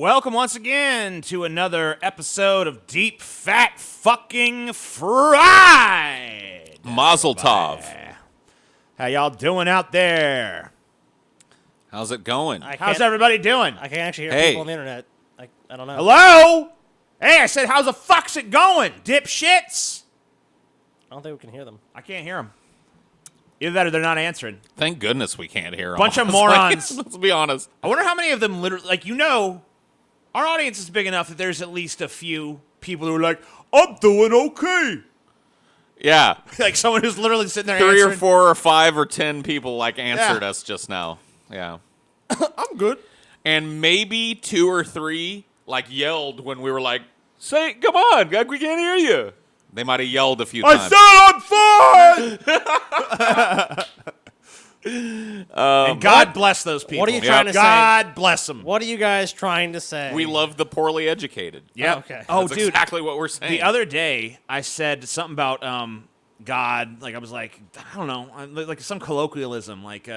Welcome once again to another episode of Deep Fat Fucking Fried. Mazel tov. How y'all doing out there? How's it going? How's everybody doing? I can't actually hear Hey. people on the internet. I don't know. Hello? Hey, I said, how's the fuck's it going, dipshits? I don't think we can hear them. I can't hear them. Either that or they're not answering. Thank goodness we can't hear 'em. Bunch of Honestly. morons. Let's be honest. I wonder how many of them literally, our audience is big enough that there's at least a few people who are like, I'm doing okay. Yeah. Like someone who's literally sitting there 3 or answering. 4 or 5 or 10 people answered Yeah. us just now. Yeah. I'm good. And maybe 2 or 3 yelled when we were like, "Say, come on, we can't hear you." They might have yelled a few times. I said I'm fine! And God bless those people. What are you trying to say? God bless them. What are you guys trying to say? We love the poorly educated. Yep. Oh, okay. Oh, That's dude. exactly what we're saying. The other day, I said something about God. Like I was like, I don't know, like some colloquialism, like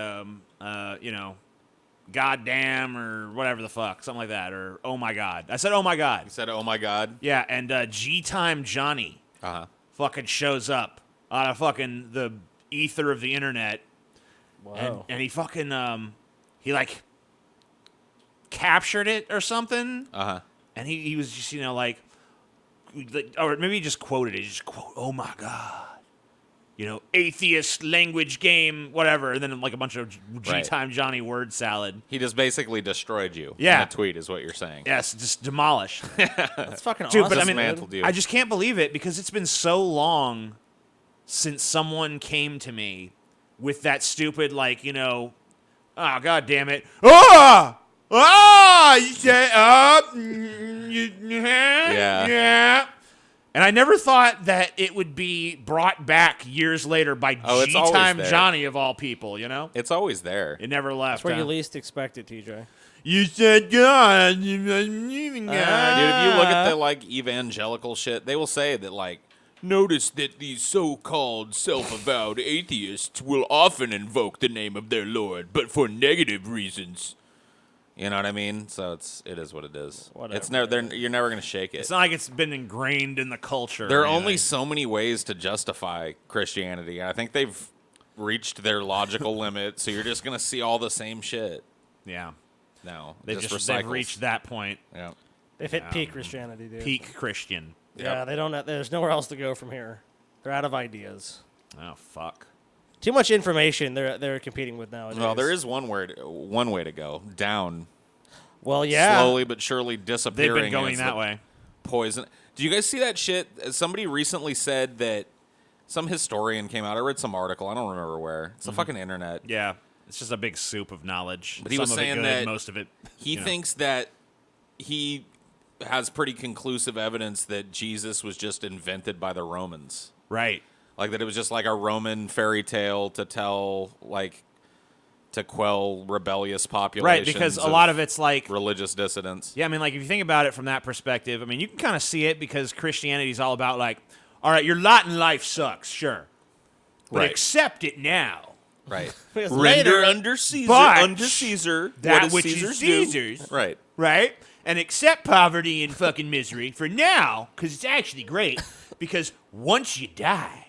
goddamn or whatever the fuck, something like that, or oh my God. I said oh my God. You said, "Oh my God." Yeah, and G-Time Johnny fucking shows up out of fucking the ether of the internet. Wow. And he fucking he captured it or something. And he was just or maybe he just quoted it. He just quote, "Oh my God." Atheist language game, whatever, and then a bunch of G-Time Johnny word salad. He just basically destroyed you. Yeah. In a tweet is what you're saying. Yes, just demolished. That's fucking Dude, awesome. but I mean, Dismantled you. I just can't believe it because it's been so long since someone came to me with that stupid, oh, God damn it. You said, yeah. And I never thought that it would be brought back years later by it's always G-Time there. Johnny of all people, It's always there. It never left. That's where huh? you least expect it, TJ. You said God. Dude, if you look at the evangelical shit, they will say that notice that these so-called self-avowed atheists will often invoke the name of their Lord, but for negative reasons. You know what I mean? So it is what it is. Whatever. It's never you're never gonna shake it. It's not like it's been ingrained in the culture. There or are only anything. so many ways to justify Christianity. I think they've reached their logical limit, so you're just gonna see all the same shit. Yeah. No, They've recycles. reached that point. Yeah. They've hit peak Christianity, dude. Peak Christian. Yeah, Yep. they don't. There's nowhere else to go from here. They're out of ideas. Oh, fuck. Too much information they're competing with nowadays. Well, there is one way to go down. Well, yeah. Slowly but surely They've disappearing. been going as that the way. Poison. Do you guys see that shit? Somebody recently said that some historian came out. I read some article. I don't remember where. It's the fucking internet. Yeah. It's just a big soup of knowledge. But he Some was of it saying good, that most of it. He thinks that he has pretty conclusive evidence that Jesus was just invented by the Romans. Right. Like that it was just like a Roman fairy tale to tell, to quell rebellious populations. Right, because a lot of it's religious dissidents. yeah, I mean, if you think about it from that perspective, I mean, you can kind of see it because Christianity is all about all right, your lot in life sucks, sure. But Right. accept it now. Right. Because Render later- under Caesar, that what which Caesar's is do. Caesar's. Right. Right? And accept poverty and fucking misery for now, because it's actually great. Because once you die,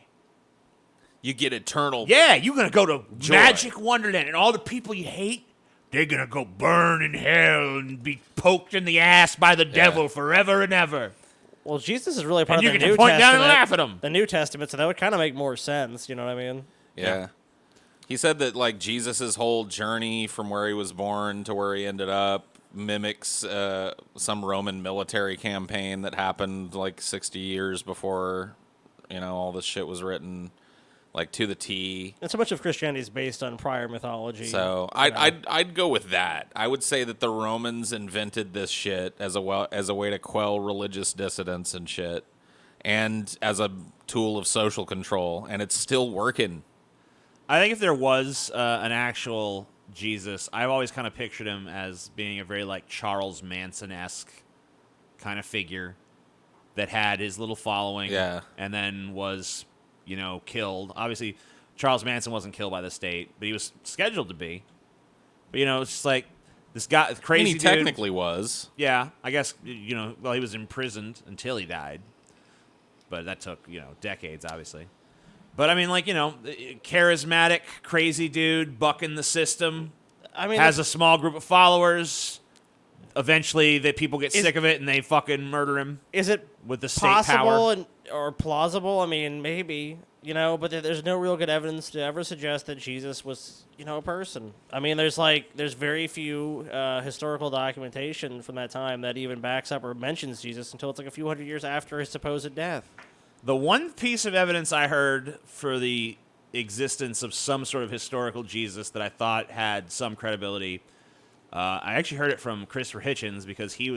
You get eternal. yeah, you're going to go to Joy. Magic Wonderland, and all the people you hate, they're going to go burn in hell and be poked in the ass by the devil forever and ever. Well, Jesus is really part And of you the can New point down Testament. and laugh at him. The New Testament, so that would kind of make more sense. You know what I mean? Yeah. He said that Jesus' whole journey from where he was born to where he ended up mimics some Roman military campaign that happened 60 years before all this shit was written, to the T. And so much of Christianity is based on prior mythology. So I'd go with that. I would say that the Romans invented this shit as a way to quell religious dissidents and shit, and as a tool of social control, and it's still working. I think if there was an actual Jesus, I've always kind of pictured him as being a very Charles Manson-esque kind of figure that had his little following and then was, killed. Obviously, Charles Manson wasn't killed by the state, but he was scheduled to be. But, it's just This guy, crazy And he dude. technically was. Yeah, I guess, well, he was imprisoned until he died. But that took, decades, obviously. But, I mean, charismatic, crazy dude, bucking the system. I mean, has a small group of followers. Eventually, people get sick of it, and they fucking murder him. Is it with the state power possible or plausible? I mean, maybe, but there's no real good evidence to ever suggest that Jesus was, a person. I mean, there's very few historical documentation from that time that even backs up or mentions Jesus until it's like a few hundred years after his supposed death. The one piece of evidence I heard for the existence of some sort of historical Jesus that I thought had some credibility, I actually heard it from Christopher Hitchens because he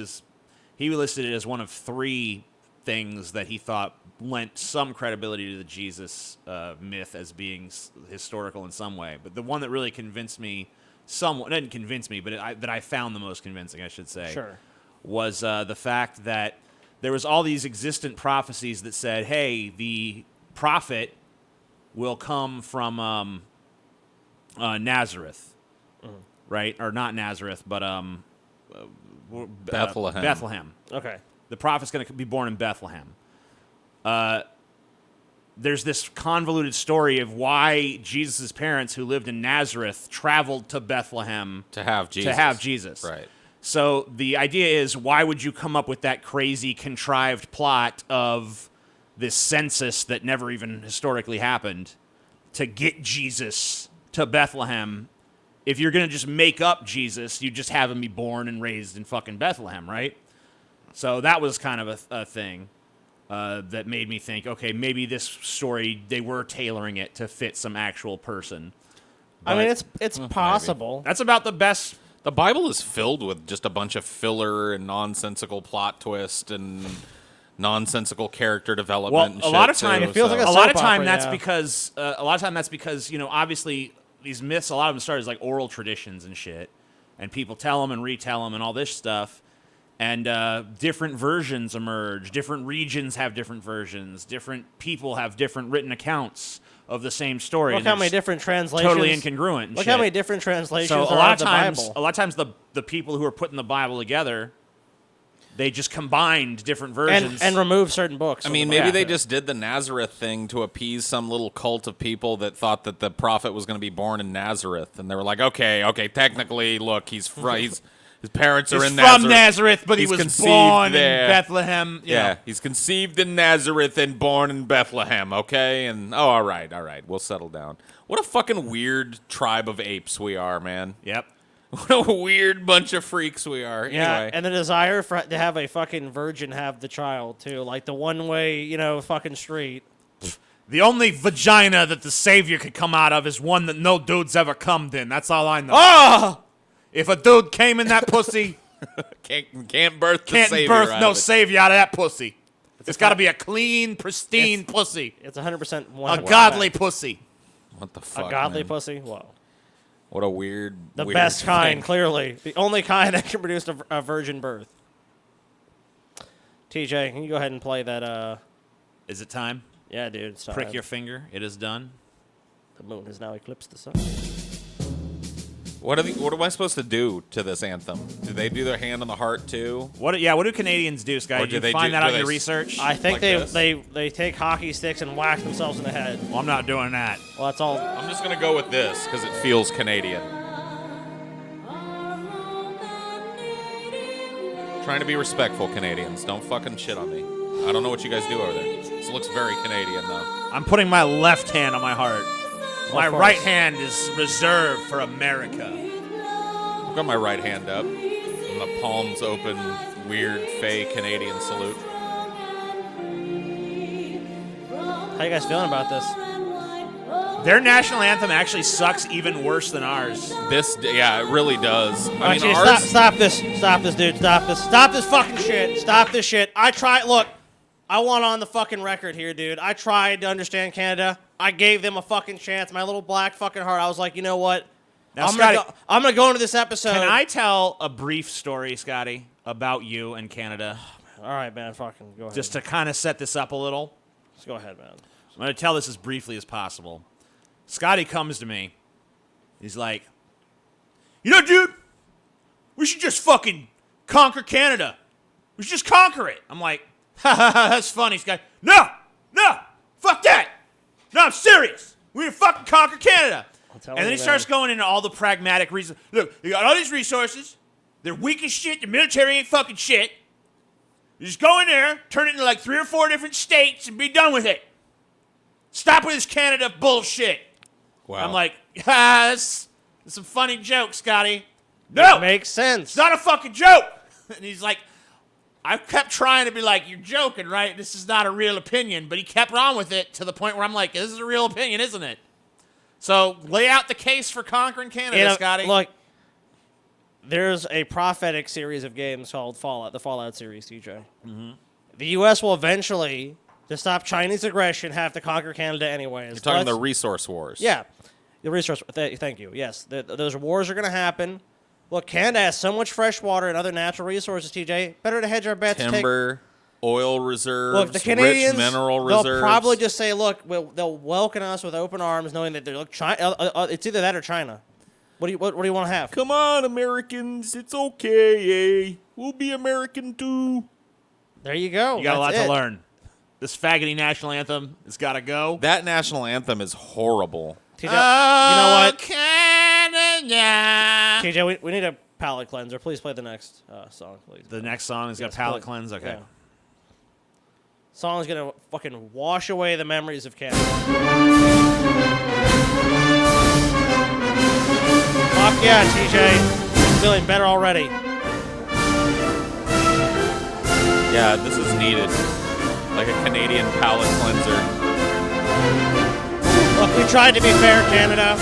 listed it as one of 3 things that he thought lent some credibility to the Jesus myth as being historical in some way. But the one that really convinced me, didn't convince me, but that I found the most convincing, I should say, Sure. was the fact that there was all these existent prophecies that said, hey, the prophet will come from Nazareth, right? Or not Nazareth, but Bethlehem. Bethlehem. Okay. The prophet's going to be born in Bethlehem. There's this convoluted story of why Jesus' parents, who lived in Nazareth, traveled to Bethlehem To have Jesus. Right. Right. So the idea is, why would you come up with that crazy contrived plot of this census that never even historically happened to get Jesus to Bethlehem? If you're going to just make up Jesus, you just have him be born and raised in fucking Bethlehem, right? So that was kind of a thing that made me think, okay, maybe this story, they were tailoring it to fit some actual person. I mean, it's possible. That's about the best. The Bible is filled with just a bunch of filler and nonsensical plot twist and nonsensical character development. Well, and a lot shit, of time too, it feels like a a lot of soap time opera, that's yeah. because obviously these myths, a lot of them start as like oral traditions and shit, and people tell them and retell them and all this stuff, and different versions emerge. Different regions have different versions. Different people have different written accounts of the same story. Look and how they're many just different translations. totally incongruent. And Look shit. how many different translations So are of the Bible. a lot of times the people who are putting the Bible together, they just combined different versions and remove certain books. I from mean, the maybe Bible. they just did the Nazareth thing to appease some little cult of people that thought that the prophet was going to be born in Nazareth, and they were like, okay, technically, look, his parents are He's in from Nazareth. Nazareth, but he He's was conceived born there. in Bethlehem. you Yeah, know. he's conceived in Nazareth and born in Bethlehem, okay? And, all right, we'll settle down. What a fucking weird tribe of apes we are, man. Yep. What a weird bunch of freaks we are. Yeah, Anyway. and the desire to have a fucking virgin have the child too, like the one way, fucking street. The only vagina that the Savior could come out of is one that no dude's ever cummed in. That's all I know. Oh, If a dude came in that pussy, Can't birth the can't savior birth out no of it. Savior out of that pussy. It's got to be a clean, pristine pussy. it's 100% A godly pussy. What the fuck, a godly man? pussy. Whoa, What a weird, the weird best kind, thing. clearly the only kind that can produce a virgin birth. TJ, can you go ahead and play that? Is it time? Yeah, dude. It's Prick time. your finger. It is done. The moon has now eclipsed the sun. What am I supposed to do to this anthem? Do they do their hand on the heart too? What do Canadians do, Sky? Or Did do you they find do- that do out in they your s- research? I think Like this? they take hockey sticks and whack themselves in the head. Well, I'm not doing that. Well, that's all. I'm just gonna go with this because it feels Canadian. Trying to be respectful, Canadians. Don't fucking shit on me. I don't know what you guys do over there. This looks very Canadian, though. I'm putting my left hand on my heart. My course. right hand is reserved for America. I've got my right hand up, and the palms open, weird, fey Canadian salute. How you guys feeling about this? Their national anthem actually sucks even worse than ours. Yeah, it really does. I mean, Actually, ours. stop this, dude, stop this fucking shit, stop this shit. Look, I want on the fucking record here, dude. I tried to understand Canada. I gave them a fucking chance. My little black fucking heart. I was like, you know what? Now, I'm gonna go into this episode. Can I tell a brief story, Scotty, about you and Canada? All right, man. Fucking go ahead. Just to kind of set this up a little. Just go ahead, man. I'm going to tell this as briefly as possible. Scotty comes to me. He's like, dude, we should just fucking conquer Canada. We should just conquer it. I'm like, ha ha ha, that's funny. This guy, no, fuck that. No, I'm serious. We need to fucking conquer Canada. And then he starts going into all the pragmatic reasons. Look, you got all these resources. They're weak as shit. The military ain't fucking shit. You just go in there, turn it into like 3 or 4 different states, and be done with it. Stop with this Canada bullshit. Wow. I'm like, that's some funny jokes, Scotty. No! It makes sense. It's not a fucking joke. And he's like, I kept trying to be like, you're joking, right? This is not a real opinion. But he kept on with it to the point where I'm like, this is a real opinion, isn't it? So lay out the case for conquering Canada, Scotty. Look, there's a prophetic series of games called Fallout, the Fallout series, TJ. Mm-hmm. The U.S. will eventually, to stop Chinese aggression, have to conquer Canada anyways. You're talking the resource wars. Yeah. The resource. Thank you. Yes. Those wars are going to happen. Look, Canada has so much fresh water and other natural resources, TJ. Better to hedge our bets. Timber, oil reserves, look, the Canadians, rich mineral reserves. They'll probably just say, look, they'll welcome us with open arms, knowing that they're look, China, it's either that or China. What do you want to have? Come on, Americans. It's okay, eh? We'll be American, too. There you go. You got a lot to learn. This faggoty national anthem has got to go. That national anthem is horrible. TJ, you know what? Canada. TJ, we need a palate cleanser. Please play the next song, please. The next song has got palate cleanse? Okay. Yeah. Song's going to fucking wash away the memories of Canada. Fuck yeah, TJ. I'm feeling better already. Yeah, this is needed. Like a Canadian palate cleanser. Look, we tried to be fair, Canada.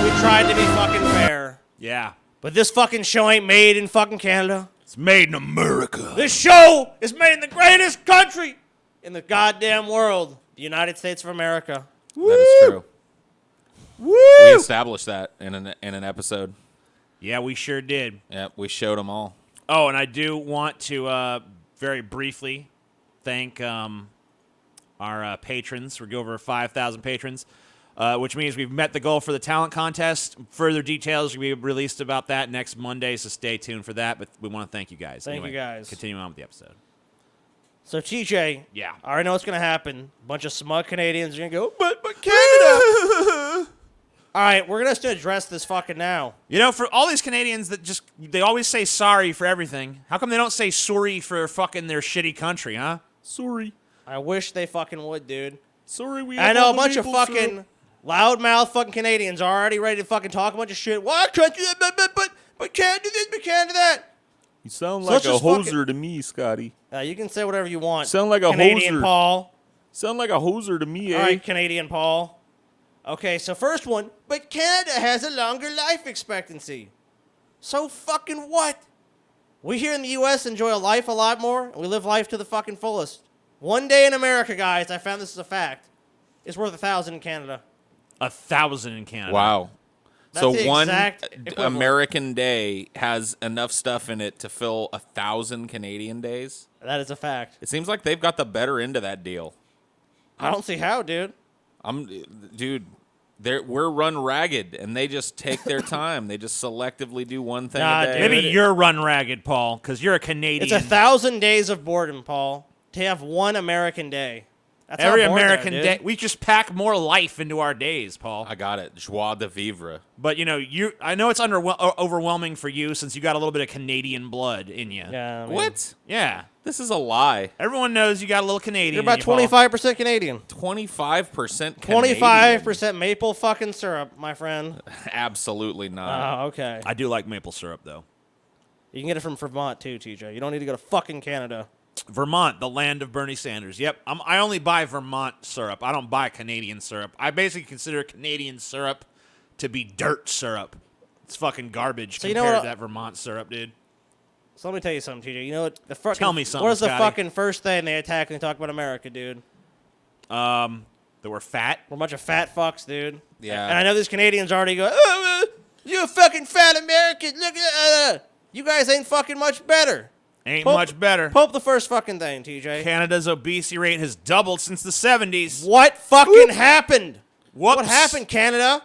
We tried to be fucking fair. Yeah. But this fucking show ain't made in fucking Canada. It's made in America. This show is made in the greatest country in the goddamn world. The United States of America. That is true. Woo! We established that in an episode. Yeah, we sure did. Yeah, we showed them all. Oh, and I do want to very briefly thank our patrons. We're going over 5,000 patrons, which means we've met the goal for the talent contest. Further details will be released about that next Monday, so stay tuned for that. But we want to thank you guys. Thank you guys. Continue on with the episode. So, TJ, Yeah. I already know what's going to happen. A bunch of smug Canadians are going to go, but Canada. All right, we're going to address this fucking now. You know, for all these Canadians that they always say sorry for everything, how come they don't say sorry for fucking their shitty country, huh? Sorry. I wish they fucking would, dude. Sorry, we I know a bunch of fucking loudmouth fucking Canadians are already ready to fucking talk a bunch of shit. Why can't you but can't do this, but can't do that? You sound So like let's a just hoser to me, Scotty. You can say whatever you want. Sound like a Canadian hoser. Paul. Sound like a hoser to me, eh? All right, Canadian Paul. Okay, so first one, but Canada has a longer life expectancy. So fucking what? We here in the U.S. enjoy life a lot more, and we live life to the fucking fullest. One day in America, guys, I found this is a fact, is worth 1,000 in Canada. 1,000 in Canada. Wow. That's So the one exact equivalent. American day has enough stuff in it to fill 1,000 Canadian days? That is a fact. It seems like they've got the better end of that deal. I don't see how, dude. We're run ragged, and they just take their time. They just selectively do one thing Nah, a day. dude. Maybe you're run ragged, Paul, because you're a Canadian. It's 1,000 days of boredom, Paul, to have one American day. That's Every how bored they are, American dude. day. We just pack more life into our days, Paul. I got it. Joie de vivre. But, you know, I know it's overwhelming for you since you got a little bit of Canadian blood in you. Yeah, I mean, What? Yeah. This is a lie. Everyone knows you got a little Canadian You're about in you, Paul. 25% Canadian. 25% Canadian. 25% maple fucking syrup, my friend. Absolutely not. Oh, okay. I do like maple syrup, though. You can get it from Vermont, too, TJ. You don't need to go to fucking Canada. Vermont, the land of Bernie Sanders. Yep. I only buy Vermont syrup. I don't buy Canadian syrup. I basically consider Canadian syrup to be dirt syrup. It's fucking garbage So you know compared what- to that Vermont syrup, dude. So let me tell you something, TJ. You know what? The fucking, Tell me something, What is the Scotty. fucking first thing they attack when they talk about America, dude? That we're fat. We're a bunch of fat fucks, dude. Yeah. And I know these Canadians already go, you a fucking fat American. Look at you guys ain't fucking much better. Ain't Pope- much better. Pope the first fucking thing, TJ. Canada's obesity rate has doubled since the 70s. What fucking happened? Whoops. What happened, Canada?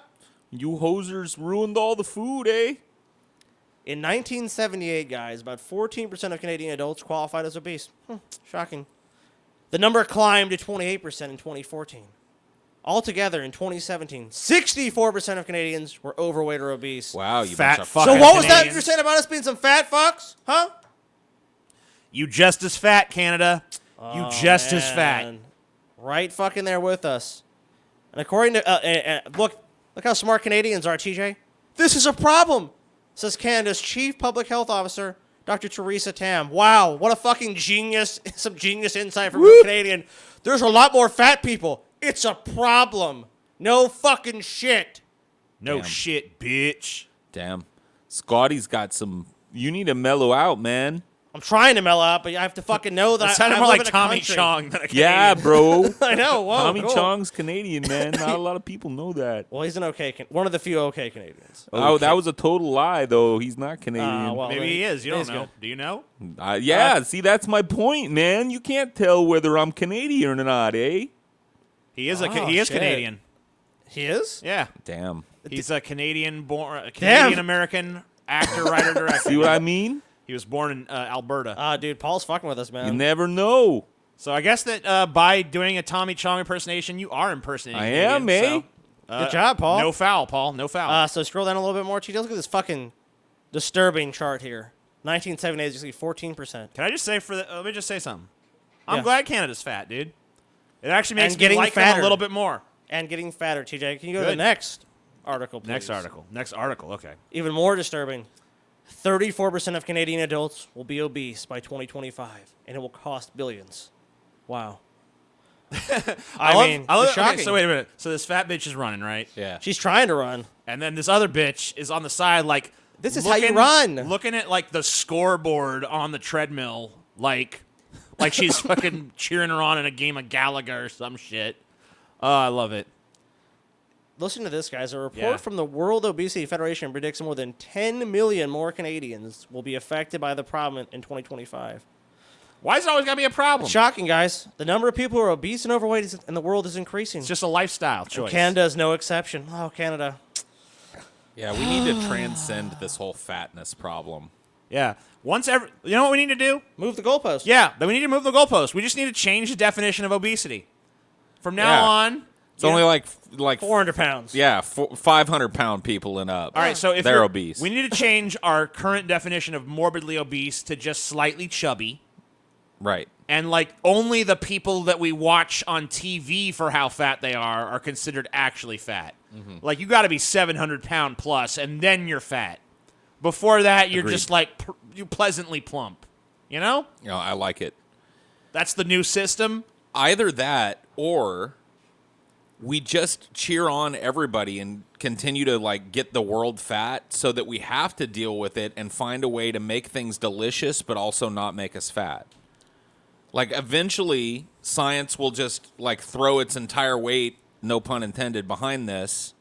You hosers ruined all the food, eh? In 1978, guys, about 14% of Canadian adults qualified as obese. Shocking. The number climbed to 28% in 2014. Altogether, in 2017, 64% of Canadians were overweight or obese. Wow, you Fat bunch of fuck. So Okay, what was that Canadians. you're saying about us being some fat fucks? Huh? You just as fat, Canada. You just as fat. Man. Right fucking there with us. And according to... look how smart Canadians are, TJ. This is a problem, says Canada's Chief Public Health Officer, Dr. Theresa Tam. Wow, what a fucking genius. Some genius insight from a Canadian. There's a lot more fat people. It's a problem. No fucking shit. No Damn. shit, bitch. Damn. Scotty's got some... You need to mellow out, man. I'm trying to mellow out, but I have to fucking know that That sounded I more live like in a Tommy country. Chong than a Yeah, Canadian. bro. I know. Whoa, Tommy cool. Chong's Canadian, man. Not a lot of people know that. Well, he's an one of the few okay Canadians. Oh, that was a total lie, though. He's not Canadian. Well, Maybe he is. You don't he's know. good. Do you know? Yeah, see, that's my point, man. You can't tell whether I'm Canadian or not, eh? He is Oh, he is shit. Canadian. He is? Yeah. Damn. He's a Canadian American actor, writer, director. See what I mean? He was born in Alberta. Dude, Paul's fucking with us, man. You never know. So I guess that by doing a Tommy Chong impersonation, you are impersonating. I Canadian, am, eh? so, Good job, Paul. No foul, Paul. No foul. So scroll down a little bit more. Look at this fucking disturbing chart here. 1978 is usually 14%. Can I just say let me just say something. I'm Yeah. glad Canada's fat, dude. It actually makes And me getting like them fatter. a little bit more. And getting fatter, TJ. Can you go to Good. the next article, please? Next article. Okay. Even more disturbing. 34% of Canadian adults will be obese by 2025, and it will cost billions. Wow. I mean, I love, it's okay, shocking. so wait a minute. So this fat bitch is running, right? Yeah. She's trying to run. And then this other bitch is on the side, like This is how you run. looking at like the scoreboard on the treadmill, like she's fucking cheering her on in a game of Galaga or some shit. Oh, I love it. Listen to this, guys. A report Yeah. from the World Obesity Federation predicts more than 10 million more Canadians will be affected by the problem in 2025. Why is it always gotta be a problem? Shocking, guys. The number of people who are obese and overweight in the world is increasing. It's just a lifestyle choice. Canada is no exception. Oh, Canada. Yeah, we need to transcend this whole fatness problem. Yeah. You know what we need to do? Move the goalpost. Yeah, then we need to move the goalpost. We just need to change the definition of obesity. From now Yeah. on, It's only like 400 pounds. yeah, 500-pound people and up. all right. So if they're you're obese, we need to change our current definition of morbidly obese to just slightly chubby. right? And like only the people that we watch on TV for how fat they are considered actually fat. Like you got to be 700-pound plus, and then you're fat. Before that, you're Agreed. just like you pleasantly plump. You know, You know, I like it. that's the new system. Either that, or we just cheer on everybody and continue to like get the world fat, so that we have to deal with it and find a way to make things delicious, but also not make us fat. Like eventually, science will just like throw its entire weight, no pun intended, behind this.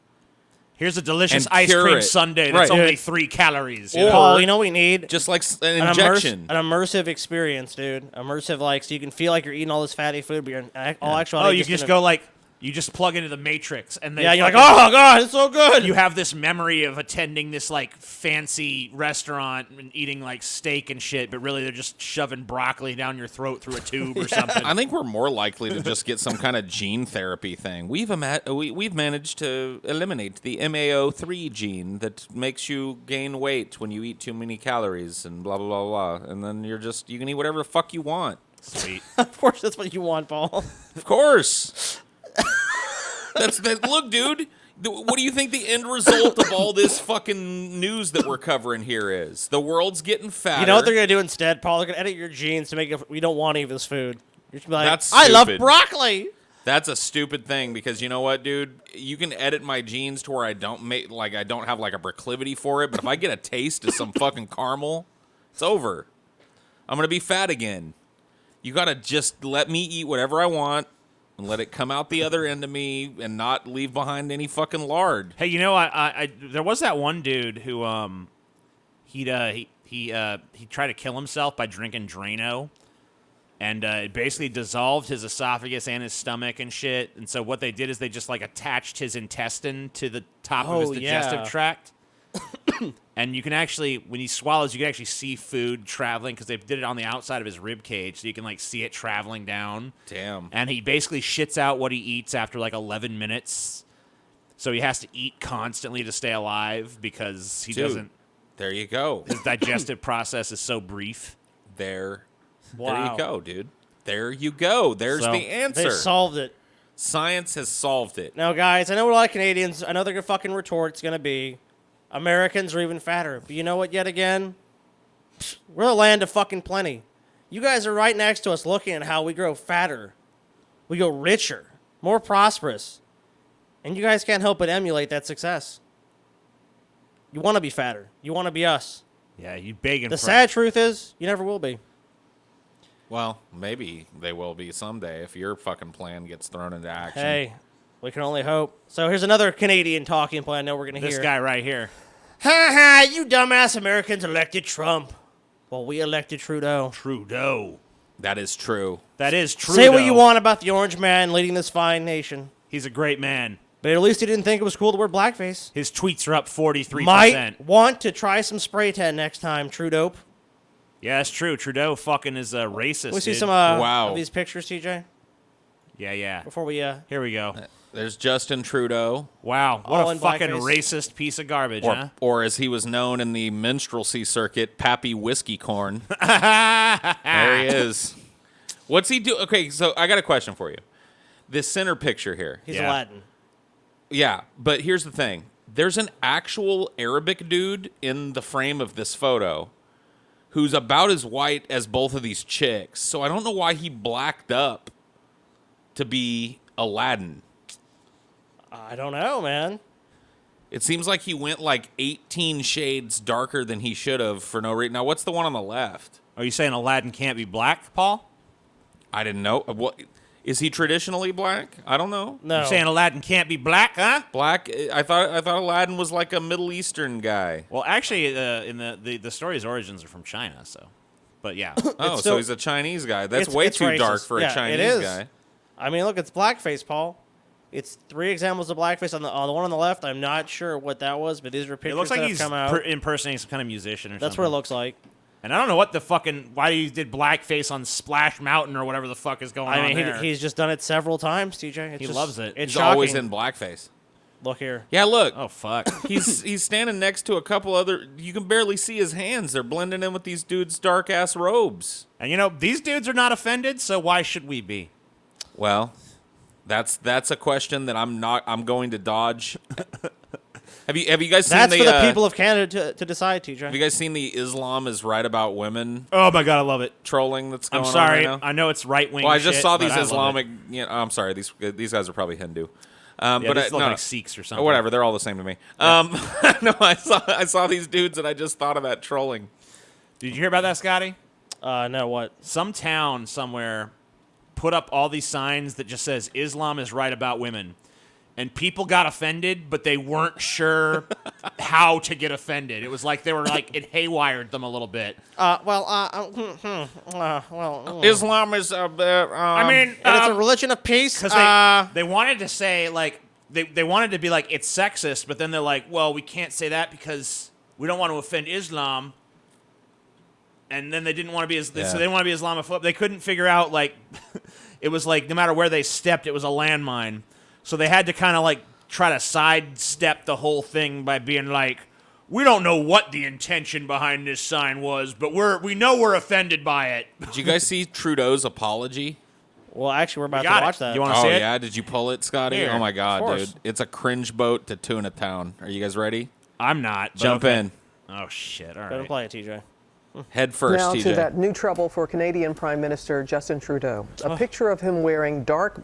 Here's a delicious And ice cure cream it. sundae that's Right. only 3 calories. You Or- know? Paul, you know what we need? Just like an An injection. immersive experience, dude. Immersive, like, so you can feel like you're eating all this fatty food, but you're in all actuality. Oh, you just go like you just plug into the Matrix, and Yeah, you're like, fucking- oh god, it's so good. You have this memory of attending this like fancy restaurant and eating like steak and shit, but really they're just shoving broccoli down your throat through a tube or something. I think we're more likely to just get some kind of gene therapy thing. We've managed to eliminate the MAO3 gene that makes you gain weight when you eat too many calories and blah blah blah blah. And then you can eat whatever the fuck you want. Sweet. Of course, that's what you want, Paul. Of course. Look, dude. What do you think the end result of all this fucking news that we're covering here is? The world's getting fatter. You know what they're gonna do instead, Paul? They're gonna edit your genes to make it. We don't want any of this food. You're just like, That's I love stupid. broccoli. That's a stupid thing because you know what, dude? You can edit my genes to where I don't have like a proclivity for it, but if I get a taste of some fucking caramel, it's over. I'm gonna be fat again. You gotta just let me eat whatever I want and let it come out the other end of me and not leave behind any fucking lard. Hey, you know, I there was that one dude who he tried to kill himself by drinking Drano, and it basically dissolved his esophagus and his stomach and shit. And so what they did is they just like attached his intestine to the top of his Oh, digestive yeah. tract. And you can actually, when he swallows, you can actually see food traveling because they did it on the outside of his rib cage, so you can like see it traveling down. Damn. And he basically shits out what he eats after like 11 minutes. So he has to eat constantly to stay alive because he doesn't. There you go. His digestive process is so brief. There Wow. you go, dude. There you go. There's So, the answer. They solved it. Science has solved it. Now, guys, I know a lot of Canadians, I know their fucking retort's going to be, Americans are even fatter. But you know what, yet again? We're a land of fucking plenty. You guys are right next to us looking at how we grow fatter. We go richer, more prosperous. And you guys can't help but emulate that success. You want to be fatter. You want to be us. Yeah, you begging The for sad truth is, you never will be. Well, maybe they will be someday if your fucking plan gets thrown into action. Hey, we can only hope. So here's another Canadian talking point I know we're going to hear. this guy right here. Ha ha, you dumbass Americans elected Trump. Well, we elected Trudeau. Trudeau. That is true. That is Trudeau. Say what you want about the orange man leading this fine nation. He's a great man. But at least he didn't think it was cool to wear blackface. His tweets are up 43%. Might want to try some spray tan next time, Trudeau. Yeah, that's true. Trudeau fucking is a racist. We see dude. some Wow. of these pictures, TJ, Yeah. before we Here we go. There's Justin Trudeau, Wow, what All a in fucking blackface. racist piece of garbage, huh? or as he was known in the minstrelsy circuit, Pappy Whiskey Corn. There he is. What's he do? Okay, so I got a question for you. This center picture here. he's Yeah. Aladdin. Yeah, but here's the thing. There's an actual Arabic dude in the frame of this photo who's about as white as both of these chicks. So I don't know why he blacked up to be Aladdin. I don't know, man. It seems like he went like 18 shades darker than he should have for no reason. Now, what's the one on the left? Are you saying Aladdin can't be black, Paul? I didn't know. What is he traditionally black? I don't know. No. You're saying Aladdin can't be black, huh? Black. I thought Aladdin was like a Middle Eastern guy. Well, actually, in the story's origins are from China, so. But yeah. Oh, It's so still- he's a Chinese guy. That's it's- way it's too dark racist. for Yeah, a it Chinese is. guy. I mean, look, it's blackface, Paul. It's 3 examples of blackface. On the one on the left, I'm not sure what that was, but these are pictures It looks like that he's have come out. impersonating some kind of musician or That's something. what it looks like. And I don't know what the fucking why he did blackface on Splash Mountain or whatever the fuck is going on I mean, there. he's just done it several times, TJ. It's He just- loves it. It's He's shocking. always in blackface. Look here. Yeah, look. Oh fuck. He's standing next to a couple other. You can barely see his hands. They're blending in with these dudes' dark ass robes. And you know these dudes are not offended, so why should we be? Well, that's a question that I'm going to dodge. Have you guys seen That's the for the people of Canada to decide, TJ. Have you guys seen the Islam is right about women Oh my god, I love it. trolling that's going I'm on sorry. right now? I know it's right wing. Well, I just saw these but I love Islamic. it. You know, I'm sorry. These guys are probably Hindu. Yeah, but these look no, like Sikhs or something. whatever. They're all the same to me. No, I saw these dudes and I just thought of that trolling. Did you hear about that, Scotty? No, what? Some town somewhere put up all these signs that just says Islam is right about women. And people got offended, but they weren't sure how to get offended. It was like they were like it haywired them a little bit. Islam is a bit. I mean, And it's a religion of peace. because they wanted to say like they wanted to be like it's sexist, but then they're like, well, we can't say that because we don't want to offend Islam. And then they didn't want to be so they didn't want to be Islamophobic. They couldn't figure out like it was like no matter where they stepped, it was a landmine. So they had to kind of like try to sidestep the whole thing by being like, we don't know what the intention behind this sign was, but we know we're offended by it. Did you guys see Trudeau's apology? well, actually, we're about to got it. watch that. You want to Oh see it? yeah, did you pull it, Scotty? Here. Oh my god, Of course. dude! It's a cringe boat to Tuna Town. Are you guys ready? I'm not. but Jump okay. in, Oh shit! All Better right. play it, TJ. head first, Now TJ. to that new trouble for Canadian Prime Minister Justin Trudeau. A picture of him wearing dark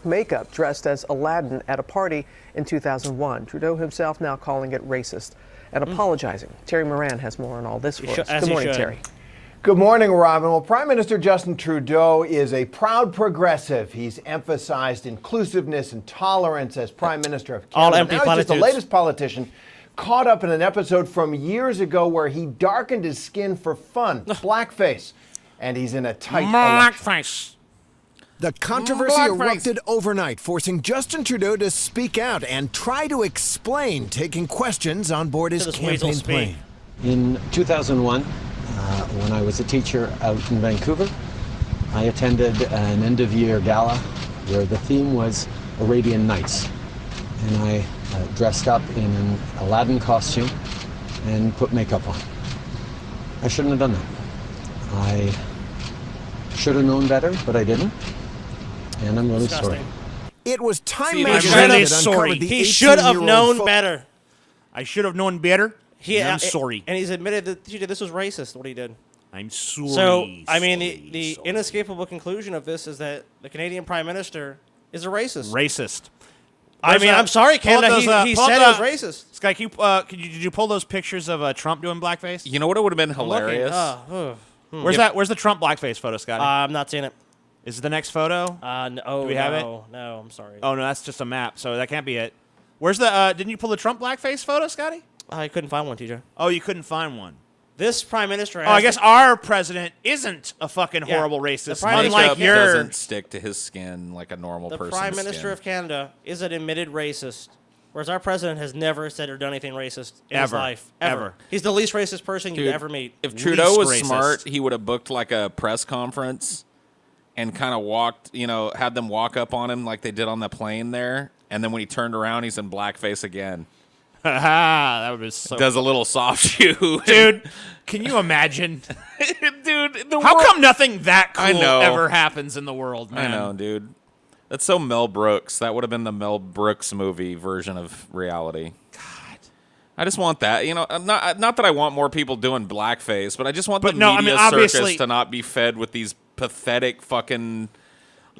makeup, dressed as Aladdin at a party in 2001. Trudeau himself now calling it racist and apologizing. Terry Moran has more on all this for us. as Good he morning, should. Terry. Good morning, Robin. Well, Prime Minister Justin Trudeau is a proud progressive. He's emphasized inclusiveness and tolerance as Prime Minister of All Canada. empty Now he's just the platitudes. latest politician caught up in an episode from years ago where he darkened his skin for fun, blackface, and he's in a tight election. Blackface. The controversy Blackface. erupted overnight, forcing Justin Trudeau to speak out and try to explain taking questions on board his This weasel campaign speak. plane. In 2001, when I was a teacher out in Vancouver, I attended an end-of-year gala where the theme was Arabian Nights. And I dressed up in an Aladdin costume and put makeup on. I shouldn't have done that. I should have known better, but I didn't. And I'm really sorry. Disgusting. It was Time See, Magazine I'm really that sorry. uncovered the He should have 18-year-old known better. I should have known better. I'm sorry. And he's admitted that this was racist, what he did. I'm sorry. So, I mean, the sorry. inescapable conclusion of this is that the Canadian Prime Minister is a racist. Racist. I mean, I'm sorry, Pull up Canada. those, He pull up said the- it was racist. Sky, did you pull those pictures of Trump doing blackface? You know what would have been I'm looking. hilarious? Where's that? Where's the Trump blackface photo, Scotty? I'm not seeing it. Is it the next photo? No, Do we have it? No, I'm sorry. Oh no, that's just a map, so that can't be it. Where's the? Didn't you pull the Trump blackface photo, Scotty? I couldn't find one, TJ. Oh, you couldn't find one. This Prime Minister has Oh, I guess our president isn't a fucking Yeah. horrible The racist, Prime unlike Minister your. doesn't stick to his skin like a normal the person's Prime Minister skin. of Canada is an admitted racist, whereas our president has never said or done anything racist in his Ever. life. Ever. He's the least racist person Dude, you'd ever meet. If Trudeau was racist. smart, he would have booked like a press conference and kind of walked, had them walk up on him like they did on the plane there. And then when he turned around, he's in blackface again. that would be so. Does a little soft shoe. Dude, can you imagine? Dude, How come nothing that cool I know. ever happens in the world, I man? know, dude. That's so Mel Brooks. That would have been the Mel Brooks movie version of reality. God. I just want that. Not that I want more people doing blackface, but I just want the media obviously, circus to not be fed with these pathetic fucking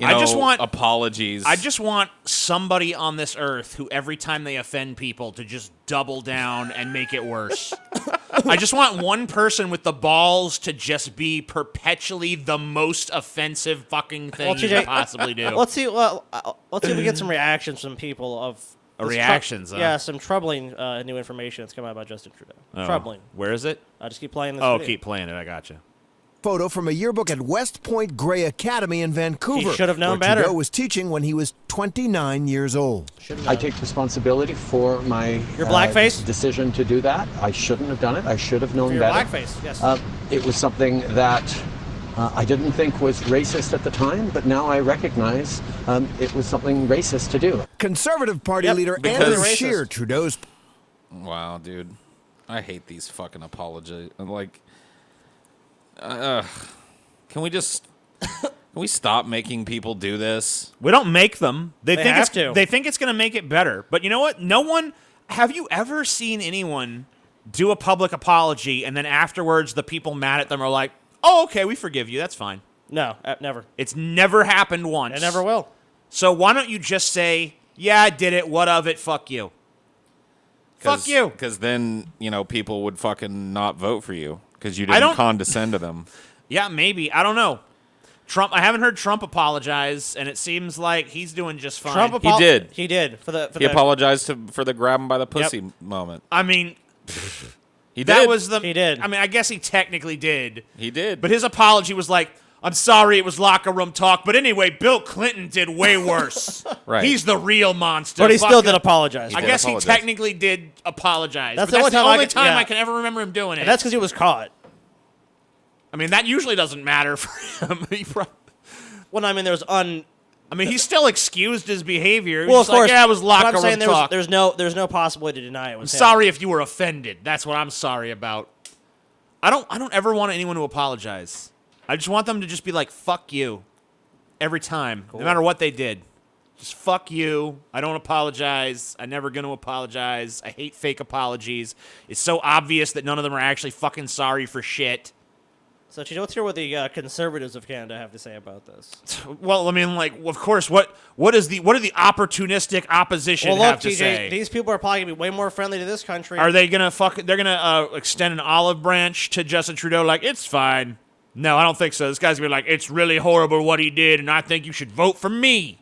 I just want apologies. I just want somebody on this earth who every time they offend people to just double down and make it worse. I just want one person with the balls to just be perpetually the most offensive fucking thing you TJ, could possibly do. Let's see. Let's see if we get some reactions from people of this reactions, huh? Yeah, some troubling new information that's come out about Justin Trudeau. Oh, Troubling. Where is it? Just keep playing this. Oh, video. keep playing it. I gotcha. Photo from a yearbook at West Point Grey Academy in Vancouver. He should have known where better. Trudeau was teaching when he was 29 years old. I take responsibility for my Your blackface? decision to do that. I shouldn't have done it. I should have known For your better. blackface, yes. It was something that I didn't think was racist at the time, but now I recognize it was something racist to do. Conservative Party Yep, leader because- Andrew Racist. Scheer, Trudeau's Wow, dude. I hate these fucking apologies. Can we just... Can we stop making people do this? We don't make them. They think have it's to. They think it's going to make it better. But you know what? No one. Have you ever seen anyone do a public apology and then afterwards the people mad at them are like, "Oh, okay, we forgive you. That's fine." No, never. It's never happened once. It never will. So why don't you just say, "Yeah, I did it. What of it? Fuck you." Fuck you. Because then, people would fucking not vote for you because you I didn't don't- condescend to them. Yeah, maybe. I don't know. Trump. I haven't heard Trump apologize, and it seems like he's doing just fine. He did. He did for the. He apologized for the grab him by the pussy moment. I mean, He that did. was the. He did. I mean, I guess he technically did. He did. But his apology was like, "I'm sorry, it was locker room talk. But anyway, Bill Clinton did way worse. Right. He's the real monster." But he still Fuck did it. apologize. I did guess apologize. he technically did apologize. That's But the only only time time yeah. I can ever remember him doing it. And that's because he was caught. I mean, that usually doesn't matter for him. Well, I mean, there's I mean, he still excused his behavior. He Well, was of like, course. yeah, it was but locker I'm saying room talk. there's no possible way to deny it. I'm sorry if you were offended. That's what I'm sorry about. I don't ever want anyone to apologize. I just want them to just be like, "Fuck you," every time, no matter what they did. Just fuck you. I don't apologize. I'm never going to apologize. I hate fake apologies. It's so obvious that none of them are actually fucking sorry for shit. So, let's hear what the conservatives of Canada have to say about this. Well, I mean, like, of course, what are the opportunistic opposition Well, look, have to TJ, say? these people are probably going to be way more friendly to this country. Are they gonna They're gonna extend an olive branch to Justin Trudeau? Like, it's fine. No, I don't think so. This guy's gonna be like, it's really horrible what he did, and I think you should vote for me.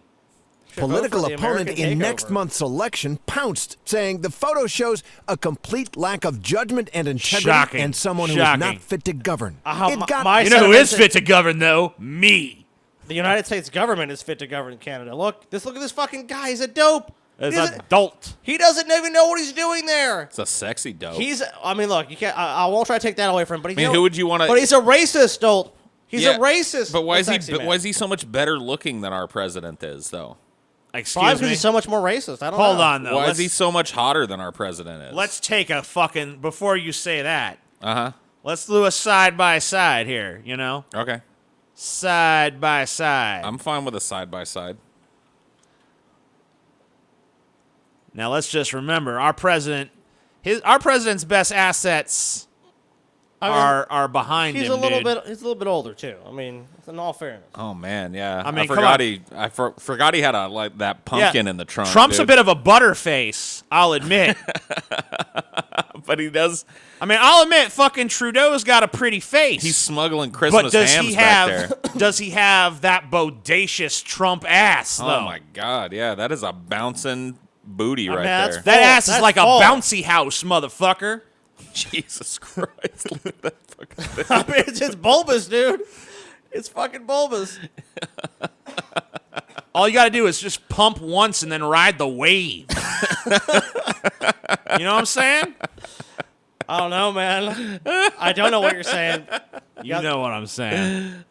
Should vote political for the opponent American in takeover. next month's election pounced, saying the photo shows a complete lack of judgment and integrity Shocking. and someone who is Shocking. not fit to govern. My It got You know who is sentiments- fit to govern, though? Me. The United States government is fit to govern Canada. Look at this fucking guy. He's a dope. It's a dolt. He doesn't even know what he's doing there. It's a sexy dope. I mean, look, you can't. I won't try to take that away from him. But who would you want to? But he's a racist dope. He's a racist. But why is he so much better looking than our president is, though? Excuse Probably because me. he's so much more racist. I don't know. Hold on, though. Why is he so much hotter than our president is? Let's take a fucking before you say that. Uh-huh. Let's do a side by side here. You know, Okay. side by side. I'm fine with a side-by-side. Now let's just remember our president's best assets are behind He's him. a little dude. bit. He's a little bit older too. I mean, in all fairness. Oh, man, yeah. I mean, come forgot on. forgot he had that pumpkin in the trunk. Trump's dude. a bit of a butterface, I'll admit. But he does. I mean, I'll admit, fucking Trudeau's got a pretty face. He's smuggling Christmas but does hams he back have? there. Does he have that bodacious Trump ass? Though? Oh, my God, yeah. That is a bouncing booty right that's there. That ass is That's like full. a bouncy house, motherfucker. Jesus Christ. Look at that fucking thing. I mean, it's just bulbous, dude. It's fucking bulbous. All you got to do is just pump once and then ride the wave. You know what I'm saying? I don't know, man. I don't know what you're saying. You know what I'm saying.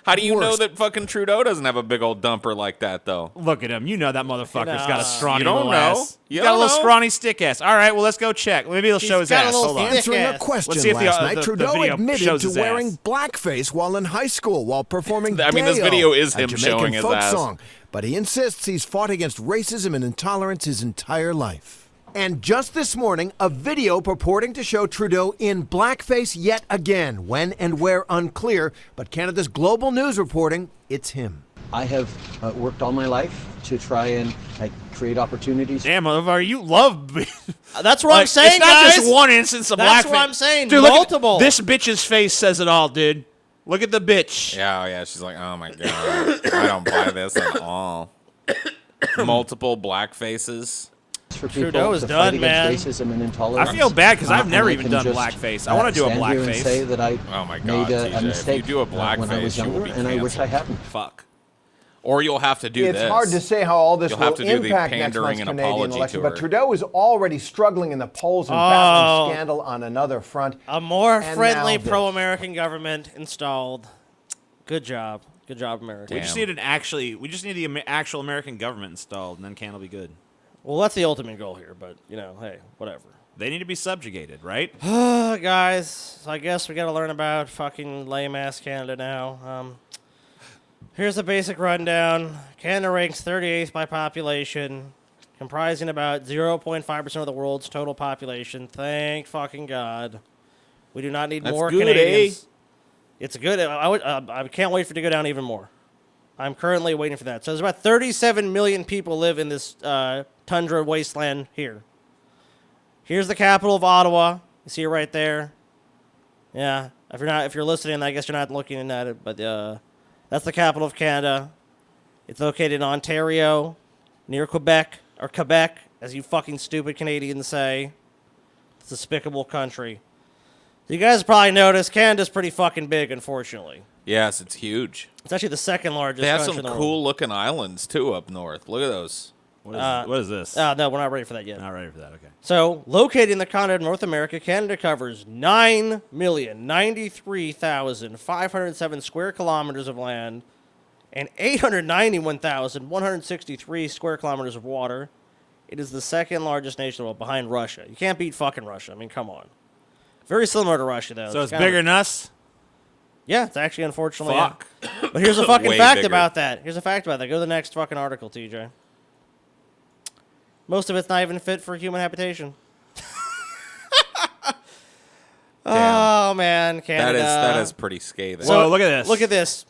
How do you know that fucking Trudeau doesn't have a big old dumper like that, though? Look at him. You know that motherfucker's got a scrawny You don't little know. ass. You He's got a don't little know. scrawny stick ass. All right, well, let's go check. Maybe he'll show his got a ass. little Hold on. stick Answering a ass. question Let's see if last the night, Trudeau video admitted shows to his wearing ass. blackface while in high school while performing I mean, this Day-O, video is a him Jamaican showing his folk ass. song, but he insists he's fought against racism and intolerance his entire life. And just this morning, a video purporting to show Trudeau in blackface yet again, when and where unclear, but Canada's Global News reporting it's him. I have worked all my life to try and create opportunities. Damn, motherfucker, you love. That's what I'm saying, It's not guys. just one instance of That's blackface. what I'm saying. Dude, look at- Multiple. this bitch's face says it all, dude. Look at the bitch. Yeah, she's like, oh my God. I don't buy this at all. Multiple black faces. For people Trudeau is to done, fight against man. racism and intolerance. I feel bad because I've And never I even can done just, blackface. I want to do a stand here and blackface. say that I Oh my God, made a TJ, if you mistake do a when I was blackface, you will younger, be and I wish I canceled. hadn't. Fuck. Or you'll have to do It's this. hard to say how all this You'll will have to do the impact next pandering month's and Canadian apology election. tour. But Trudeau is already struggling in the polls and battling scandal on another front. A more And friendly now this. pro-American government installed. Good job. Good job, America. We just need the actual American government installed, and then Canada will be good. Well, that's the ultimate goal here, but, hey, whatever. They need to be subjugated, right? Guys, so I guess we got to learn about fucking lame-ass Canada now. Here's a basic rundown. Canada ranks 38th by population, comprising about 0.5% of the world's total population. Thank fucking God. We do not need That's more good, Canadians. It's good. I can't wait for it to go down even more. I'm currently waiting for that. So there's about 37 million people live in this tundra wasteland here. Here's the capital of Ottawa. You see it right there. Yeah. If you're listening, I guess you're not looking at it, but that's the capital of Canada. It's located in Ontario, near Quebec, or Quebec, as you fucking stupid Canadians say. It's a despicable country. You guys probably noticed Canada's pretty fucking big, unfortunately. Yes, it's huge. It's actually the second largest They have country some in the world. cool looking islands too up north. Look at those. What is this? No, we're not ready for that yet. Not ready for that. Okay. So, located in the continent of North America, Canada covers 9,093,507 square kilometers of land and 891,163 square kilometers of water. It is the second largest nation in the world, behind Russia. You can't beat fucking Russia. I mean, come on. Very similar to Russia, though. So it's kind of- bigger than us? Yeah, it's actually, unfortunately. Fuck. Yeah. But here's a fucking Way fact bigger. about that. Go to the next fucking article, TJ. Most of it's not even fit for human habitation. Oh, man, Canada. That is pretty scathing. So look at this. Look at this.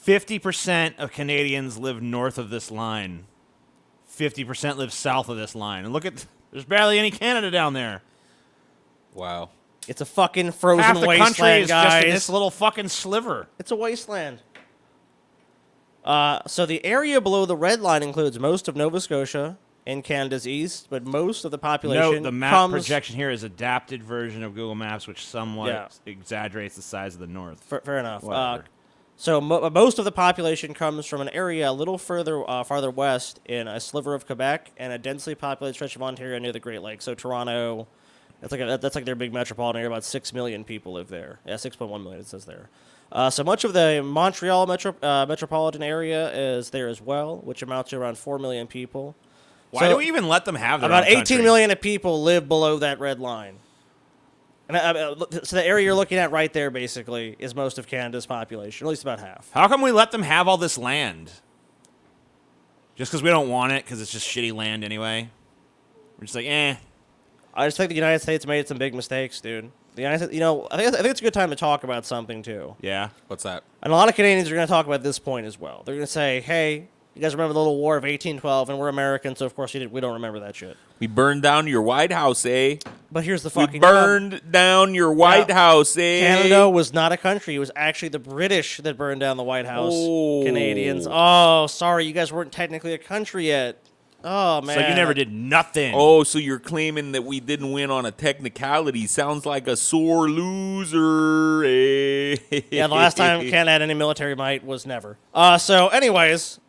50% of Canadians live north of this line. 50% live south of this line. And look at, there's barely any Canada down there. Wow. It's a fucking frozen Half the wasteland, country is guys. just in this little fucking sliver. It's a wasteland. So the area below the red line includes most of Nova Scotia and Canada's east, but most of the population Note, the map comes... projection here is adapted version of Google Maps, which somewhat Yeah. exaggerates the size of the north. Fair enough. Whatever. So most of the population comes from an area a little farther west in a sliver of Quebec and a densely populated stretch of Ontario near the Great Lakes. So Toronto, that's like their big metropolitan area. About 6 million people live there. Yeah, 6.1 million it says there. So much of the Montreal metropolitan area is there as well, which amounts to around 4 million people. Why do we even let them have their About own 18 country? million of people live below that red line. And so the area you're looking at right there, basically, is most of Canada's population, at least about half. How come we let them have all this land? Just because we don't want it, because it's just shitty land anyway? We're just like, eh. I just think the United States made some big mistakes, dude. The United States, I think it's a good time to talk about something, too. Yeah. What's that? And a lot of Canadians are going to talk about this point as well. They're going to say, hey, you guys remember the little war of 1812, and we're Americans, so of course we don't remember that shit. We burned down your White House, eh? But here's the We fucking... burned down your White House, eh? Canada was not a country. It was actually the British that burned down the White House. Oh. Canadians. Oh, sorry. You guys weren't technically a country yet. Oh, man. So you never did nothing. Oh, so you're claiming that we didn't win on a technicality. Sounds like a sore loser, eh? Yeah, the last time Canada had any military might was never. So, anyways...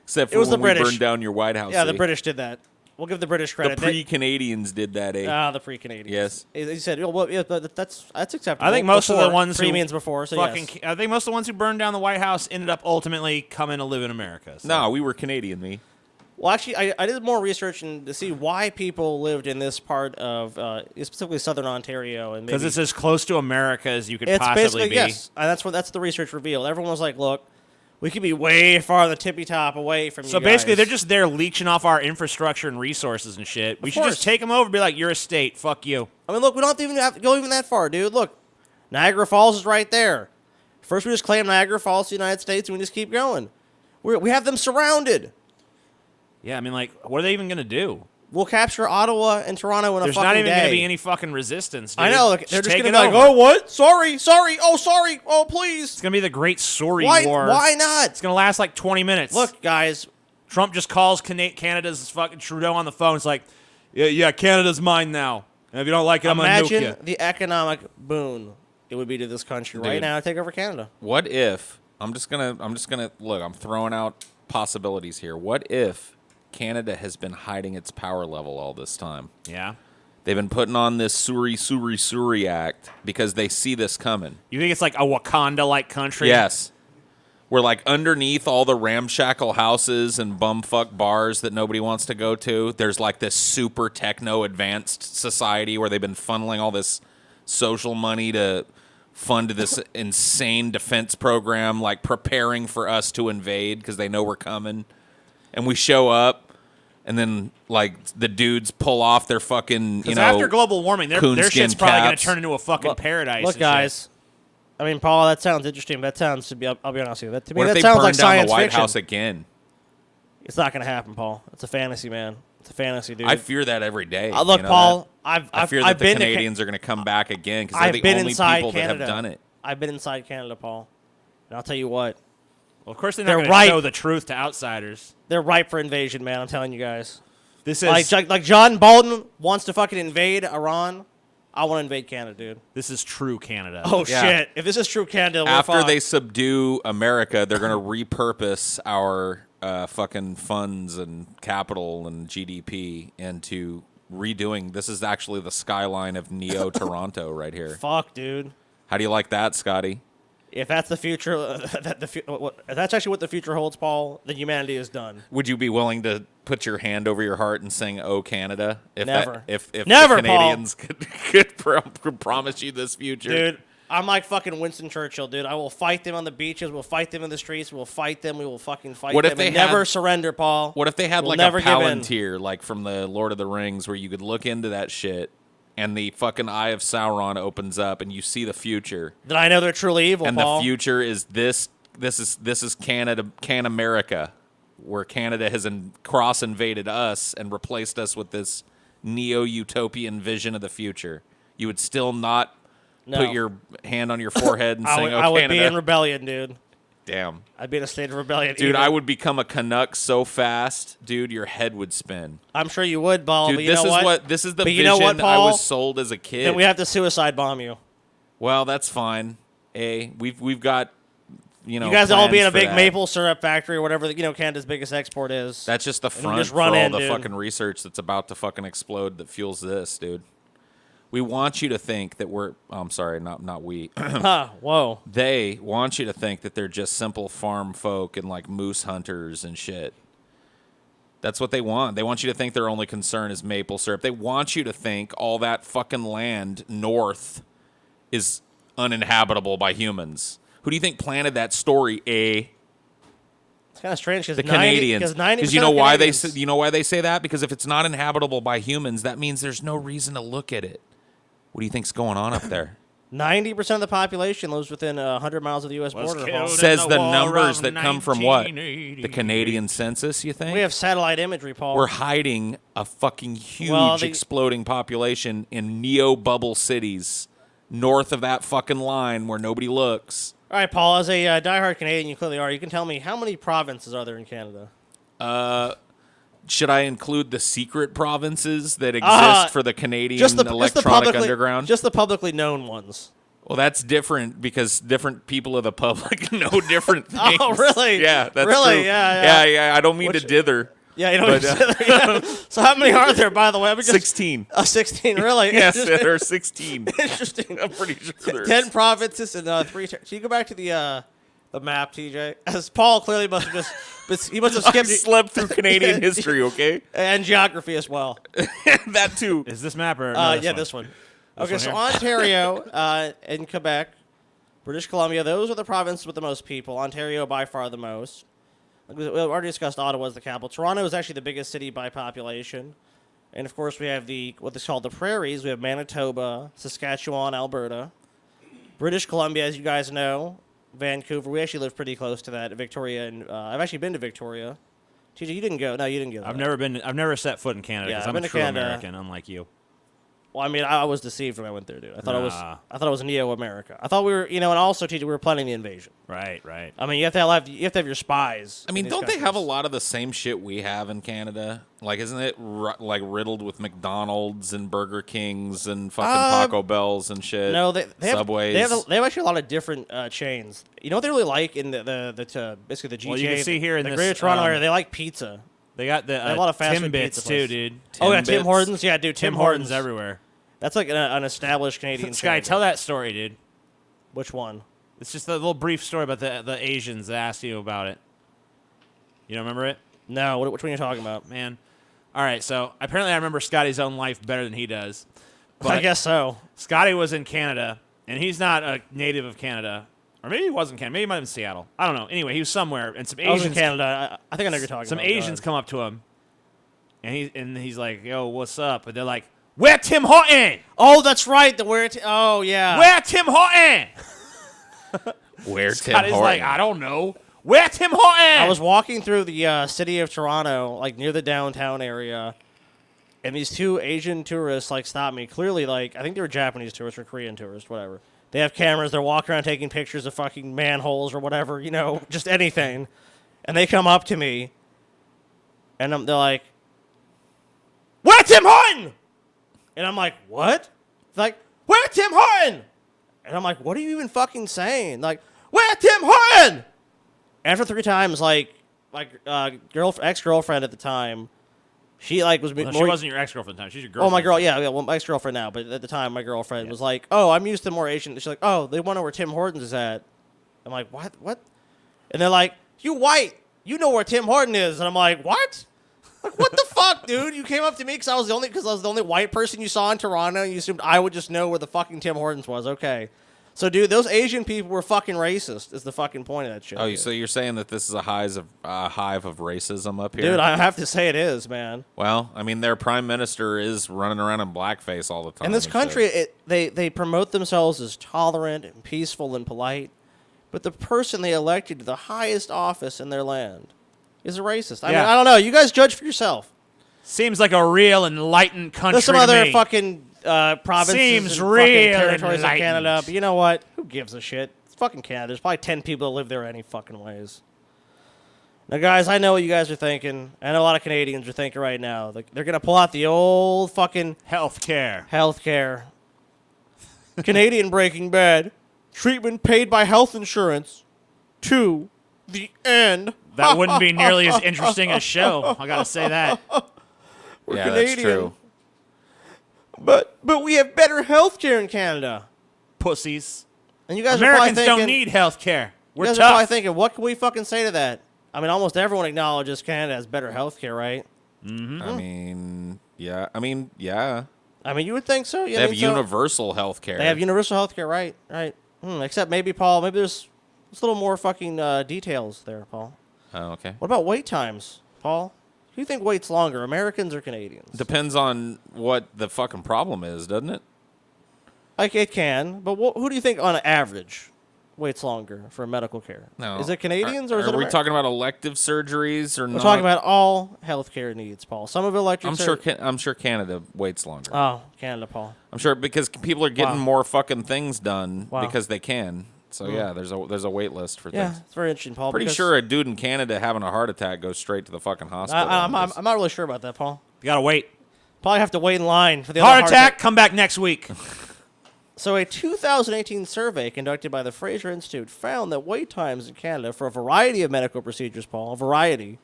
Except for It was when the British. we burned down your White House. Yeah, the eh? British did that. We'll give the British The credit. pre-Canadians did that, eh? The pre-Canadians. Yes. He said, well, yeah, that's acceptable. I think most of the Before, ones who pre-means before, so fucking, yes. I think most of the ones who burned down the White House ended up ultimately coming to live in America. So. No, we were Canadian, me. Well, actually, I did more research to see why people lived in this part of, specifically southern Ontario. Because it's as close to America as you could it's possibly basically, be. yes. And that's the research revealed. Everyone was like, look, we could be way far on the tippy top away from you So basically, guys. they're just there leeching off our infrastructure and resources and shit. We should course. just take them over and be like, you're a state. Fuck you. I mean, look, we don't have to go even that far, dude. Look, Niagara Falls is right there. First, we just claim Niagara Falls to the United States, and we just keep going. We have them surrounded. Yeah, I mean, like, what are they even going to do? We'll capture Ottawa and Toronto in There's a fucking not even going day. to be any fucking resistance, dude. I know. Like, Just they're just take going to it be like, over. oh, what? Sorry. Oh, sorry. Oh, please. It's going to be the Great Sorry Why? War. Why not? It's going to last like 20 minutes. Look, guys. Trump just calls Canada's fucking Trudeau on the phone. It's like, yeah, Canada's mine now. And if you don't like it, I'm going to nuke you. Imagine the economic boon it would be to this country right Dude. now to take over Canada. What if I'm just gonna look, I'm throwing out possibilities here. What if Canada has been hiding its power level all this time? Yeah. They've been putting on this Suri Act because they see this coming. You think it's like a Wakanda-like country? Yes. We're like underneath all the ramshackle houses and bumfuck bars that nobody wants to go to. There's like this super techno advanced society where they've been funneling all this social money to fund this insane defense program, like preparing for us to invade because they know we're coming. And we show up, and then like the dudes pull off their fucking, after global warming, their shit's coonskin probably going to caps. turn into a fucking paradise. Look, and guys. I mean, Paul, that sounds interesting. That sounds to be. I'll be honest with you. To me, What if that they sounds burn like down science the White fiction. House again? It's not going to happen, Paul. It's a fantasy, man. It's a fantasy, dude. I fear that every day. Look, you know Paul. that? I fear that I've the been Canadians are going to come back again because they're I've the been only inside people Canada. that have done it. I've been inside Canada, Paul, and I'll tell you what. Well, of course they're They're not going right. to show the truth to outsiders. They're ripe for invasion, man. I'm telling you guys. This is Like John Bolton wants to fucking invade Iran. I want to invade Canada, dude. this is true Canada. Oh Yeah. shit! If this is true Canada, we're After fucked. they subdue America, they're going to repurpose our fucking funds and capital and GDP into redoing. This is actually the skyline of Neo Toronto right here. Fuck, dude. How do you like that, Scotty? If that's the future, if that's actually what the future holds, Paul, then humanity is done. Would you be willing to put your hand over your heart and sing "Oh Canada"? If Never. if Never, the Canadians could promise you this future, Dude, I'm like fucking Winston Churchill, dude. I will fight them on the beaches. We'll fight them in the streets. We'll fight them. We will fucking fight What if them. they and never had- surrender, Paul. What if they had We'll like never a give in. Palantir, like from the Lord of the Rings, where you could look into that shit, and the fucking Eye of Sauron opens up, and you see the future, Then I know they're truly evil, and Paul. the future is this. This is Canada, Can America, where Canada has cross invaded us and replaced us with this neo utopian vision of the future. You would still not No. put your hand on your forehead and I sing would, "Oh I would Canada." be in rebellion, dude. Damn. I'd be in a state of rebellion. Dude, even. I would become a Canuck so fast, dude, your head would spin. I'm sure you would, Paul. Dude, but you this know is what? this is the But vision you know what, I Paul? was sold as a kid. Then we have to suicide bomb you. Well, that's fine. We've got you know, you guys all be in a plans for big that. maple syrup factory or whatever, Canada's biggest export is. That's just the And we front just for run all in, the dude. fucking research that's about to fucking explode that fuels this, dude. We want you to think that we're. I'm sorry, not we. Whoa. They want you to think that they're just simple farm folk and like moose hunters and shit. That's what they want. They want you to think their only concern is maple syrup. They want you to think all that fucking land north is uninhabitable by humans. Who do you think planted that story? It's kind of strange because The Canadians. Because you know why they say that? Because if it's not inhabitable by humans, that means there's no reason to look at it. What do you think's going on up there? 90% of the population lives within 100 miles of the U.S. border. Paul. Says the numbers that come from what? The Canadian census, you think? We have satellite imagery, Paul. We're hiding a fucking huge exploding population in neo-bubble cities north of that fucking line where nobody looks. All right, Paul, as a diehard Canadian, you clearly are. You can tell me, how many provinces are there in Canada? Should I include the secret provinces that exist for the Canadian electronic underground? Just the publicly known ones. Well, that's different because different people of the public know different things. Oh, really? Yeah, that's really? true. Yeah. I don't mean to dither. Yeah, you know what I'm saying? So how many are there, by the way? 16. 16, really? Yes, there are 16. Interesting. I'm pretty sure there's 10 provinces and 3 So you go back to the map, TJ. As Paul clearly must have he must have I skipped slept through Canadian history, okay? and geography as well. That too. Is this map or no, this one? Okay, one so here? Ontario and Quebec, British Columbia, those are the provinces with the most people. Ontario by far the most. We already discussed Ottawa as the capital. Toronto is actually the biggest city by population. And, of course, we have what is called the prairies. We have Manitoba, Saskatchewan, Alberta. British Columbia, as you guys know, Vancouver. We actually live pretty close to that. Victoria, and I've actually been to Victoria. TJ, you didn't go. No, you didn't go. I've never set foot in Canada because Yeah, I've I'm a been to true Canada. American, unlike you. Well, I mean, I was deceived when I went there, dude. I thought it was Neo-America. I thought we were, and also, TJ, we were planning the invasion. Right. I mean, you have to have your spies. I mean, in these don't they countries. have a lot of the same shit we have in Canada? Like, isn't it like riddled with McDonald's and Burger Kings and fucking Taco Bells and shit? No, they have, Subways. They have actually a lot of different chains. You know what they really like in the basically the GTA? Well, you can see here in the this, Greater Toronto area, they like pizza. They got the They have a lot of fast food Timbits pizza too, places. dude. Oh yeah, Tim Timbits. Hortons. Yeah, dude, Tim Hortons everywhere. That's like an established Canadian. Sky, chain. tell that story, dude. Which one? It's just a little brief story about the Asians that asked you about it. You don't remember it? No, which one are you talking about? Man. All right, so apparently I remember Scotty's own life better than he does. But I guess so. Scotty was in Canada, and he's not a native of Canada. Or maybe he wasn't Canada. Maybe he might have been Seattle. I don't know. Anyway, he was somewhere, and some I was in Asians Canada. I think I know what you're talking some about. Go Asians ahead. come up to him, and he's like, "Yo, what's up?" And they're like, "Where Tim Horton? Oh, that's right. Oh yeah. Where Tim Horton?" Where's Tim Scotty's Horton? like, "I don't know. Where Tim Horton?" I was walking through the city of Toronto, like near the downtown area, and these two Asian tourists like stopped me. Clearly, like I think they were Japanese tourists or Korean tourists, whatever. They have cameras. They're walking around taking pictures of fucking manholes or whatever, just anything. And they come up to me, and they're like, "Where Tim Horton?" And I'm like, "What?" They're like, "Where Tim Horton?" And I'm like, "What are you even fucking saying?" Like, "Where Tim Horton?" After 3 times, ex-girlfriend at the time, she was Well, more. she wasn't your ex-girlfriend at the time. She's your girlfriend. Oh, my girl, yeah, well, my ex-girlfriend now, but at the time, my girlfriend was like, "Oh, I'm used to more Asian." She's like, "Oh, they want to know where Tim Hortons is at." I'm like, "What?" And they're like, "You white, you know where Tim Horton is?" And I'm like, "What? Like, what the fuck, dude? You came up to me because I was the only white person you saw in Toronto, and you assumed I would just know where the fucking Tim Hortons was. Okay." So, dude, those Asian people were fucking racist. Is the fucking point of that shit. Oh, dude. so you're saying that this is a hive of racism up here? Dude, I have to say it is, man. Well, I mean, their prime minister is running around in blackface all the time. In this and country, shit. they promote themselves as tolerant and peaceful and polite, but the person they elected to the highest office in their land is a racist. I mean, Yeah. I don't know. You guys judge for yourself. Seems like a real enlightened country There's some to other me. fucking provinces Seems and real fucking territories of enlightened. Canada, but you know what? Who gives a shit? It's fucking Canada. There's probably 10 people that live there any fucking ways. Now, guys, I know what you guys are thinking. I know a lot of Canadians are thinking right now. They're going to pull out the old fucking Healthcare. healthcare. Canadian Breaking Bad. Treatment paid by health insurance. to the end. That wouldn't be nearly as interesting a show. I gotta say that. We're Yeah, Canadian. that's true. But we have better health care in Canada. Pussies. And you guys Americans are probably don't thinking, need health care. We're you guys are probably tough. thinking, what can we fucking say to that? I mean, almost everyone acknowledges Canada has better health care, right? I mean, yeah. I mean, yeah. I mean, you would think so. You They have think so? universal health care. They have universal health care, right? Right. Except maybe, Paul, maybe there's a little more fucking details there, Paul. Oh, okay. What about wait times, Paul? Who do you think waits longer, Americans or Canadians? Depends on what the fucking problem is, doesn't it? Like, it can, but who do you think on average waits longer for medical care? No. Is it Canadians or is it Are we Amer- talking about elective surgeries or We're not? talking about all healthcare needs, Paul. Some of electric. I'm sure Canada waits longer. Oh, Canada, Paul. I'm sure because people are getting Wow. more fucking things done Wow. because they can. So yeah, there's a wait list for Yeah, things. it's very interesting, Paul. Pretty because sure a dude in Canada having a heart attack goes straight to the fucking hospital. I'm not really sure about that, Paul. You gotta wait. Probably have to wait in line for the Heart other attack. Come back next week. So a 2018 survey conducted by the Fraser Institute found that wait times in Canada for a variety of medical procedures, Paul, a variety,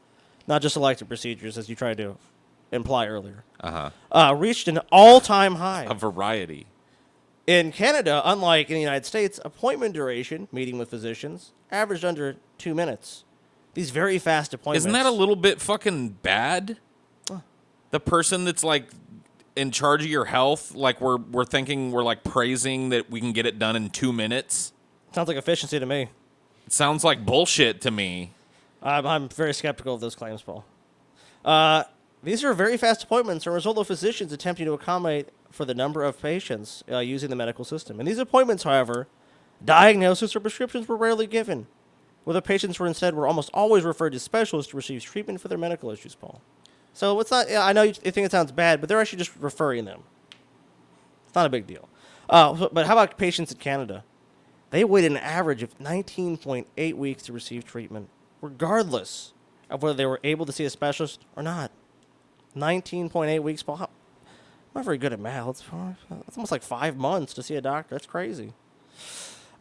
not just elective procedures as you tried to imply earlier, reached an all-time high. A variety. In Canada, unlike in the United States, appointment duration, meeting with physicians, averaged under 2 minutes. These very fast appointments. Isn't that a little bit fucking bad? The person that's like in charge of your health, like we're thinking, we're like praising that we can get it done in 2 minutes. Sounds like efficiency to me. It sounds like bullshit to me. I'm very skeptical of those claims, Paul. These are very fast appointments, a result of physicians attempting to accommodate for the number of patients using the medical system. In these appointments, however, diagnosis or prescriptions were rarely given, where the patients were almost always referred to specialists to receive treatment for their medical issues, Paul. So it's not. I know you think it sounds bad, but they're actually just referring them. It's not a big deal. But how about patients in Canada? They waited an average of 19.8 weeks to receive treatment, regardless of whether they were able to see a specialist or not. 19.8 weeks, Paul. I'm not very good at math. It's almost like 5 months to see a doctor. That's crazy.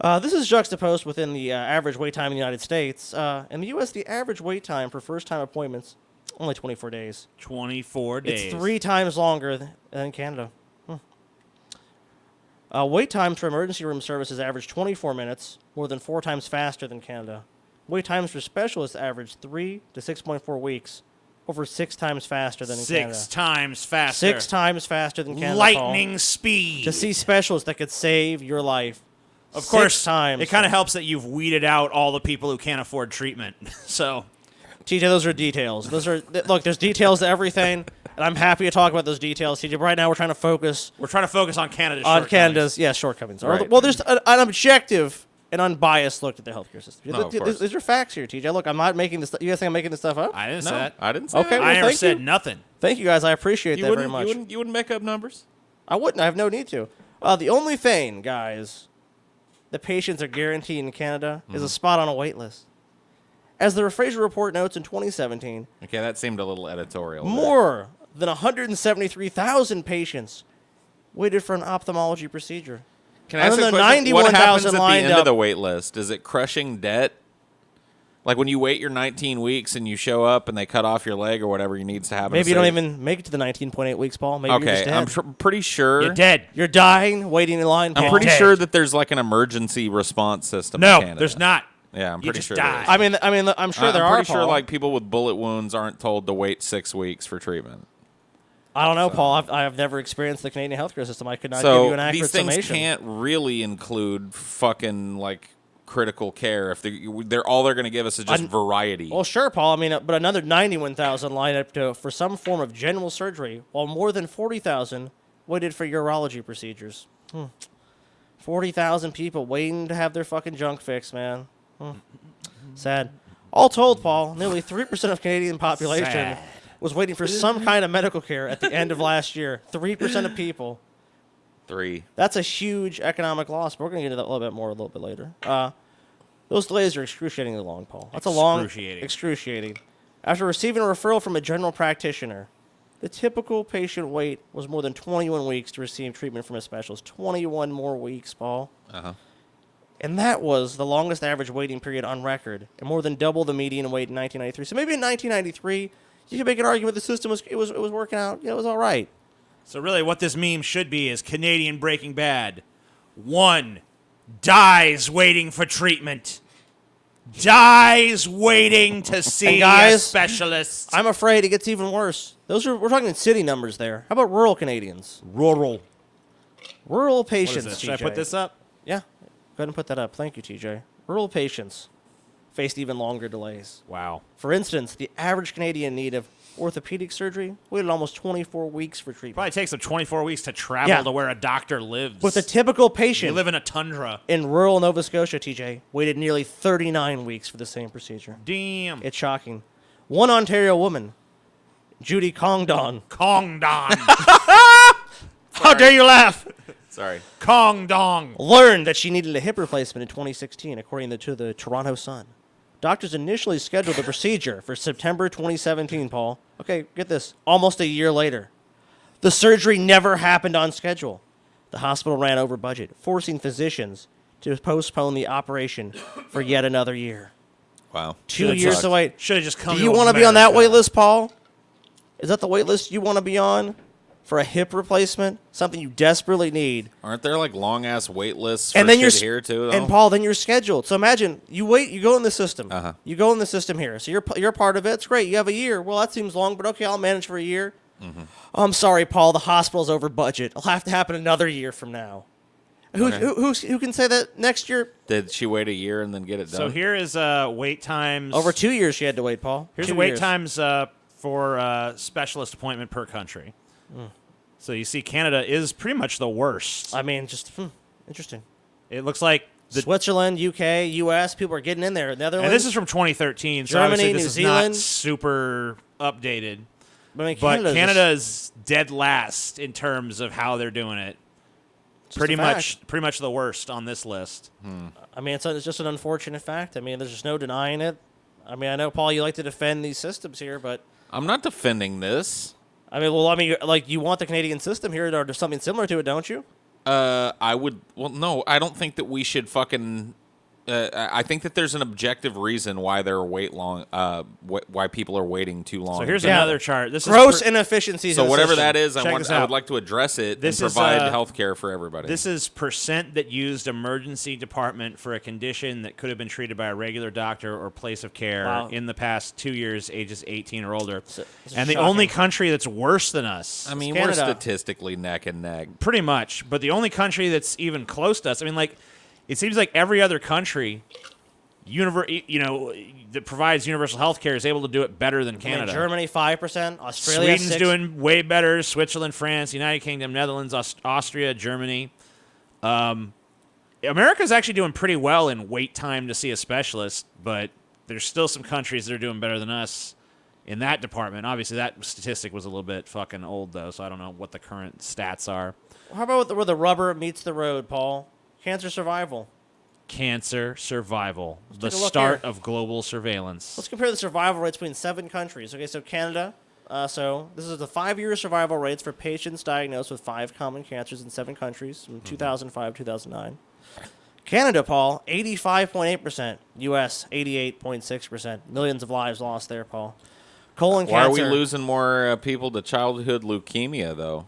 This is juxtaposed within the average wait time in the United States. In the U.S., the average wait time for first-time appointments, only 24 days. 24 days. It's 3 times longer than Canada. Wait times for emergency room services average 24 minutes, more than 4 times faster than Canada. Wait times for specialists average 3 to 6.4 weeks, over 6 times faster than in Canada. 6 times faster. 6 times faster than Canada. Lightning Paul. speed. To see specialists that could save your life. Of course, 6 times. it kind of helps that you've weeded out all the people who can't afford treatment. So, TJ, those are details. Look, there's details to everything, and I'm happy to talk about those details, TJ. But right now, we're trying to focus we're trying to focus on Canada's shortgomings. Right. Well, there's an objective and unbiased look at the healthcare system. No, of course. These are facts here, TJ. Look, I'm not making this. You guys think I'm making this stuff up? I didn't No, say that. I didn't say Okay, that. well, I never thank said you. nothing. Thank you, guys. I appreciate You that very wouldn't, much. you wouldn't make up numbers? I wouldn't. I have no need to. The only thing, guys, the patients are guaranteed in Canada is a spot on a wait list. As the Fraser Report notes in 2017, Okay, that seemed a little editorial. there. more than 173,000 patients waited for an ophthalmology procedure. Can I ask Other a than question? What happens 91,000 at the lined end up. of the wait list? Is it crushing debt? Like when you wait your 19 weeks and you show up and they cut off your leg or whatever needs to happen. Maybe to you don't save- even make it to the 19.8 weeks, Paul. Maybe you're just Okay, dead. I'm pretty sure. You're dead. You're dying, waiting in line, Paul. I'm pretty dead. sure that there's like an emergency response system. No, in Canada. there's not. Yeah, I'm You pretty just sure. die. There is. I mean, I'm sure there I'm are, pretty sure Paul. like people with bullet wounds aren't told to wait 6 weeks for treatment. I don't know, Paul. I've never experienced the Canadian healthcare system. I could not give So you an accurate these things summation. can't really include fucking like critical care if they're all they're going to give us is just variety. Well, sure, Paul. I mean, but another 91,000 lined up for some form of general surgery, while more than 40,000 waited for urology procedures. 40,000 people waiting to have their fucking junk fixed, man. Sad. All told, Paul, nearly 3% of Canadian population Sad. was waiting for some kind of medical care at the end of last year. 3% of people. 3. That's a huge economic loss, but we're going to get into that a little bit more a little bit later. Those delays are excruciatingly long, Paul. That's excruciating. After receiving a referral from a general practitioner, the typical patient wait was more than 21 weeks to receive treatment from a specialist. 21 more weeks, Paul. And that was the longest average waiting period on record, and more than double the median wait in 1993. So maybe in 1993, you could make an argument the system was working out. Yeah, it was all right. So really what this meme should be is Canadian Breaking Bad. 1 dies waiting for treatment. Dies waiting to see a specialist. I'm afraid it gets even worse. We're talking city numbers there. How about rural Canadians? Rural Patients. What is this? TJ. Should I put this up? Yeah. Go ahead and put that up. Thank you, TJ. Rural patients faced even longer delays. Wow. For instance, the average Canadian need of orthopedic surgery waited almost 24 weeks for treatment. Probably takes them 24 weeks to travel to where a doctor lives. With a typical patient You live in a tundra. in rural Nova Scotia, TJ, waited nearly 39 weeks for the same procedure. Damn. It's shocking. One Ontario woman, Judy Congdon. Congdon. How dare you laugh? Sorry. Congdong. Learned that she needed a hip replacement in 2016, according to the Toronto Sun. Doctors initially scheduled the procedure for September 2017, Paul. Okay, get this. Almost a year later. The surgery never happened on schedule. The hospital ran over budget, forcing physicians to postpone the operation for yet another year. Wow. 2 years to wait. Should have just come Do you want to be on that America. wait list, Paul? Is that the wait list you want to be on for a hip replacement? Something you desperately need. Aren't there like long ass wait lists for And then shit here too? Though? And Paul, then you're scheduled. So imagine you wait, you go in the system. Uh-huh. You go in the system here. So you're part of it. It's great. You have a year. Well, that seems long, but okay, I'll manage for a year. Mm-hmm. Oh, I'm sorry, Paul. The hospital's over budget. It'll have to happen another year from now. Who can say that next year? Did she wait a year and then get it done? So here is wait times. Over 2 years she had to wait, Paul. Here's 2 the wait years. times for specialist appointment per country. So you see Canada is pretty much the worst. I mean, just interesting. It looks like Switzerland, UK, US, people are getting in there. Netherlands. and this is from 2013, so Germany, obviously this New is Zealand. not super updated. I mean, But Canada's Canada is dead last in terms of how they're doing it. just Pretty a fact. much the worst on this list. I mean, it's just an unfortunate fact. I mean, there's just no denying it. I mean, I know, Paul, you like to defend these systems here, but I'm not defending this. I mean, like you want the Canadian system here, or there's something similar to it, don't you? I would. Well, no, I don't think that we should fucking. I think that there's an objective reason why they're why people are waiting too long. So here's Yeah. another chart. This Gross is inefficiencies. So in the whatever system. that is, Check this I out. would like to address it This and is, provide uh, health care for everybody. This is percent that used emergency department for a condition that could have been treated by a regular doctor or place of care Wow. in the past 2 years, ages 18 or older. This is And the shocking. only country that's worse than us, I mean, Canada. we're statistically neck and neck. pretty much, but the only country that's even close to us, I mean, like, it seems like every other country that provides universal health care is able to do it better than I mean, Canada. Germany 5%, Australia Sweden's 6%. doing way better. Switzerland, France, United Kingdom, Netherlands, Austria, Germany. America's actually doing pretty well in wait time to see a specialist, but there's still some countries that are doing better than us in that department. Obviously, that statistic was a little bit fucking old, though, so I don't know what the current stats are. How about where the rubber meets the road, Paul? Cancer survival. Cancer survival, the take a look start here. of global surveillance. Let's compare the survival rates between 7 countries. Okay, so Canada. So this is the 5-year survival rates for patients diagnosed with 5 common cancers in 7 countries from 2005 2009. Canada, Paul, 85.8%. U.S., 88.6%. Millions of lives lost there, Paul. Colon Why cancer. are we losing more people to childhood leukemia, though?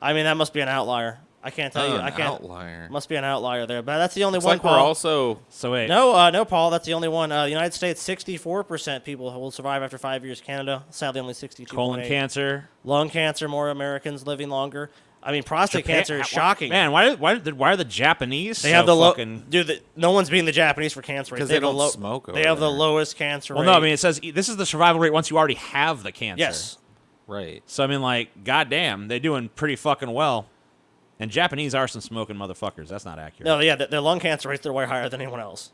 I mean, that must be an outlier. I can't tell you. An I can't. outlier. Must be an outlier there, but that's the only It's one. like we're Paul. also. So wait, No, Paul. That's the only one. The United States, 64% people will survive after 5 years. Canada, sadly, only 62.8. colon cancer. Lung cancer, more Americans living longer. I mean, prostate Japan- cancer is shocking. Man, why are the Japanese they so have the fucking... dude. No one's beating the Japanese for cancer rate. 'Cause They they have the don't smoke over They have the there. lowest cancer Well, rate. no, I mean, it says this is the survival rate once you already have the cancer. yes. Right. So, I mean, like, goddamn, they're doing pretty fucking well. And Japanese are some smoking motherfuckers. That's not accurate. No, yeah, their lung cancer rates are way higher than anyone else.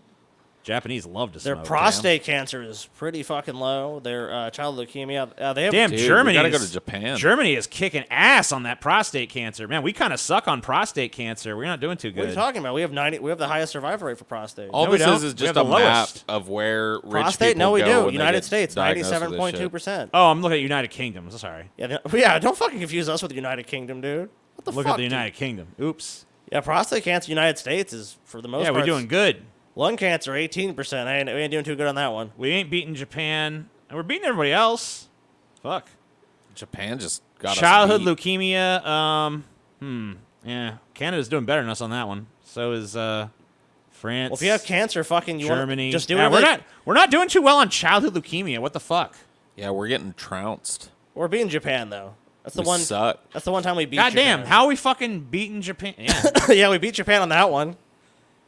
Japanese love to Their smoke. prostate cancer is pretty fucking low. Their childhood leukemia, they have. Damn, Dude, we Germany gotta is, go to Japan. Germany is kicking ass on that prostate cancer. Man, we kind of suck on prostate cancer. We're not doing too What are good. you talking about? We have the highest survival rate for prostate. All No, we this don't. is We just have the a map lowest. of where rich Prostate? people No, we go do. when they United get States, diagnosed with this 97.2%. Oh, I'm looking at United Kingdom. Sorry. Yeah, don't fucking confuse us with the United Kingdom, dude. What the Look fuck? at the dude? United Kingdom. Oops. Yeah, prostate cancer, United States is for the most Yeah, part. we're doing good. Lung cancer, 18%. We ain't doing too good on that one. We ain't beating Japan, and we're beating everybody else. Fuck. Japan just got Childhood us beat. leukemia. Yeah, Canada's doing better than us on that one. So is France. Well, if you have cancer, fucking you Germany. want just do Yeah, it. we're not doing too well on childhood leukemia. What the fuck? Yeah, we're getting trounced. We're beating Japan though. That's the We one. suck. That's the one time we beat. God damn, Japan. how are we fucking beating Japan? Yeah. Yeah, we beat Japan on that one.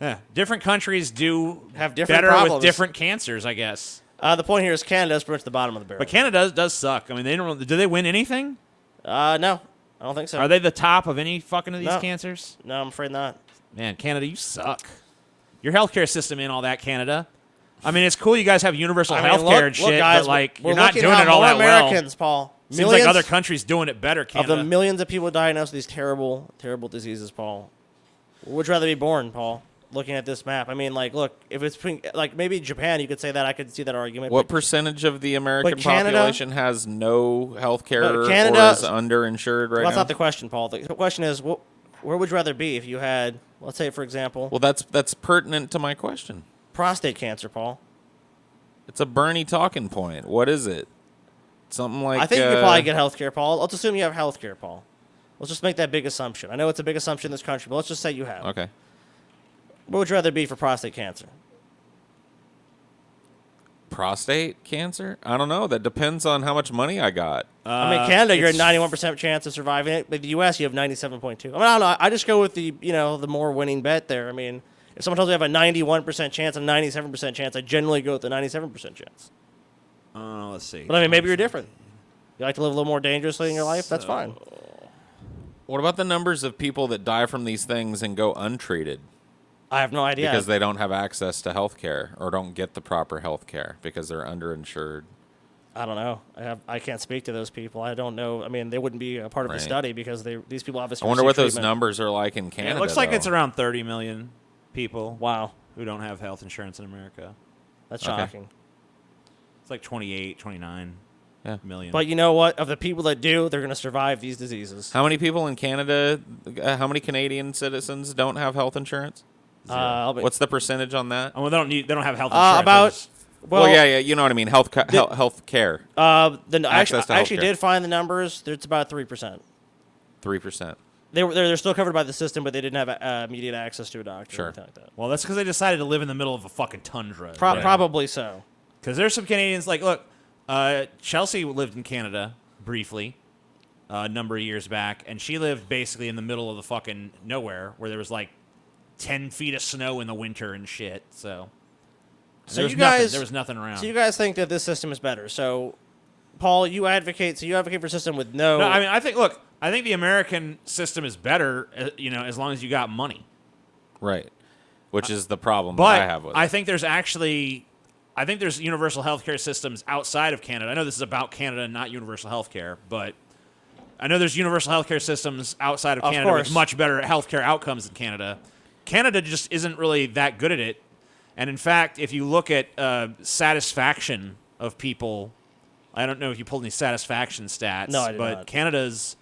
Yeah. Different countries do Have different better problems. with different cancers, I guess. The point here is Canada is pretty much the bottom of the barrel. But Canada does suck. I mean, they don't. Do they win anything? No, I don't think so. Are they the top of any fucking of these No. cancers? No, I'm afraid not. Man, Canada, you suck. Your healthcare system ain't all that, Canada. I mean, it's cool you guys have universal health care and shit, guys, but like we're you're not looking doing how it all more that well. Americans, Paul. Seems like other countries doing it better, of Canada. the millions of people diagnosed with these terrible, terrible diseases, Paul. Would you rather be born, Paul? Looking at this map, I mean, like, look, if it's like maybe Japan, you could say that. I could see that argument. What but percentage of the American Canada- population has no health care But or Canada- is underinsured right that's now? not the question, Paul. The question is, where would you rather be if you had, let's say, for example, Well, that's pertinent to my question. prostate cancer, Paul? It's a Bernie talking point. What is it? Something like I think you could probably get health care, Paul. Let's assume you have health care, Paul. Let's just make that big assumption. I know it's a big assumption in this country, but let's just say you have. Okay. Where would you rather be for prostate cancer? Prostate cancer? I don't know. That depends on how much money I got. I mean, Canada, you're at 91% chance of surviving it, but the U.S., you have 97.2. I mean, I don't know. I just go with the more winning bet there. I mean, if someone tells me I have a 91% chance and 97% chance, I generally go with the 97% chance. Let's see. But I mean, maybe you're different. You like to live a little more dangerously in your life? That's fine. What about the numbers of people that die from these things and go untreated I have no idea. because they don't have access to health care or don't get the proper health care because they're underinsured? I don't know. I can't speak to those people. I don't know. I mean, they wouldn't be a part of the Right. study because these people obviously I wonder receive what those treatment. numbers are like in Yeah, Canada. it looks like though. it's around 30 million people Wow, who don't have health insurance in America. that's Okay. shocking. It's like 28, 29 Yeah. million. But you know what? Of the people that do, they're going to survive these diseases. How many people in Canada, how many Canadian citizens don't have health insurance? What's the percentage on that? well, they don't have health insurance. About Well, yeah, you know what I mean. Health care. I Access to actually healthcare. did find the numbers. It's about 3%. 3%. They're still covered by the system, but they didn't have immediate access to a doctor Sure. or anything like that. Well, that's because they decided to live in the middle of a fucking tundra. Probably so. Because there's some Canadians like, look, Chelsea lived in Canada briefly a number of years back, and she lived basically in the middle of the fucking nowhere where there was like 10 feet of snow in the winter and shit. So there was nothing around. So you guys think that this system is better. So, Paul, you advocate for a system with no. No, I mean, I think the American system is better, as long as you got money. Right. Which is the problem But that I have with it. I think there's universal healthcare systems outside of Canada. I know this is about Canada and not universal healthcare, but I know there's universal healthcare systems outside of Canada course. with much better healthcare outcomes than Canada. Canada just isn't really that good at it. And in fact, if you look at satisfaction of people, I don't know if you pulled any satisfaction stats, No, I did but not. Canada's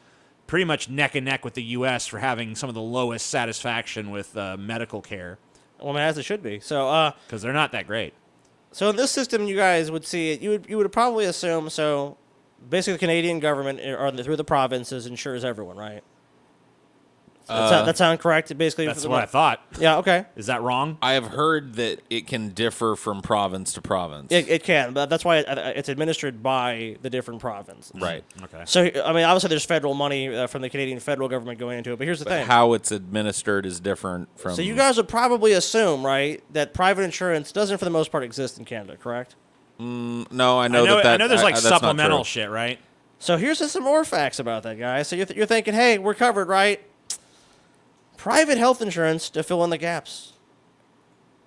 pretty much neck and neck with the U.S. for having some of the lowest satisfaction with medical care Well, as it should be. So, because they're not that great. So in this system, you guys would see it. You would probably assume so. Basically, the Canadian government or through the provinces insures everyone, right? That sound correct? Basically, That's what I thought. Yeah. Okay. Is that wrong? I have heard that it can differ from province to province. It can, but that's why it's administered by the different province. Right. Okay. So I mean, obviously, there's federal money from the Canadian federal government going into it. But here's the thing: How it's administered is different from. so you guys would probably assume, right, that private insurance doesn't, for the most part, exist in Canada, correct? No, I know I that. know there's like that's not supplemental true. shit, right? So here's just some more facts about that, guys. So you're thinking, hey, we're covered, right? Private health insurance to fill in the gaps.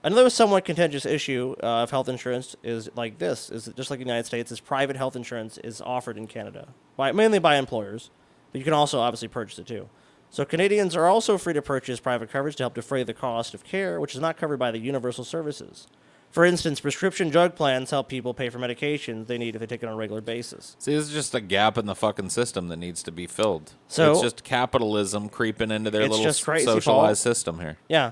Another somewhat contentious issue of health insurance is like this: is just like the United States, is private health insurance is offered in Canada mainly by employers, but you can also obviously purchase it too. So Canadians are also free to purchase private coverage to help defray the cost of care, which is not covered by the universal services. For instance, prescription drug plans help people pay for medications they need if they take it on a regular basis. See, this is just a gap in the fucking system that needs to be filled. So- it's just capitalism creeping into their It's little just crazy, socialized Paul. system here. Yeah.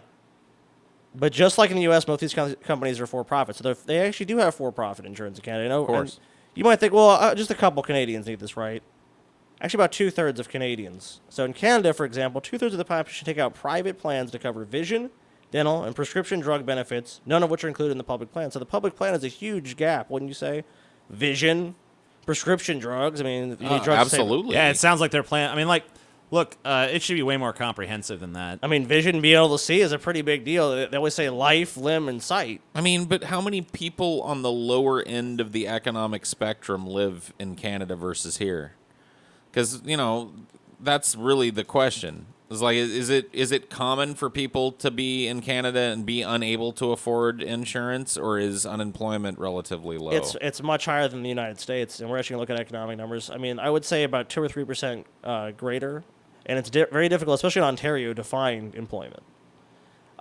But just like in the U.S., most of these companies are for-profit. So they actually do have for-profit insurance in Canada. Of course. You might think, well, just a couple Canadians need this, right? Actually, about 2/3 of Canadians. So in Canada, for example, 2/3 of the population take out private plans to cover vision, dental, and prescription drug benefits, none of which are included in the public plan. So the public plan is a huge gap, wouldn't you say? Vision, prescription drugs. I mean, you need drugs to save- Absolutely. Yeah, it sounds like they're planning. I mean, like, look, it should be way more comprehensive than that. I mean, vision, being able to see is a pretty big deal. They always say life, limb, and sight. I mean, but how many people on the lower end of the economic spectrum live in Canada versus here? Because, that's really the question. It's like, is it common for people to be in Canada and be unable to afford insurance, or is unemployment relatively low? It's much higher than the United States, and we're actually going to look at economic numbers. I mean, I would say about 2 or 3% greater, and it's very difficult, especially in Ontario, to find employment.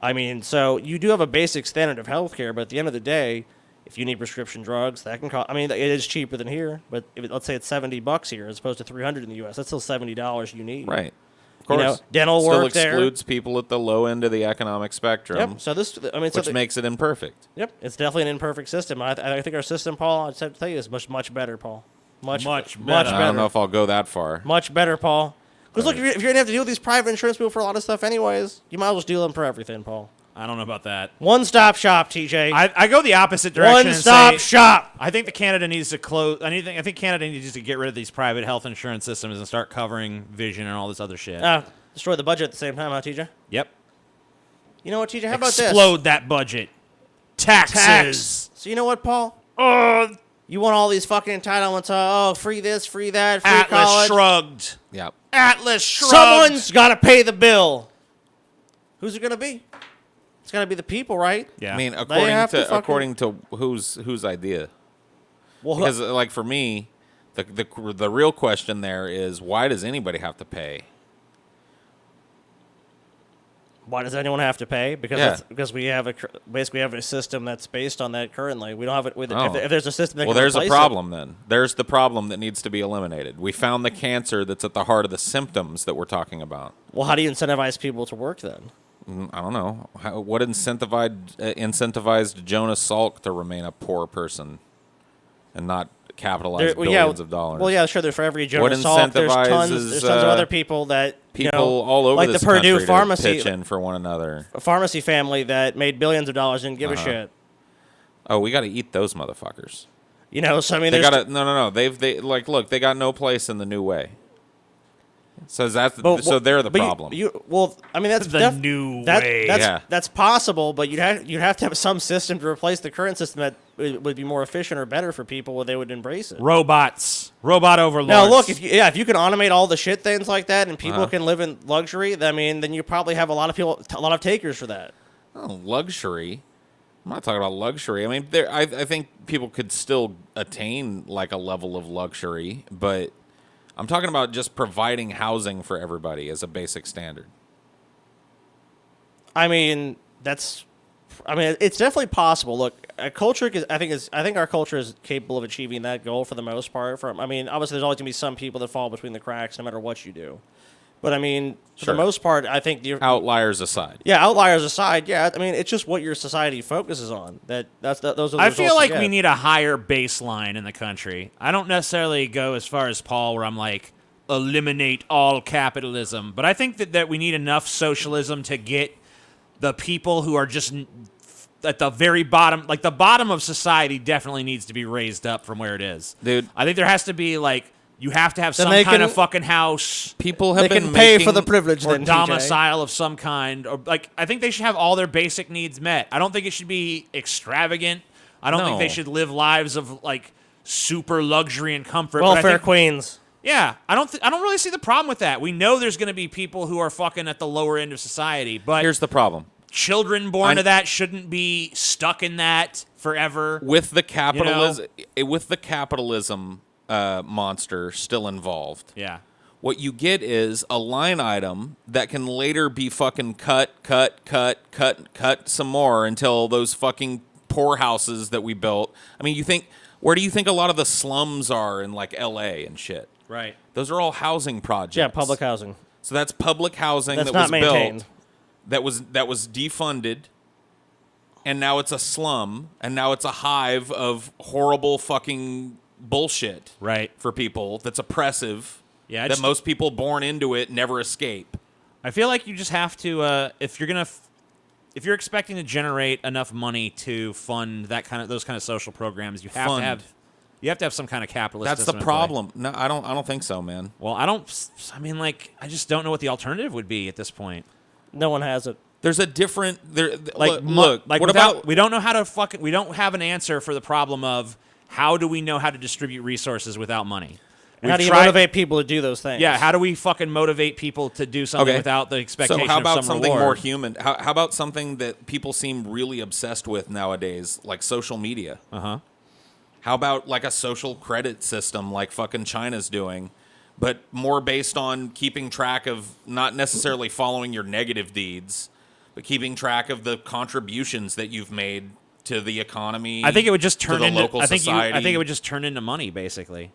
I mean, so you do have a basic standard of health care, but at the end of the day, if you need prescription drugs, that can cost. I mean, it is cheaper than here, but let's say it's $70 here as opposed to $300 in the U.S. That's still $70 you need. Right. Of course. Dental Still work there. excludes people at the low end of the economic spectrum, Yep. So which makes it imperfect. Yep. It's definitely an imperfect system. I think our system, Paul, I just have to tell you, is much better, Paul. Much better. I don't know if I'll go that far. Much better, Paul. Because look, if you're going to have to deal with these private insurance people for a lot of stuff anyways, you might as well just deal them for everything, Paul. I don't know about that. One-stop shop, TJ. I go the opposite direction. One-stop and say, shop. I think Canada needs to close. I think Canada needs to get rid of these private health insurance systems and start covering vision and all this other shit. Destroy the budget at the same time, huh, TJ? Yep. You know what, TJ? How about this? Explode that budget. Taxes. So you know what, Paul? You want all these fucking entitlements? Free this, free that, free Atlas college. shrugged. Yep. Atlas shrugged. Someone's got to pay the bill. Who's it going to be? It's got to be the people, right? Yeah. I mean, have to according to whose idea? Well, Because, like, for me, the real question there is, why does anybody have to pay? why does anyone have to pay? Because we have a system that's based on that currently. We don't have it with if there's a system that well, can there's a replace problem then. There's the problem that needs to be eliminated. We found the cancer that's at the heart of the symptoms that we're talking about. Well, how do you incentivize people to work then? I don't know. What incentivized Jonas Salk to remain a poor person and not capitalize billions of dollars? Well, yeah, sure. For every Jonas Salk, there's tons of other people that all over like this the Purdue country pharmacy to pitch in for one another. A pharmacy family that made billions of dollars and didn't give a shit. Oh, we got to eat those motherfuckers. So I mean, They got to no. Look, they got no place in the new way. So so they're the problem. That's the new way. That's possible, but you'd have to have some system to replace the current system that would be more efficient or better for people where they would embrace it. Robot overlords. Now, look, if you can automate all the shit things like that, and people can live in luxury, I mean, then you probably have a lot of takers for that. Oh, luxury. I'm not talking about luxury. I mean, I think people could still attain like a level of luxury, but I'm talking about just providing housing for everybody as a basic standard. I mean, it's definitely possible. Look, I think our culture is capable of achieving that goal for the most part. Obviously, there's always gonna be some people that fall between the cracks, no matter what you do. But I mean, for the most part, I think outliers aside. Yeah, outliers aside. Yeah, I mean, it's just what your society focuses on. Those are the I feel like we need a higher baseline in the country. I don't necessarily go as far as Paul, where I'm like, eliminate all capitalism. But I think that we need enough socialism to get the people who are just at the very bottom, like the bottom of society definitely needs to be raised up from where it is. Dude. I think there has to be like, you have to have some kind of fucking house. People have been pay for the privilege or then, domicile of some kind. Or like, I think they should have all their basic needs met. I don't think it should be extravagant. I don't think they should live lives of like super luxury and comfort. Welfare queens. Yeah, I don't really see the problem with that. We know there's going to be people who are fucking at the lower end of society, but here's the problem. Children born to that shouldn't be stuck in that forever. With the capitalism monster still involved. Yeah. What you get is a line item that can later be fucking cut some more until those fucking poorhouses that we built. I mean, where do you think a lot of the slums are in like L.A. and shit? Right. Those are all housing projects. Yeah, public housing. So that's public housing That's that was not maintained. built, that was defunded, and now it's a slum, and now it's a hive of horrible fucking bullshit. Right. For people that's oppressive. Yeah, that most people born into it never escape. I feel like you just have to, if you're expecting to generate enough money to fund those kind of social programs, you have to have some kind of capitalist. That's system the in play. problem. No, I don't think so, man. Well, I just don't know what the alternative would be at this point. No one has it. There's a different What we don't know how to we don't have an answer for the problem of how do we know how to distribute resources without money? How do you motivate people to do those things? Yeah, how do we fucking motivate people to do something without the expectation of some reward? So how about something more human? How about something that people seem really obsessed with nowadays, like social media? Uh-huh. How about like a social credit system like fucking China's doing, but more based on keeping track of not necessarily following your negative deeds, but keeping track of the contributions that you've made to the economy. I think it would just turn into local society. I think it would just turn into money, basically.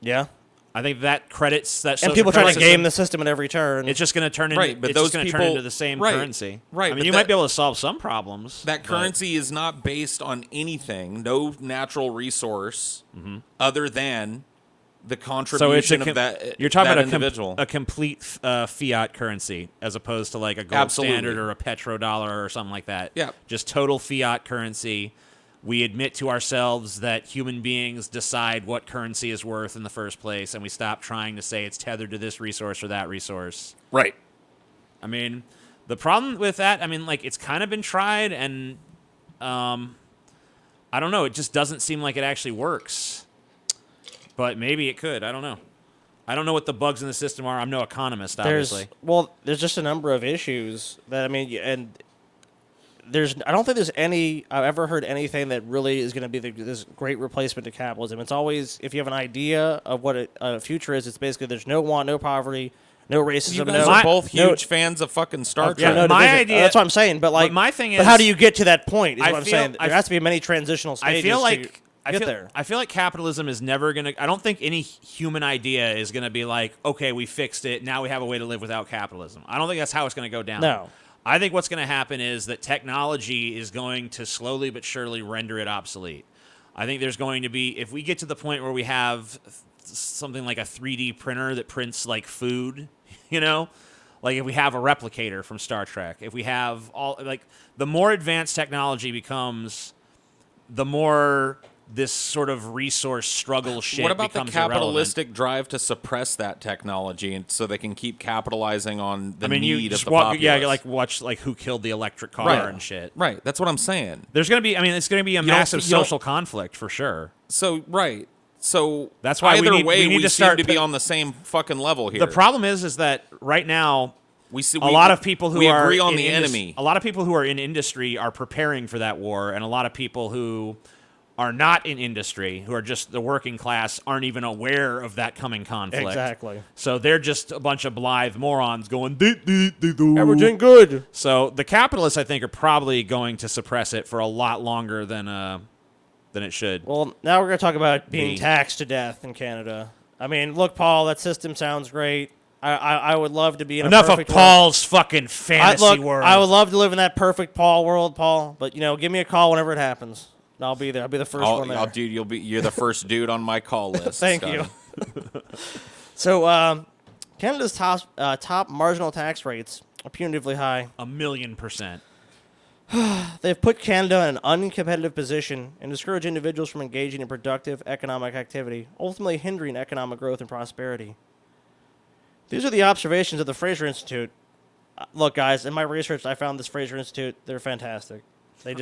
Yeah. I think that credits that. And people trying to game the system at every turn. It's just going to turn into. Right, but it's those just going to people, turn into the same currency. Right. I mean, you might be able to solve some problems. That currency is not based on anything, no natural resource other than the contribution of that. You're talking about individual. a complete fiat currency as opposed to like a gold standard or a petrodollar or something like that. Yeah. Just total fiat currency. We admit to ourselves that human beings decide what currency is worth in the first place, and we stop trying to say it's tethered to this resource or that resource. Right. I mean, the problem with that, I mean, like, it's kind of been tried, and I don't know. It just doesn't seem like it actually works. But maybe it could. I don't know. I don't know what the bugs in the system are. I'm no economist, obviously. There's just a number of issues that, I mean, and I don't think I've ever heard anything that really is going to be this great replacement to capitalism. It's always, if you have an idea of what a future is, it's basically there's no want, no poverty, no racism. You guys are both huge fans of fucking Star Trek. Yeah, my idea. That's what I'm saying. But my thing is, but how do you get to that point? Is what I'm feel- saying. There has to be many transitional stages. I feel like capitalism is never going to. I don't think any human idea is going to be like, okay, we fixed it. Now we have a way to live without capitalism. I don't think that's how it's going to go down. No. I think what's going to happen is that technology is going to slowly but surely render it obsolete. I think there's going to be, if we get to the point where we have something like a 3D printer that prints like food, like if we have a replicator from Star Trek, if we have the more advanced technology becomes, the more this sort of resource struggle shit What about the becomes capitalistic drive to suppress that technology and so they can keep capitalizing on the need you of just the populace? Yeah, watch Who Killed the Electric Car and shit. Right, that's what I'm saying. There's going to be, it's going to be a massive social conflict for sure. So, right. So that's why either we way, seem to be on the same fucking level here. The problem is that right now, a lot of people who we are agree on the enemy. A lot of people who are in industry are preparing for that war, and a lot of people who are not in industry, who are just the working class, aren't even aware of that coming conflict. Exactly. So they're just a bunch of blithe morons going, doo-doo-doo-doo. Everything good. So the capitalists, I think, are probably going to suppress it for a lot longer than it should. Well, now we're going to talk about being taxed to death in Canada. I mean, look, Paul, that system sounds great. I would love to be in Enough a perfect of Paul's fucking fantasy world. I would love to live in that perfect Paul world, Paul. But, give me a call whenever it happens. I'll be there. I'll be the first one there. Dude, you're the first dude on my call list. Thank you. So, Canada's top marginal tax rates are punitively high. 1,000,000%. They've put Canada in an uncompetitive position and discourage individuals from engaging in productive economic activity, ultimately hindering economic growth and prosperity. These are the observations of the Fraser Institute. Look, guys, in my research, I found this Fraser Institute. They're fantastic.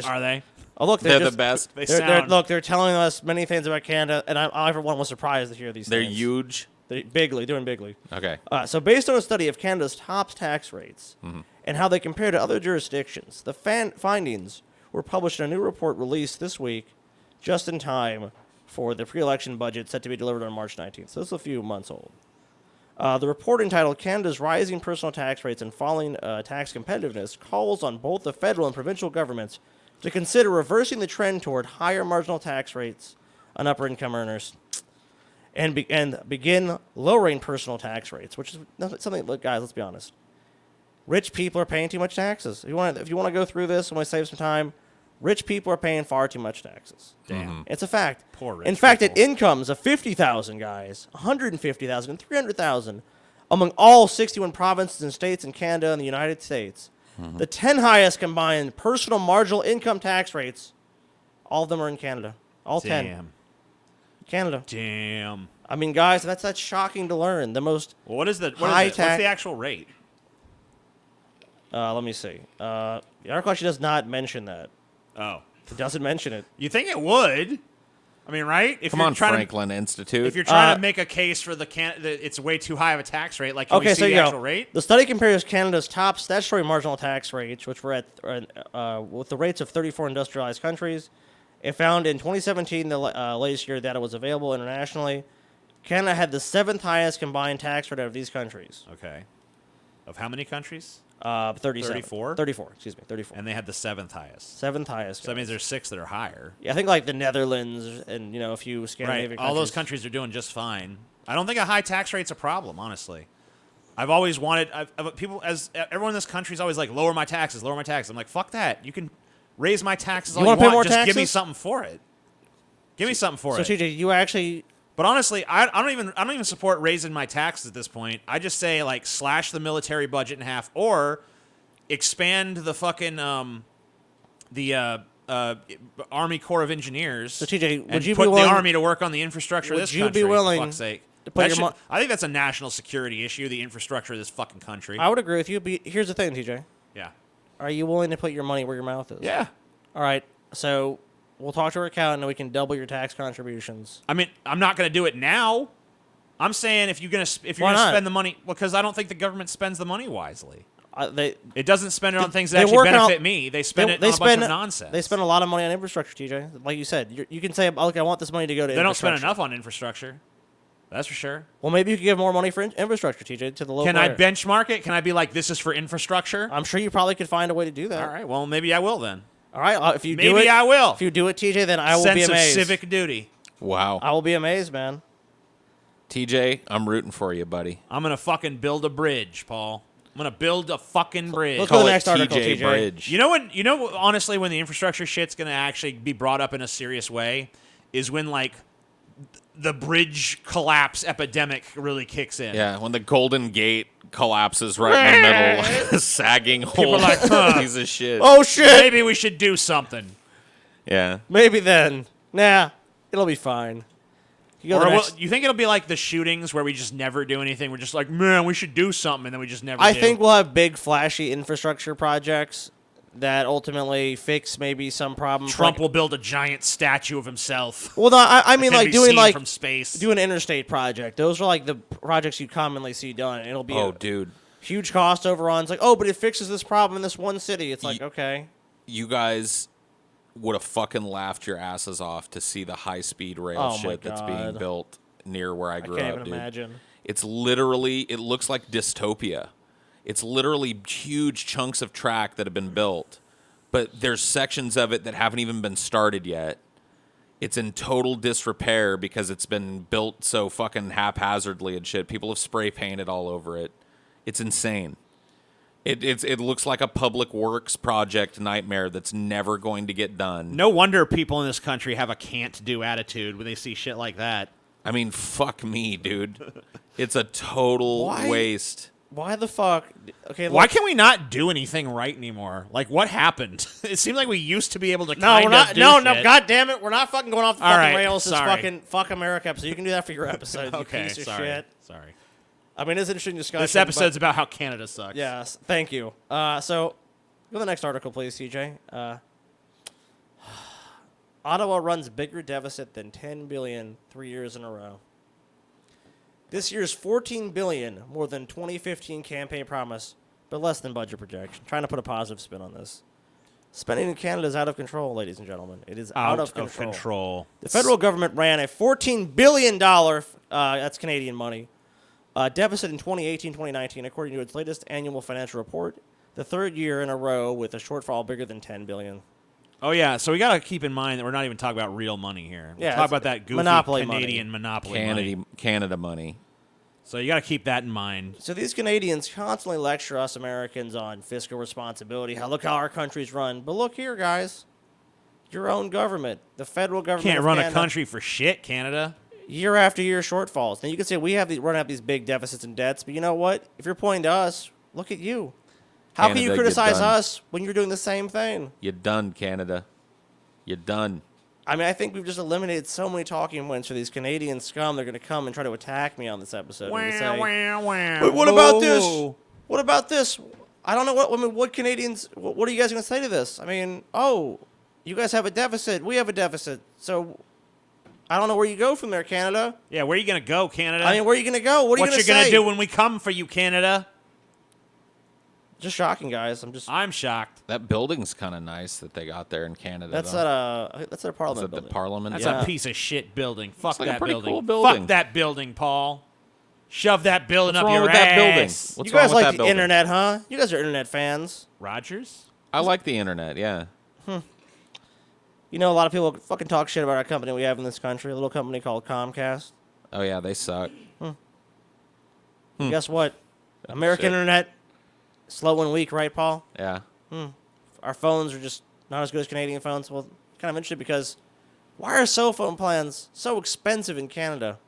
Are they? Oh, look, they're the best. They're telling us many things about Canada, and I for one was surprised to hear these they're things. Huge. They're doing bigly. Okay. So based on a study of Canada's top tax rates and how they compare to other jurisdictions, the findings were published in a new report released this week, just in time for the pre-election budget set to be delivered on March 19th. So it's a few months old. The report, entitled Canada's Rising Personal Tax Rates and Falling Tax Competitiveness, calls on both the federal and provincial governments to consider reversing the trend toward higher marginal tax rates on upper-income earners and begin lowering personal tax rates, which is something, look, guys, let's be honest. Rich people are paying too much taxes. If you want to go through this and want to save some time, rich people are paying far too much taxes. Damn. It's a fact. Poor rich In fact, people. at incomes of 50,000, guys, 150,000, and 300,000, among all 61 provinces and states in Canada and the United States, the 10 highest combined personal marginal income tax rates, all of them are in Canada. All 10. Damn. Canada. Damn. I mean, guys, that's shocking to learn. The most Well, what is the high what's tax. the actual rate? Let me see. The article actually does not mention that. Oh. It doesn't mention it. You think it would? I mean, right? If Come you're on, trying Franklin Institute. If you're trying to make a case for that it's way too high of a tax rate, like can we see the actual rate? The study compares Canada's top statutory marginal tax rates, which were at with the rates of 34 industrialized countries. It found in 2017, the latest year data was available internationally, Canada had the 7th highest combined tax rate out of these countries. Okay. Of how many countries? 37. 34? 34, excuse me, 34. And they had the 7th highest. 7th highest. So that means there's 6 that are higher. Yeah, I think like the Netherlands and a few Scandinavian Right. countries. All those countries are doing just fine. I don't think a high tax rate's a problem, honestly. I've always wanted everyone in this country is always like lower my taxes. I'm like, fuck that. You can raise my taxes all you wanna pay want. more Just give me taxes? something for it. Give me something for So it. TJ, you actually But honestly, I don't even support raising my taxes at this point. I just say like slash the military budget in half or expand the fucking Army Corps of Engineers. So, TJ, would and you be put the willing- Army to work on the infrastructure of would this you country? be willing for fuck's sake. to put That your should- mon- I think that's a national security issue. The infrastructure of this fucking country. I would agree with you. But here's the thing, TJ. Yeah. Are you willing to put your money where your mouth is? Yeah. All right. So we'll talk to our accountant and we can double your tax contributions. I mean, I'm not going to do it now. I'm saying if you're Why gonna not? spend the money, because I don't think the government spends the money wisely. They It doesn't spend it on things that they actually work on- benefit me. They spend it on a bunch of nonsense. They spend a lot of money on infrastructure, TJ. Like you said, you can say, "Look, I want this money to go to." They don't spend infrastructure." enough on infrastructure. That's for sure. Well, maybe you could give more money for infrastructure, TJ, to the local. Can I area. benchmark it? Can I be like, this is for infrastructure? I'm sure you probably could find a way to do that. All right. Well, maybe I will then. All right. If you do Maybe it, I will. If you do it, TJ, then I will Sense be of amazed. civic duty. Wow. I will be amazed, man. TJ, I'm rooting for you, buddy. I'm gonna fucking build a bridge, Paul. I'm gonna build a fucking bridge. Let's go to Call the it next article, TJ TJ. Bridge. You know, honestly, when the infrastructure shit's gonna actually be brought up in a serious way, is when like the bridge collapse epidemic really kicks in. Yeah, when the Golden Gate collapses right in the middle, sagging hole. are like, huh. Piece of shit. Oh shit! Maybe we should do something. Yeah. Maybe then. Nah, it'll be fine. You go to Or the next- you think it'll be like the shootings where we just never do anything? We're just like, man, we should do something, and then we just never I do. think we'll have big, flashy infrastructure projects that ultimately fix maybe some problem. Trump will build a giant statue of himself. Well, no, I mean Can like be doing seen like from space. do an interstate project. Those are like the projects you commonly see done. It'll be Oh, a dude. huge cost overruns. Like, oh, but it fixes this problem in this one city. It's like, okay. You guys would have fucking laughed your asses off to see the high-speed rail Oh, my shit that's being God. built near where I I grew can't up, even dude. imagine. It's literally, it looks like dystopia. It's literally huge chunks of track that have been built, but there's sections of it that haven't even been started yet. It's in total disrepair because it's been built so fucking haphazardly and shit. People have spray painted all over it. It's insane. It looks like a public works project nightmare that's never going to get done. No wonder people in this country have a can't-do attitude when they see shit like that. I mean, fuck me, dude. It's a total Why? waste. Why the fuck? Okay, Why look, can we not do anything right anymore? Like, what happened? It seemed like we used to be able to no, kind we're of not. do No, no, shit. God damn it, we're not fucking going off the All fucking right, rails. This sorry. fucking fuck America episode. You can do that for your episode. You Okay, piece of sorry. shit. Sorry. I mean, it's an interesting discussion. This episode's about how Canada sucks. Yes, thank you. So, go to the next article, please, CJ. Ottawa runs bigger deficit than $10 billion 3 years in a row. This year's $14 billion, more than 2015 campaign promise, but less than budget projection. Trying to put a positive spin on this. Spending in Canada is out of control, ladies and gentlemen. It is out of control. The federal government ran a $14 billion, that's Canadian money, deficit in 2018-2019, according to its latest annual financial report, the third year in a row with a shortfall bigger than $10 billion. Oh, yeah. So we got to keep in mind that we're not even talking about real money here. We're Yeah, talking it's about that goofy monopoly Canadian monopoly money. Canada money. So you got to keep that in mind. So these Canadians constantly lecture us Americans on fiscal responsibility. Look how our country's run. But look here, guys. Your own government, the federal government. Can't of run Canada, a country for shit, Canada. year after year shortfalls. Now you can say we have run up these big deficits and debts, but you know what? If you're pointing to us, look at you. How can you Canada, criticize you're done. us when you're doing the same thing? You're done, Canada. You're done. I mean, I think we've just eliminated so many talking points for these Canadian scum. They're going to come and try to attack me on this episode. and say, But what about this? What about this? I don't know what Canadians. What are you guys going to say to this? I mean, you guys have a deficit. We have a deficit. So I don't know where you go from there, Canada. Yeah, where are you going to go, Canada? I mean, where are you going to go? What are you going to say? What you going to do when we come for you, Canada? Just shocking, guys. I'm shocked. That building's kind of nice that they got there in Canada. That's though. that's their Is parliament it the building. Parliament? That's Yeah. a piece of shit building. Fuck like a that pretty building. cool building. Fuck that building, Paul. Shove that building What's up wrong your with that building? ass. What's You guys wrong with like that the building? internet, huh? You guys are internet fans. Rogers? I like the internet. Yeah. You know, a lot of people fucking talk shit about our company we have in this country, a little company called Comcast. Oh yeah, they suck. Guess what? American Shit. internet, slow and weak, right, Paul? Yeah. Our phones are just not as good as Canadian phones. Well, kind of interesting because why are cell phone plans so expensive in Canada?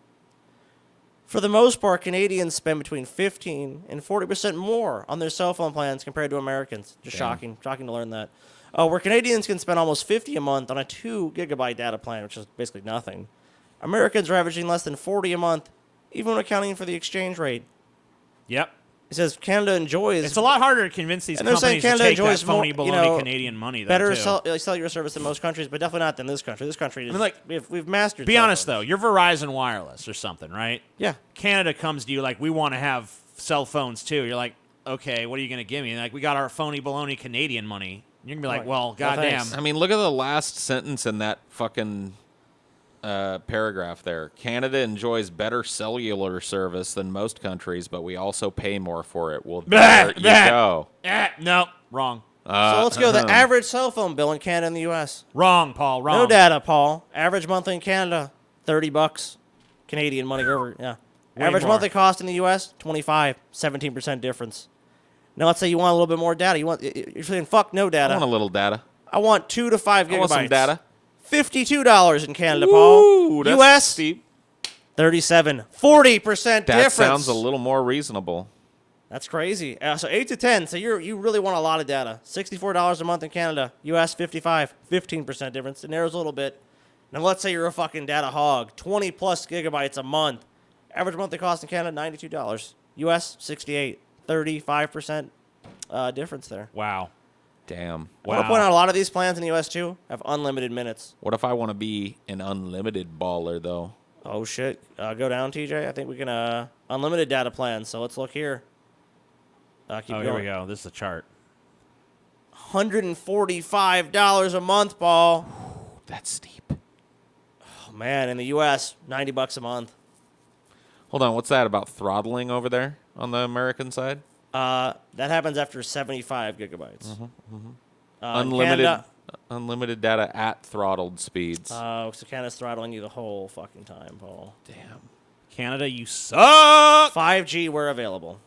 For the most part, Canadians spend between 15 and 40% more on their cell phone plans compared to Americans. Just Damn. shocking to learn that. Where Canadians can spend almost $50 a month on a 2 gigabyte data plan, which is basically nothing. Americans are averaging less than $40 a month, even when accounting for the exchange rate. Yep. It says Canada enjoys It's a lot harder to convince these And they're saying companies to Canada take that enjoys more, phony you baloney know, Canadian money, though, better too. cellular service than most countries, but definitely not than this country. This country is, I mean, like, we've mastered. Be cell honest, phones. though. You're Verizon Wireless or something, right? Yeah. Canada comes to you like, we want to have cell phones, too. You're like, okay, what are you going to give me? And like, we got our phony baloney Canadian money. You're going to be like, well, goddamn. thanks. I mean, look at the last sentence in that fucking paragraph there. Canada enjoys better cellular service than most countries, but we also pay more for it. Well, there you go. No, wrong. So let's go. The average cell phone bill in Canada and the U.S. Wrong, Paul, wrong. No data, Paul. Average monthly in Canada, $30. Canadian money over. Yeah. Way Average more. monthly cost in the U.S. 25. 17% difference. Now let's say you want a little bit more data. You're saying fuck no I data. want a little data. I want 2 to 5 gigabytes. I want some data. $52 in Canada, Paul. Ooh, that's U.S. steep. 37. 40% That difference. sounds a little more reasonable. That's crazy. So 8 to 10. So you really want a lot of data. $64 a month in Canada. U.S. 55. 15% difference. It narrows a little bit. Now let's say you're a fucking data hog. 20 plus gigabytes a month. Average monthly cost in Canada $92. U.S. 68. 35% difference there. Wow. Damn. I want to point out a lot of these plans in the U.S. too have unlimited minutes. What if I want to be an unlimited baller, though? Oh shit. Go down, TJ. I think we can unlimited data plans. So let's look here. Keep going. Here we go. This is a chart. $145 a month, Paul. That's steep. Oh, man, in the U.S., $90 a month. Hold on. What's that about throttling over there on the American side? That happens after 75 gigabytes. Unlimited, Canada, unlimited data at throttled speeds. so Canada's throttling you the whole fucking time, Paul. Damn. Canada, you suck. 5G where available.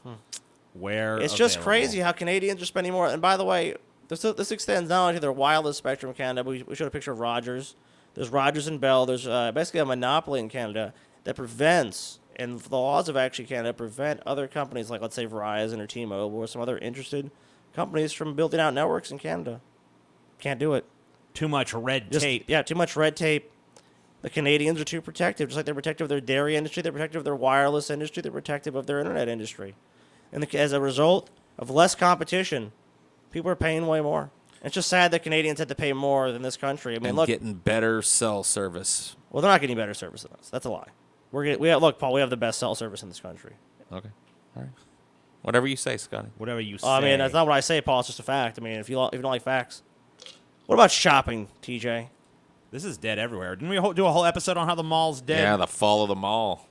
Where It's just available. crazy how Canadians are spending more. And by the way, this extends not only to their wireless spectrum in Canada, but we showed a picture of Rogers. There's Rogers and Bell. There's basically a monopoly in Canada that prevents, and the laws of actually Canada prevent other companies like, let's say, Verizon or T-Mobile or some other interested companies from building out networks in Canada. Can't do it. Too much red tape. Yeah, too much red tape. The Canadians are too protective. Just like they're protective of their dairy industry, they're protective of their wireless industry, they're protective of their internet industry. And as a result of less competition, people are paying way more. It's just sad that Canadians had to pay more than this country. I mean, And look, getting better cell service. well, they're not getting better service than us. That's a lie. Look, Paul, we have the best cell service in this country. Okay. All right. Whatever you say, Scotty. Whatever you say. I mean, that's not what I say, Paul. It's just a fact. I mean, if you don't like facts. What about shopping, TJ? This is dead everywhere. Didn't we do a whole episode on how the mall's dead? Yeah, the fall of the mall.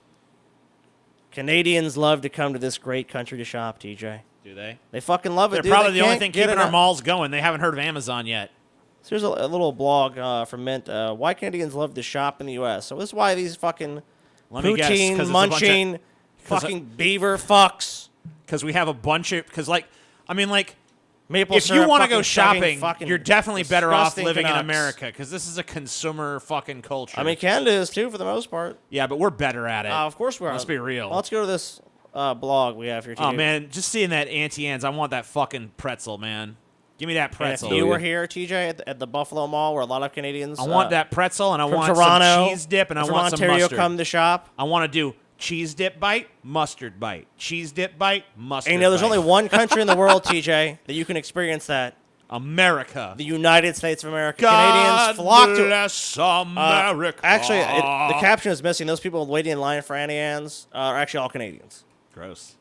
Canadians love to come to this great country to shop, TJ. Do they? They fucking love it. They're dude. probably They the only can't thing get keeping our enough. malls going. They haven't heard of Amazon yet. So here's a little blog from Mint. Why Canadians love to shop in the U.S. So this is why these fucking Let me guess, 'cause poutine, it's a munching, bunch of- 'cause fucking beaver fucks. Because we have a bunch of... Because, like, I mean, like... Maple If you syrup, want to go fucking chugging, shopping, fucking you're definitely better off disgusting living in Canucks. America because this is a consumer fucking culture. I mean, Canada is too, for the most part. yeah, but we're better at it. Of course we are. Let's be real. Well, let's go to this blog we have here. Oh TJ. man, just seeing that Auntie Anne's, I want that fucking pretzel, man. Give me that And if pretzel. you were here, TJ, at the Buffalo Mall, where a lot of Canadians, I want that pretzel, and I from want Toronto, some cheese dip, and I from want some Ontario, mustard. come to shop. I want to do cheese dip bite, mustard bite, cheese dip bite, mustard. And you know, there's bite. only one country in the world, TJ, that you can experience that. America. The United States of America. God Canadians flock to bless America. Actually, the caption is missing. Those people waiting in line for Auntie Anne's are actually all Canadians. Gross.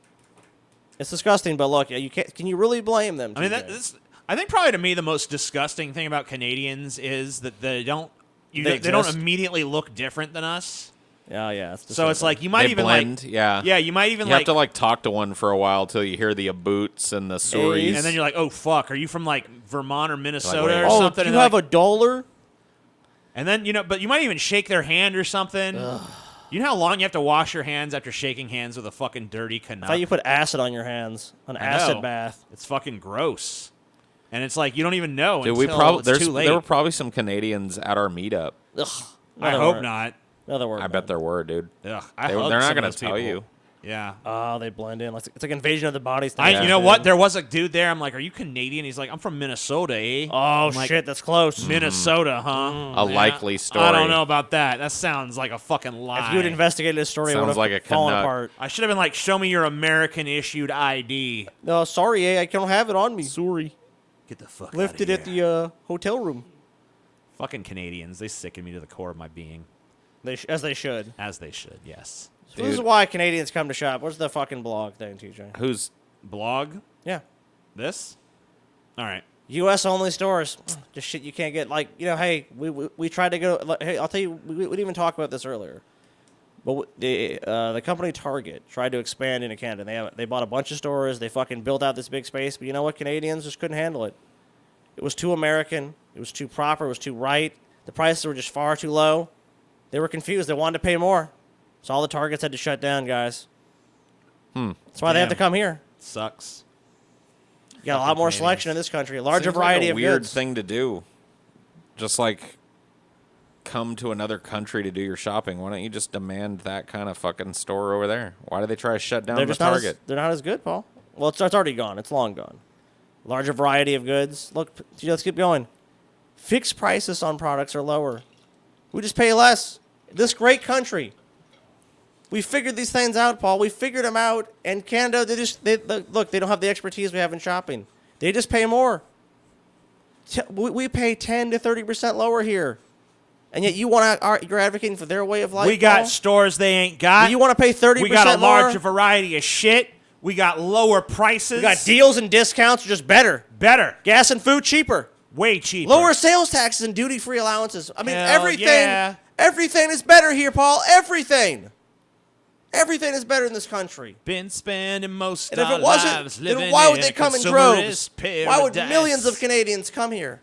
It's disgusting, but look, you can't. Can you really blame them? I mean, TJ? I think probably to me the most disgusting thing about Canadians is that they don't They don't exist. immediately look different than us. Yeah. It's So it's like you might They even blend, like yeah. you might even You have to like talk to one for a while till you hear the boots and the stories. and then you're like, oh fuck, are you from like Vermont or Minnesota wait. or oh, something? you And have like, a dollar? and then but you might even shake their hand or something. You know how long you have to wash your hands after shaking hands with a fucking dirty Canuck? I thought you put acid on your hands. An acid know. bath. It's fucking gross. And it's like you don't even know Dude, until it's too late. there were probably some Canadians at our meetup. Ugh. No, I there hope weren't. not. No, there weren't. I bet there were, dude. Ugh, They're not going gonna to tell you. Yeah. Oh, they blend in. It's like Invasion of the Bodies. You know what? There was a dude there. I'm like, are you Canadian? He's like, I'm from Minnesota, eh? Oh, I'm like, shit, that's close. Minnesota, huh? A likely story. I don't know about that. That sounds like a fucking lie. If you had investigated this story, it would Sounds have like a fallen Canuck. apart. I should have been like, show me your American-issued ID. No, sorry, I don't have it on me. Sorry. Get the fuck Left out it of at here. the hotel room. Fucking Canadians. They sicken me to the core of my being. As they should. As they should, yes. So this is why Canadians come to shop. Where's the fucking blog thing, TJ? Who's Blog? Yeah. This? All right. U.S. only stores. Just shit you can't get. Like, you know, hey, we tried to go. Like, hey, I'll tell you, we didn't even talk about this earlier. But the company Target tried to expand into Canada. They bought a bunch of stores. They fucking built out this big space. But you know what? Canadians just couldn't handle it. It was too American. It was too proper. It was too right. The prices were just far too low. They were confused. They wanted to pay more. So all the Targets had to shut down, guys. That's why they have to Damn. come here. Sucks. You got a lot more selection in this country. A larger seems variety like a of weird goods. thing to do. Just like come to another country to do your shopping. Why don't you just demand that kind of fucking store over there? Why do they try to shut down They're the just not Target? they're not as good, Paul. Well, it's already gone. It's long gone. Larger variety of goods. Look, let's keep going. Fixed prices on products are lower. We just pay less. This great country. We figured these things out, Paul. We figured them out. And Canada, look, they don't have the expertise we have in shopping. They just pay more. We pay 10 to 30% lower here. And yet you're advocating for their way of life. We got Paul? stores they ain't got. You want to pay 30% We got a larger more? variety of shit. We got lower prices. We got deals and discounts are just better. Better. Gas and food cheaper. Way cheaper. Lower sales taxes and duty-free allowances. I mean, Hell yeah. everything is better here, Paul. Everything. Everything is better in this country. Been spending most And of if our it wasn't, lives living then why would in they a come in consumerist droves? Why would paradise. millions of Canadians come here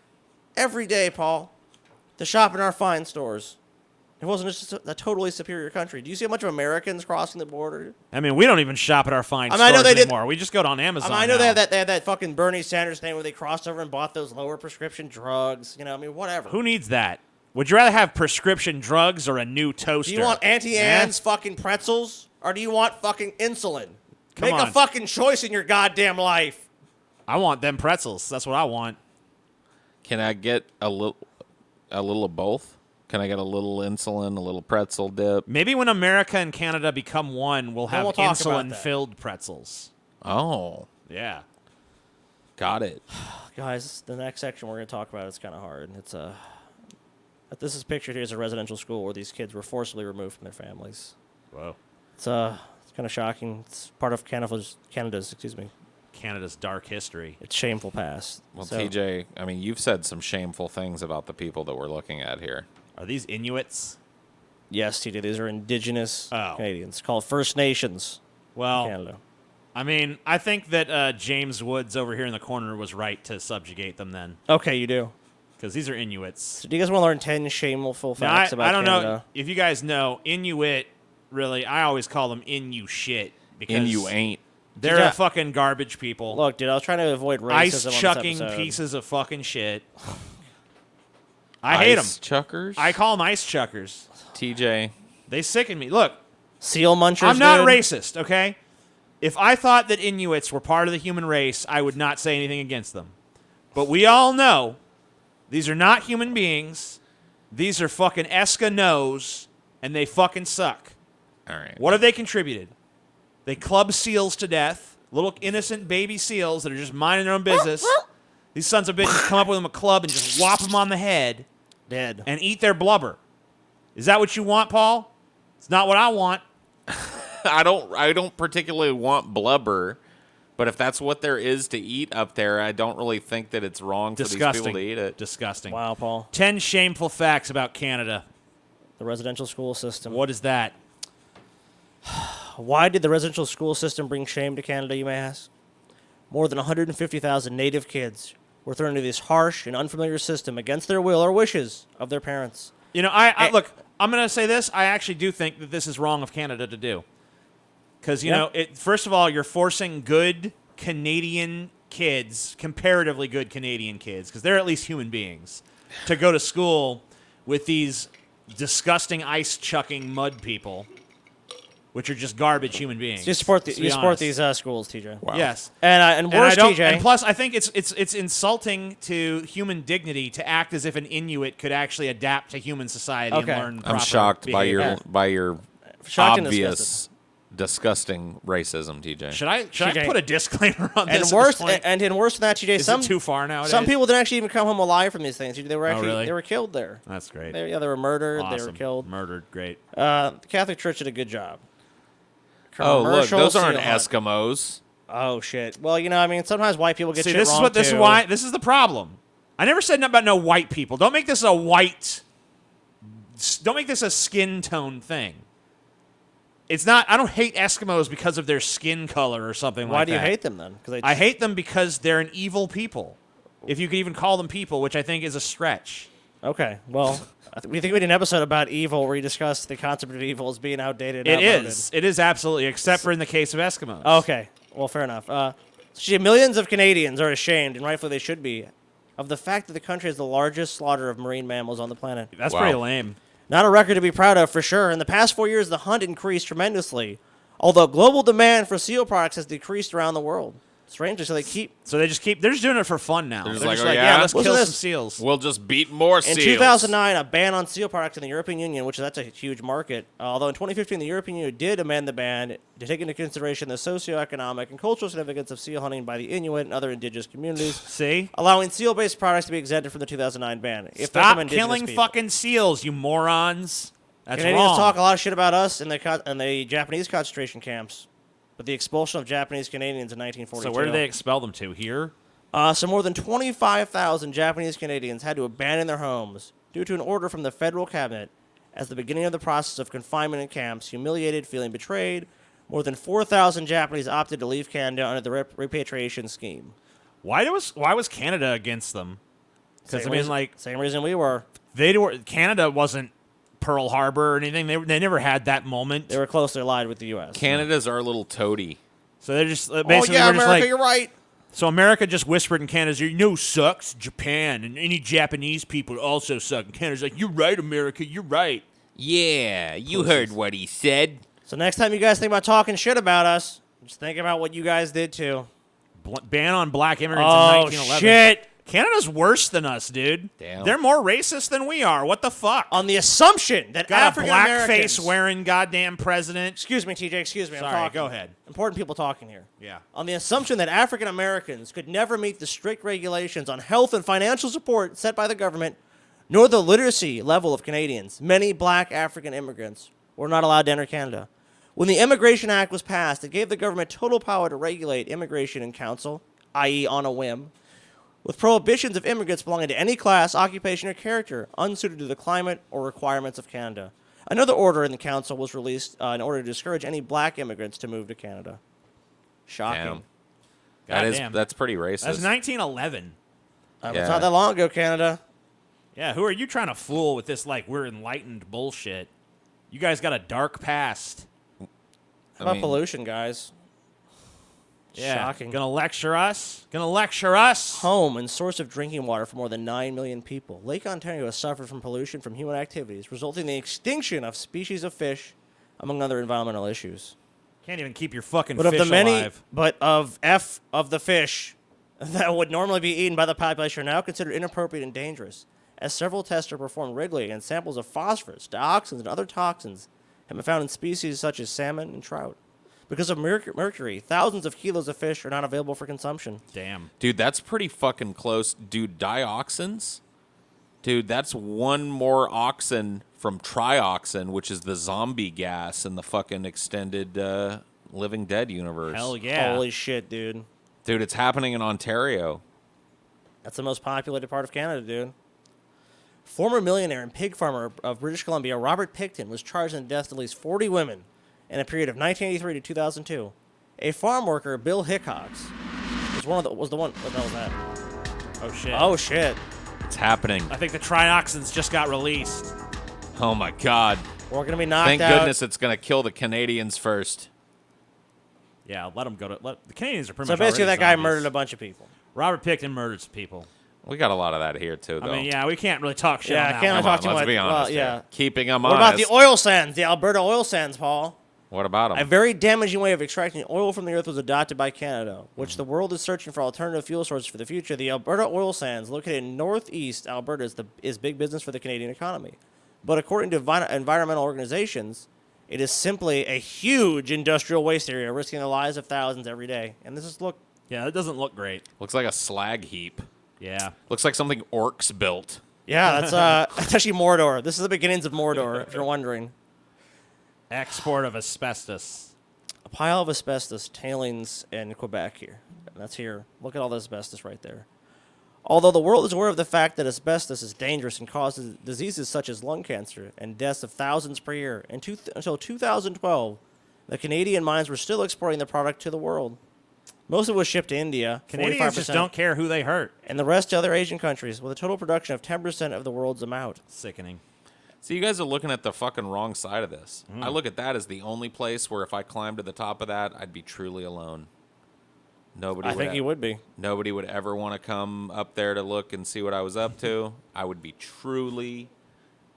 every day, Paul, to shop in our fine stores? It wasn't just a totally superior country. Do you see how much of Americans crossing the border? I mean, we don't even shop at our fine I mean, I know stores they did- anymore. We just go on Amazon. I know now. they have that fucking Bernie Sanders thing where they crossed over and bought those lower prescription drugs. You know, I mean, whatever. Who needs that? Would you rather have prescription drugs or a new toaster? Do you want Auntie Anne's fucking pretzels? Or do you want fucking insulin? Make on. a fucking choice in your goddamn life. I want them pretzels. That's what I want. Can I get a little of both? Can I get a little insulin, a little pretzel dip? Maybe when America and Canada become one, we'll have we'll talk about that. insulin-filled pretzels. Oh, Yeah. got it. Guys, the next section we're going to talk about is kind of hard. This is pictured here as a residential school where these kids were forcibly removed from their families. Whoa. It's kind of shocking. It's part of Canada's Canada's dark history. It's shameful past. Well, So- TJ, I mean, you've said some shameful things about the people that we're looking at here. Are these Inuits? Yes, TJ, these are indigenous Oh. Canadians called First Nations Well, in Canada. I mean, I think that James Woods over here in the corner was right to subjugate them then. Okay, you do. because these are Inuits. So do you guys want to learn 10 shameful Now, facts about I don't Canada? know if you guys know Inuit. Really, I always call them Inu shit because And you ain't. they're Yeah. a fucking garbage people. Look, dude, I was trying to avoid racism Ice on this chucking episode. pieces of fucking shit. I hate them. Ice chuckers? I call them ice chuckers. TJ. They sicken me. Look, Seal munchers, I'm not dude. racist, okay? If I thought that Inuits were part of the human race, I would not say anything against them. But we all know these are not human beings. These are fucking Eskimos, and they fucking suck. All right. What have they contributed? They club seals to death, little innocent baby seals that are just minding their own business. These sons of bitches come up with them a club and just whop them on the head Dead. and eat their blubber. Is that what you want, Paul? It's not what I want. I don't particularly want blubber, but if that's what there is to eat up there, I don't really think that it's wrong for these Disgusting. people to eat it. Disgusting. Wow, Paul. 10 shameful facts about Canada. The residential school system. What is that? Why did the residential school system bring shame to Canada, you may ask? More than 150,000 native kids were thrown into this harsh and unfamiliar system against their will or wishes of their parents. You know, I look, I'm going to say this. I actually do think that this is wrong of Canada to do. Because, you know, first of all, you're forcing good Canadian kids, comparatively good Canadian kids, because they're at least human beings, to go to school with these disgusting ice-chucking mud people, which are just garbage human beings. You support, to be you support honest. these schools, TJ. Wow. Yes. And worse, TJ. And plus, I think it's insulting to human dignity to act as if an Inuit could actually adapt to human society Okay. and learn I'm proper shocked behavior. by your Shocked and obvious disgusting racism, TJ. Should I TJ. put a disclaimer on And this? worse, at this point? and worse than that, TJ. Is Some it too far nowadays? Some people didn't actually even come home alive from these things. They were actually really? they were killed there. That's great. They were murdered. They were Awesome. killed. Murdered. Great. The Catholic Church did a good job. Oh, look, Commercial those aren't seal hunt. Eskimos. Oh shit. Well, you know, I mean, sometimes white people get See, shit this is wrong what this too. is why this is the problem. I never said nothing about no white people. Don't make this a white. Don't make this a skin tone thing. It's not. I don't hate Eskimos because of their skin color or something Why like do that. you hate them then? Because I hate them because they're an evil people. If you could even call them people, which I think is a stretch. Okay, well, we think we did an episode about evil where we discussed the concept of evil as being outdated. It and outmoded. is. It is absolutely, except for in the case of Eskimos. Okay, well, fair enough. Millions of Canadians are ashamed, and rightfully they should be, of the fact that the country has the largest slaughter of marine mammals on the planet. That's Wow. pretty lame. Not a record to be proud of, for sure. In the past 4 years, the hunt increased tremendously, although global demand for seal products has decreased around the world. Strangely, so they keep... So they're just doing it for fun now. They're They're just like, just oh, like, yeah? let's Listen kill to some this. seals. We'll just beat more In seals. 2009, a ban on seal products in the European Union, which that's a huge market. Although in 2015, the European Union did amend the ban to take into consideration the socioeconomic and cultural significance of seal hunting by the Inuit and other indigenous communities, See? allowing seal-based products to be exempted from the 2009 ban. If they're Stop from indigenous killing people. fucking seals, you morons. That's Canadians wrong. talk a lot of shit about us in the Japanese concentration camps, but the expulsion of Japanese Canadians in 1942. So where did they expel them to? Here? So more than 25,000 Japanese Canadians had to abandon their homes due to an order from the federal cabinet as the beginning of the process of confinement in camps, humiliated, feeling betrayed. More than 4,000 Japanese opted to leave Canada under the repatriation scheme. Why was Canada against them? Because I mean, like, Same reason we were. Canada wasn't Pearl Harbor or anything. They never had that moment. They were closely allied with the U.S. Canada's our little toady. So they're just basically oh, yeah, we're just America, like. you're right. So America just whispered in Canada's ear, "No sucks, Japan, and any Japanese people also suck." And Canada's like, "You're right, America. You're right." Yeah, you heard what he said. So next time you guys think about talking shit about us, just think about what you guys did too. Ban on black immigrants Oh, in 1911. shit. Canada's worse than us, dude. Damn. They're more racist than we are. What the fuck? On the assumption that Got a African Americans blackface wearing goddamn president. Excuse me, TJ. Excuse me. I'm Sorry, talking. go ahead. Important people talking here. Yeah. On the assumption that African Americans could never meet the strict regulations on health and financial support set by the government, nor the literacy level of Canadians, many black African immigrants were not allowed to enter Canada. When the Immigration Act was passed, it gave the government total power to regulate immigration in council, i.e. on a whim, with prohibitions of immigrants belonging to any class, occupation, or character unsuited to the climate or requirements of Canada. Another order in the council was released in order to discourage any black immigrants to move to Canada. Shocking. Damn. Goddamn. That's pretty racist. That's 1911. It's Yeah. not that long ago, Canada. Yeah, who are you trying to fool with this, like, we're enlightened bullshit? You guys got a dark past. How about pollution, guys? Yeah. Shocking. Gonna lecture us? Gonna lecture us? Home and source of drinking water for more than 9 million people. Lake Ontario has suffered from pollution from human activities, resulting in the extinction of species of fish, among other environmental issues. Can't even keep your fucking But fish alive. of the fish that would normally be eaten by the population are now considered inappropriate and dangerous, as several tests are performed regularly and samples of phosphorus, dioxins, and other toxins have been found in species such as salmon and trout. Because of mercury, thousands of kilos of fish are not available for consumption. Damn. Dude, that's pretty fucking close. Dude, dioxins? Dude, that's one more oxen from trioxin, which is the zombie gas in the fucking extended Living Dead universe. Hell yeah. Holy shit, dude. Dude, it's happening in Ontario. That's the most populated part of Canada, dude. Former millionaire and pig farmer of British Columbia, Robert Picton, was charged in the death of at least 40 women in a period of 1983 to 2002. A farm worker, Bill Hickox, was the one. What the hell was that? Oh, shit. Oh, shit. It's happening. I think the trioxins just got released. Oh my god. We're going to be knocked Thank out. goodness it's going to kill the Canadians first. Yeah, let them go to... the Canadians are pretty So much basically, that already guy zombies. murdered a bunch of people. Robert Picton murders people. We got a lot of that here too, though. I mean, yeah, we can't really talk shit Yeah, on I that can't one. talk too Let's much. be honest. Well, yeah. here. Keeping them What honest. about the oil sands, the Alberta Oil Sands, Paul? What about A them? very damaging way of extracting oil from the earth was adopted by Canada, which the world is searching for alternative fuel sources for the future. The Alberta Oil Sands, located in northeast Alberta, is big business for the Canadian economy. But according to environmental organizations, it is simply a huge industrial waste area, risking the lives of thousands every day. And this is, look, Yeah, that doesn't look great. Looks like a slag heap. Yeah. Looks like something orcs built. yeah, that's actually Mordor. This is the beginnings of Mordor, if you're wondering. Export of asbestos. A pile of asbestos tailings in Quebec here. That's here. Look at all the asbestos right there. Although the world is aware of the fact that asbestos is dangerous and causes diseases such as lung cancer and deaths of thousands per year, until 2012, the Canadian mines were still exporting the product to the world. Most of it was shipped to India, Canadians 45%, just don't care who they hurt. and the rest to other Asian countries, with a total production of 10% of the world's amount. Sickening. See, you guys are looking at the fucking wrong side of this. Mm. I look at that as the only place where if I climbed to the top of that, I'd be truly alone. I think you would be. Nobody would ever want to come up there to look and see what I was up to. I would be truly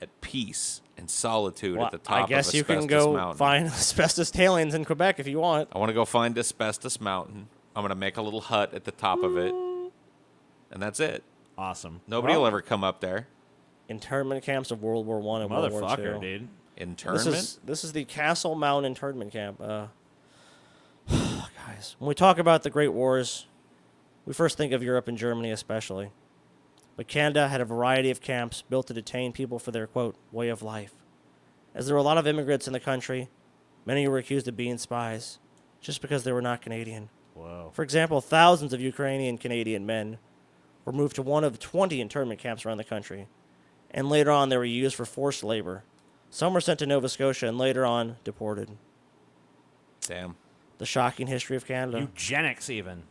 at peace and solitude Well, at the top I guess of you Asbestos can go Mountain. find asbestos tailings in Quebec if you want. I want to go find Asbestos Mountain. I'm going to make a little hut at the top of it. And that's it. Awesome. Nobody will ever come up there. Internment camps of World War I and World War II. Motherfucker, dude. Internment? This is the Castle Mountain internment camp. Guys, when we talk about the Great Wars, we first think of Europe and Germany especially. But Canada had a variety of camps built to detain people for their, quote, way of life. As there were a lot of immigrants in the country, many were accused of being spies, just because they were not Canadian. Whoa. For example, thousands of Ukrainian Canadian men were moved to one of 20 internment camps around the country, and later on they were used for forced labor. Some were sent to Nova Scotia and later on deported. Damn. The shocking history of Canada. Eugenics, even.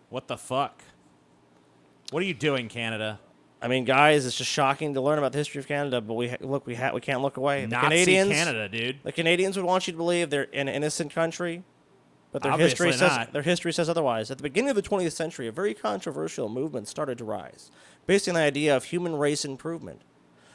What the fuck? What are you doing, Canada? I mean, guys, it's just shocking to learn about the history of Canada, but we can't look away. The Nazi Canadians, Canada, dude. The Canadians would want you to believe they're an innocent country, but their Obviously history says otherwise. At the beginning of the 20th century, a very controversial movement started to rise, based on the idea of human race improvement.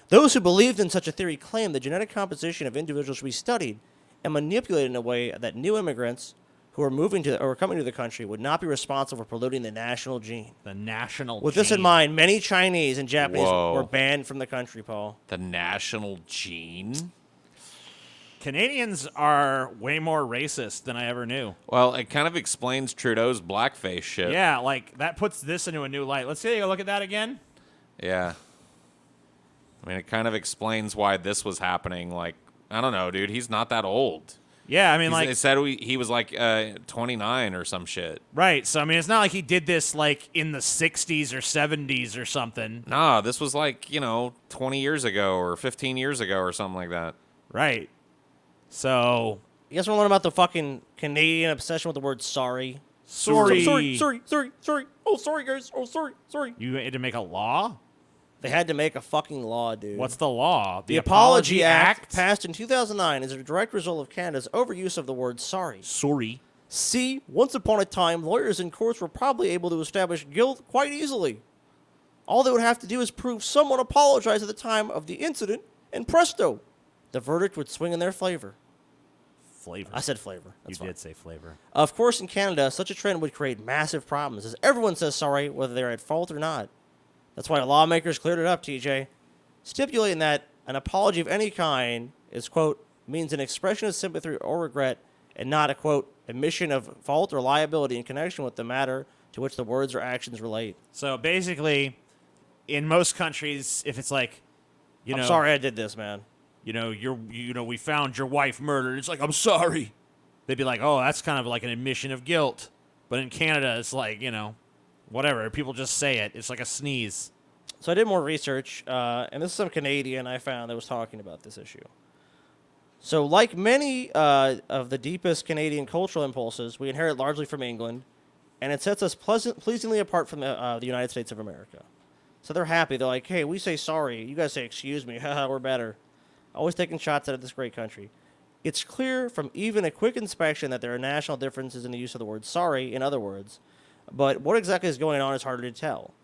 Those who believed in such a theory claimed the genetic composition of individuals should be studied and manipulated in a way that new immigrants who are coming to the country would not be responsible for polluting the national gene. The national With this in gene. mind, many Chinese and Japanese Whoa. were banned from the country, Paul. The national gene? Canadians are way more racist than I ever knew. Well, it kind of explains Trudeau's blackface shit. Yeah, like, that puts this into a new light. Let's take a look at that again. Yeah. I mean, it kind of explains why this was happening. Like, I don't know, dude. He's not that old. Yeah, I mean, They said he was like 29 or some shit. right. So, I mean, it's not like he did this, like, in the 60s or 70s or something. Nah, this was like, 20 years ago or 15 years ago or something like that. Right. So, You guys want to learn about the fucking Canadian obsession with the word sorry? sorry. Sorry. Oh, sorry, guys. Oh, sorry. You had to make a law? They had to make a fucking law, dude. What's the law? The Apology Act, passed in 2009, is a direct result of Canada's overuse of the word sorry. Sorry. See, once upon a time, lawyers in courts were probably able to establish guilt quite easily. All they would have to do is prove someone apologized at the time of the incident, and presto, the verdict would swing in their favor. Flavor. I said flavor. That's You fine. did say flavor. Of course, in Canada, such a trend would create massive problems, as everyone says sorry, whether they're at fault or not. That's why lawmakers cleared it up, TJ, stipulating that an apology of any kind is, quote, means an expression of sympathy or regret, and not a, quote, admission of fault or liability in connection with the matter to which the words or actions relate. So basically, in most countries, if it's like, you know, I'm sorry I did this, man. you know, we found your wife murdered. It's like, I'm sorry. They'd be like, oh, that's kind of like an admission of guilt. But in Canada, it's like, you know, whatever. People just say it. It's like a sneeze. So I did more research, and this is some Canadian I found that was talking about this issue. So like many of the deepest Canadian cultural impulses, we inherit largely from England, and it sets us pleasingly apart from the United States of America. So they're happy. They're like, hey, we say sorry. You guys say excuse me. Haha, we're better. Always taking shots at this great country. It's clear from even a quick inspection that there are national differences in the use of the word sorry, in other words. But what exactly is going on is harder to tell.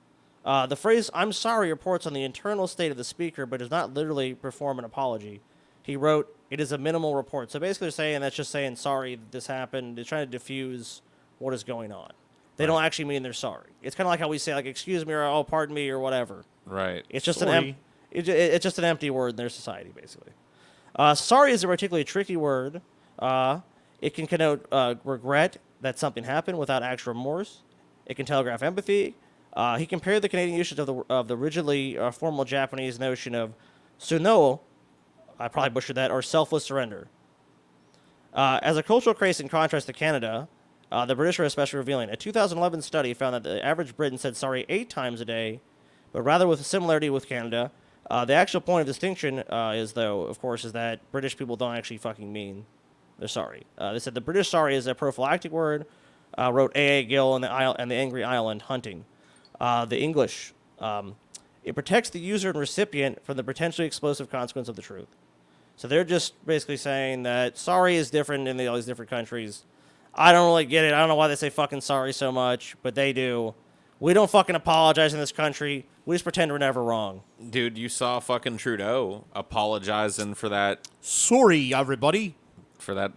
The phrase I'm sorry reports on the internal state of the speaker, but does not literally perform an apology. He wrote, it is a minimal report. So basically they're saying that's just saying sorry that this happened. They're trying to diffuse what is going on. They don't actually mean they're sorry. It's kind of like how we say, like, excuse me, or oh, pardon me, or whatever. Right. It's just Sorry. it's just an empty word in their society, basically. Sorry is a particularly tricky word. It can connote regret that something happened without actual remorse. It can telegraph empathy. He compared the Canadian usage of the rigidly formal Japanese notion of suno, I probably butchered that, or selfless surrender. As a cultural case in contrast to Canada, the British are especially revealing. A 2011 study found that the average Briton said sorry 8 times a day, but rather with a similarity with Canada. The actual point of distinction is, though, of course, is that British people don't actually fucking mean they're sorry. They said the British sorry is a prophylactic word, wrote A.A. Gill and the Angry Island Hunting. The English, it protects the user and recipient from the potentially explosive consequence of the truth. So they're just basically saying that sorry is different in all these different countries. I don't really get it. I don't know why they say fucking sorry so much, but they do. We don't fucking apologize in this country. We just pretend we're never wrong. Dude, you saw fucking Trudeau apologizing for that Sorry, everybody.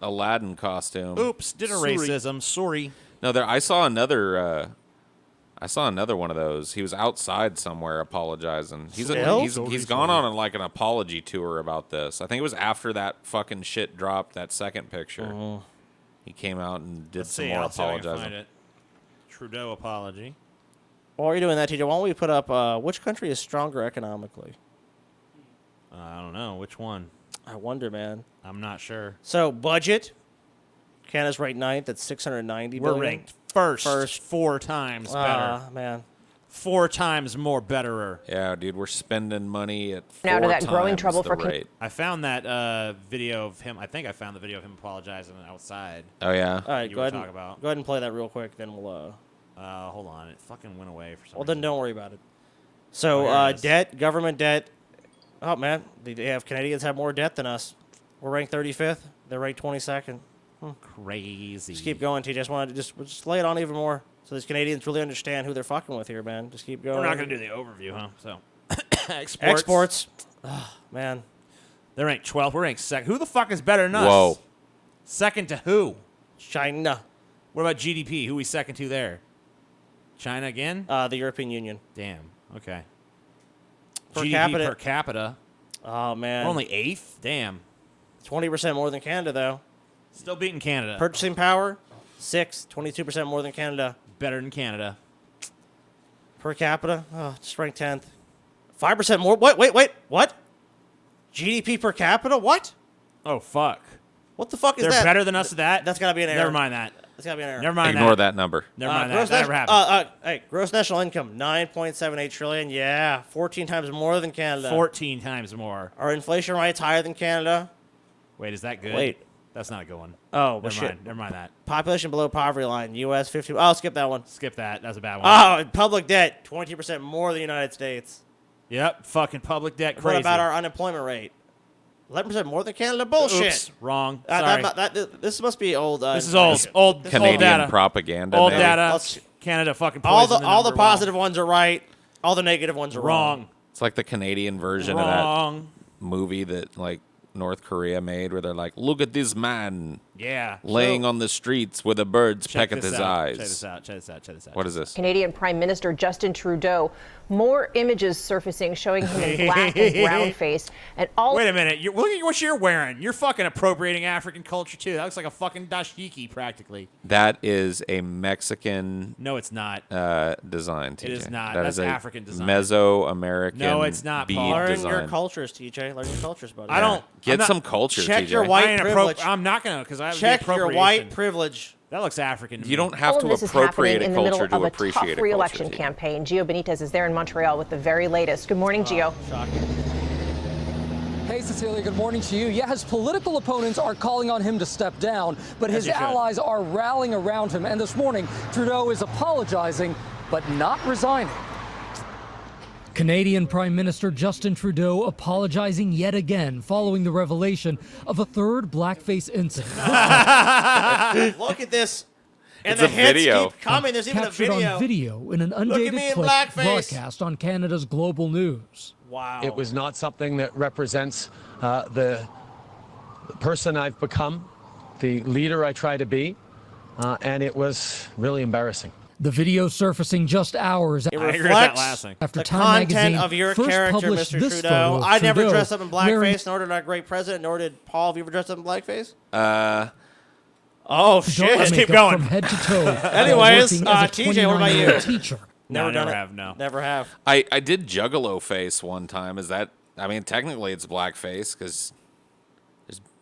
Aladdin costume. Oops, did a Sorry. racism. Sorry. No, I saw another one of those. He was outside somewhere apologizing. He's gone on like an apology tour about this. I think it was after that fucking shit dropped, that second picture. He came out and did some more I'll see if I can apologizing. find it. Trudeau apology. While you're doing that, TJ, why don't we put up which country is stronger economically? I don't know. Which one? I wonder, man. I'm not sure. So, budget. Canada's ranked 9th at $690 We're billion. ranked first 4 times better. Man. 4 times more betterer. Yeah, dude, we're spending money at Now 4 to that growing times trouble the for rate. I found that video of him. I think I found the video of him apologizing outside. Oh yeah. All right, You go were ahead, talking about. go ahead and play that real quick, then we'll... Hold on. It fucking went away for some Well, reason. then don't worry about it. So, here it is. debt, government debt. Oh, man, Canadians have more debt than us. We're ranked 35th. They're ranked 22nd. Crazy. Just keep going, TJ. Just wanted to just lay it on even more, so these Canadians really understand who they're fucking with here, man. Just keep going. We're not going to do the overview, huh? So, Exports. Oh, man. They're ranked 12th. We're ranked second. Who the fuck is better than us? Whoa. Second to who? China. What about GDP? Who we second to there? China again? The European Union. Damn. Okay. Per GDP capita. per capita. Oh, man. We're only 8th? Damn. 20% more than Canada, though. Still beating Canada. Purchasing power, 6th. 22% more than Canada. Better than Canada. Per capita, just ranked 10th. 5% more. Wait. What? GDP per capita? What? Oh, fuck. What the fuck is They're that? better than us at that? That's got to be an error. Never mind that. That's got to be an error. Never mind Ignore that number. Never mind that. Gross That never happened. hey, gross national income, $9.78 trillion. Yeah, 14 times more than Canada. 14 times more. Our inflation rate's higher than Canada. Wait, is that good? Wait. That's not a good one. Oh, well, Never shit. mind. Never mind that. Population below poverty line, U.S. 50. I'll skip that one. Skip that. That's a bad one. Oh, public debt, 22% more than the United States. Yep, fucking public debt crazy. What about our unemployment rate? 11% more than Canada? Bullshit. Oops, wrong. Sorry. This must be old. This is old. Old Canadian data. propaganda. Old maybe. data. Canada fucking all poisoned the number positive ones are right. All the negative ones are wrong. It's like the Canadian version of that movie that like North Korea made, where they're like, "Look at this man, laying on the streets with the birds peck at his eyes." Check this out. What is this? Canadian Prime Minister Justin Trudeau. More images surfacing showing him in black and brown face. And all. Wait a minute. Look at what you're wearing. You're fucking appropriating African culture too. That looks like a fucking dashiki practically. That is a Mexican. No, it's not. Design. TJ. It is not. That That's is a African design. Mesoamerican. No, it's not. bead Paul. Learn design. your cultures, TJ. Learn your cultures, buddy. I don't. Get some culture. Check TJ. your white privilege. I'm not gonna because I have Check the your white privilege. That looks African. You don't have All to of this is appropriate happening a in the middle culture of to a appreciate tough a culture. re-election TJ. campaign. Gio Benitez is there in Montreal with the very latest. Good morning, Gio. Shocking. Hey, Cecilia, good morning to you. Yeah, his political opponents are calling on him to step down, but his allies are rallying around him. And this morning, Trudeau is apologizing, but not resigning. Canadian Prime Minister Justin Trudeau apologizing yet again following the revelation of a third blackface incident. Look at this. And It's the a hits video. keep coming. There's even a Captured video. on video in an Look at undated me in clip blackface. broadcast on Canada's Global News. Wow. It was not something that represents the person I've become, the leader I try to be, and it was really embarrassing. The video surfacing just hours It I agree with that reflects last thing. after the Time content magazine of your first character, published Mr. this Trudeau. photo of I never Trudeau dressed up in wearing- blackface, nor did our great president, nor did Paul. Have you ever dressed up in blackface? Oh adult shit! Let's keep makeup going. From head to toe. Anyways, working as a TJ, what about 29-year-old you? Teacher. No, Never done never it. have. No. Never have. I did Juggalo face one time. Is that? I mean, technically it's blackface because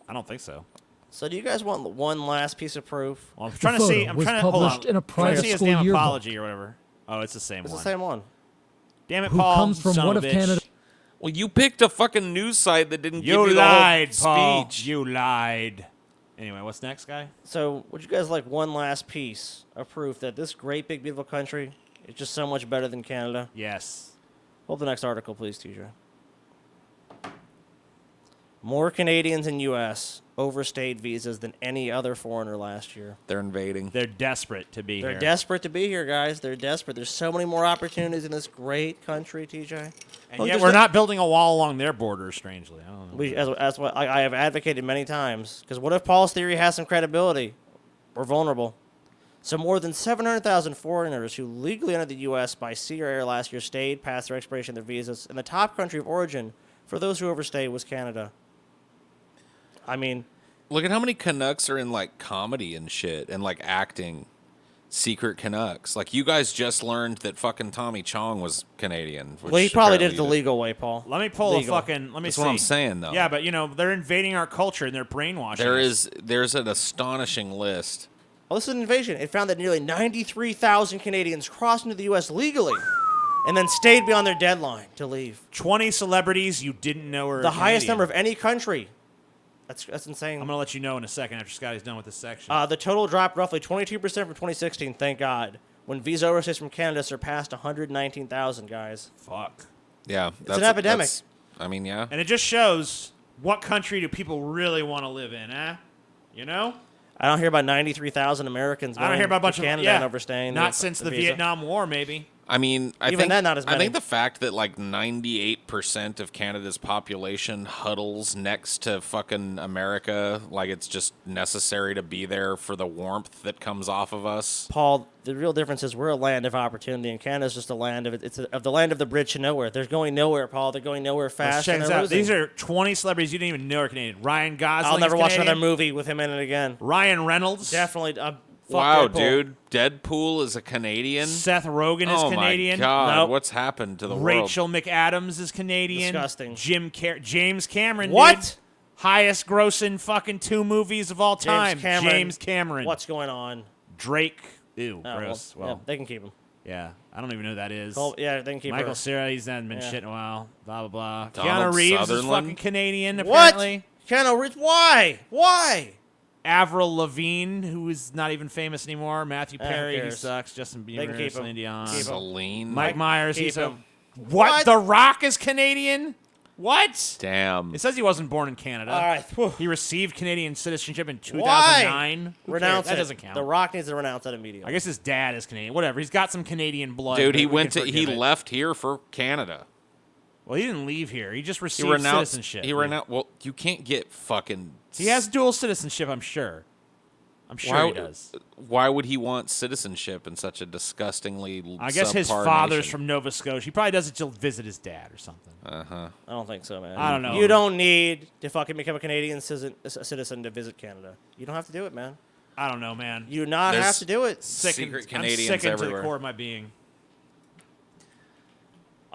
I don't think so. So do you guys want one last piece of proof? Well, I'm trying to photo see. I'm was trying to hold on. published in a I'm trying to private see his school damn yearbook. apology or whatever. Oh, it's the same It's one. the same one. Damn it, Who Paul. comes from son one of of a bitch. Canada's well, you picked a fucking news site that didn't You give you lied, the whole Paul. speech. You lied. Anyway, what's next, guy? So would you guys like one last piece of proof that this great, big, beautiful country is just so much better than Canada? Yes. Hold the next article, please, TJ. More Canadians in U.S. overstayed visas than any other foreigner last year. They're invading. They're desperate to be They're here. desperate to be here, guys. They're desperate. There's so many more opportunities in this great country, TJ. And Look, yet there's we're no- not building a wall along their borders, strangely. I don't know. As what I have advocated many times. Because what if Paul's theory has some credibility? We're vulnerable. So more than 700,000 foreigners who legally entered the U.S. by sea or air last year stayed past their expiration of their visas. And the top country of origin for those who overstayed was Canada. I mean, Look at how many Canucks are in like comedy and shit and like acting. Secret Canucks. Like you guys just learned that fucking Tommy Chong was Canadian. well, he which probably did it apparently the you legal way, Paul. Let me pull Legal. a fucking. Let me That's see. what I'm saying, though. Yeah, but they're invading our culture and they're brainwashing. There's an astonishing list. Well, this is an invasion. It found that nearly 93,000 Canadians crossed into the U.S. legally and then stayed beyond their deadline to leave. 20 celebrities you didn't know were The highest Canadian. number of any country. That's insane. I'm gonna let you know in a second after Scotty's done with this section. The total dropped roughly 22% from 2016, thank God, when visa overstays from Canada surpassed 119,000, guys. Fuck. Yeah, an epidemic. I mean, yeah. And it just shows what country do people really want to live in, eh? You know? I don't hear about 93,000 Americans I don't hear about a bunch to of Canada yeah, and overstaying. Not the- since the visa. Vietnam War, maybe. I mean, I Even think then, not as I many. think the fact that like 98% of Canada's population huddles next to fucking America, like it's just necessary to be there for the warmth that comes off of us. Paul, the real difference is we're a land of opportunity, and Canada's just a land of of the land of the bridge to nowhere. They're going nowhere, Paul. They're going nowhere Let's fast. check and this they're out. losing. These are 20 celebrities you didn't even know are Canadian. Ryan Gosling. I'll never is watch Canadian. another movie with him in it again. Ryan Reynolds. Definitely. Fuck Wow, Deadpool. dude, Deadpool is a Canadian. Seth Rogen is oh Canadian. my god, Nope. what's happened to the world? Rachel McAdams is Canadian. Disgusting. James Cameron. What? Dude. Highest grossing fucking 2 movies of all time. James Cameron. What's going on? Drake. Ew, Oh, gross. yeah, Well, they can keep him. yeah. I don't even know who that is. Yeah, they can keep Michael her. Cera, he's not been Yeah. shit in a while. Blah, blah, blah. Donald Keanu Reeves Sutherland? is fucking Canadian, What? apparently. Keanu Reeves? Why? Why? Avril Lavigne, who is not even famous anymore. Matthew Who Perry, he cares? sucks. Justin They can Bieber, keep him. Celine Dion. Keep him. Celine. Mike Myers, Keep he's a him. What? The Rock is Canadian? What? Damn. It says he wasn't born in Canada. All right. Whew. He received Canadian citizenship in 2009. Who cares? Renounce That it. doesn't count. The Rock needs to renounce that immediately. I guess his dad is Canadian. Whatever. He's got some Canadian blood. Dude, he he left here for Canada. Well, he didn't leave here. He just received citizenship. Well, you can't get fucking. He has dual citizenship, I'm sure. I'm sure he does. Why would he want citizenship in such a disgustingly I guess his subpar father's nation? from Nova Scotia. He probably does it to visit his dad or something. I don't think so, man. I don't know. You don't need to fucking become a Canadian citizen to visit Canada. You don't have to do it, man. I don't know, man. You do not There's have to do it. Secret I'm Canadians sickened to everywhere. the core of my being.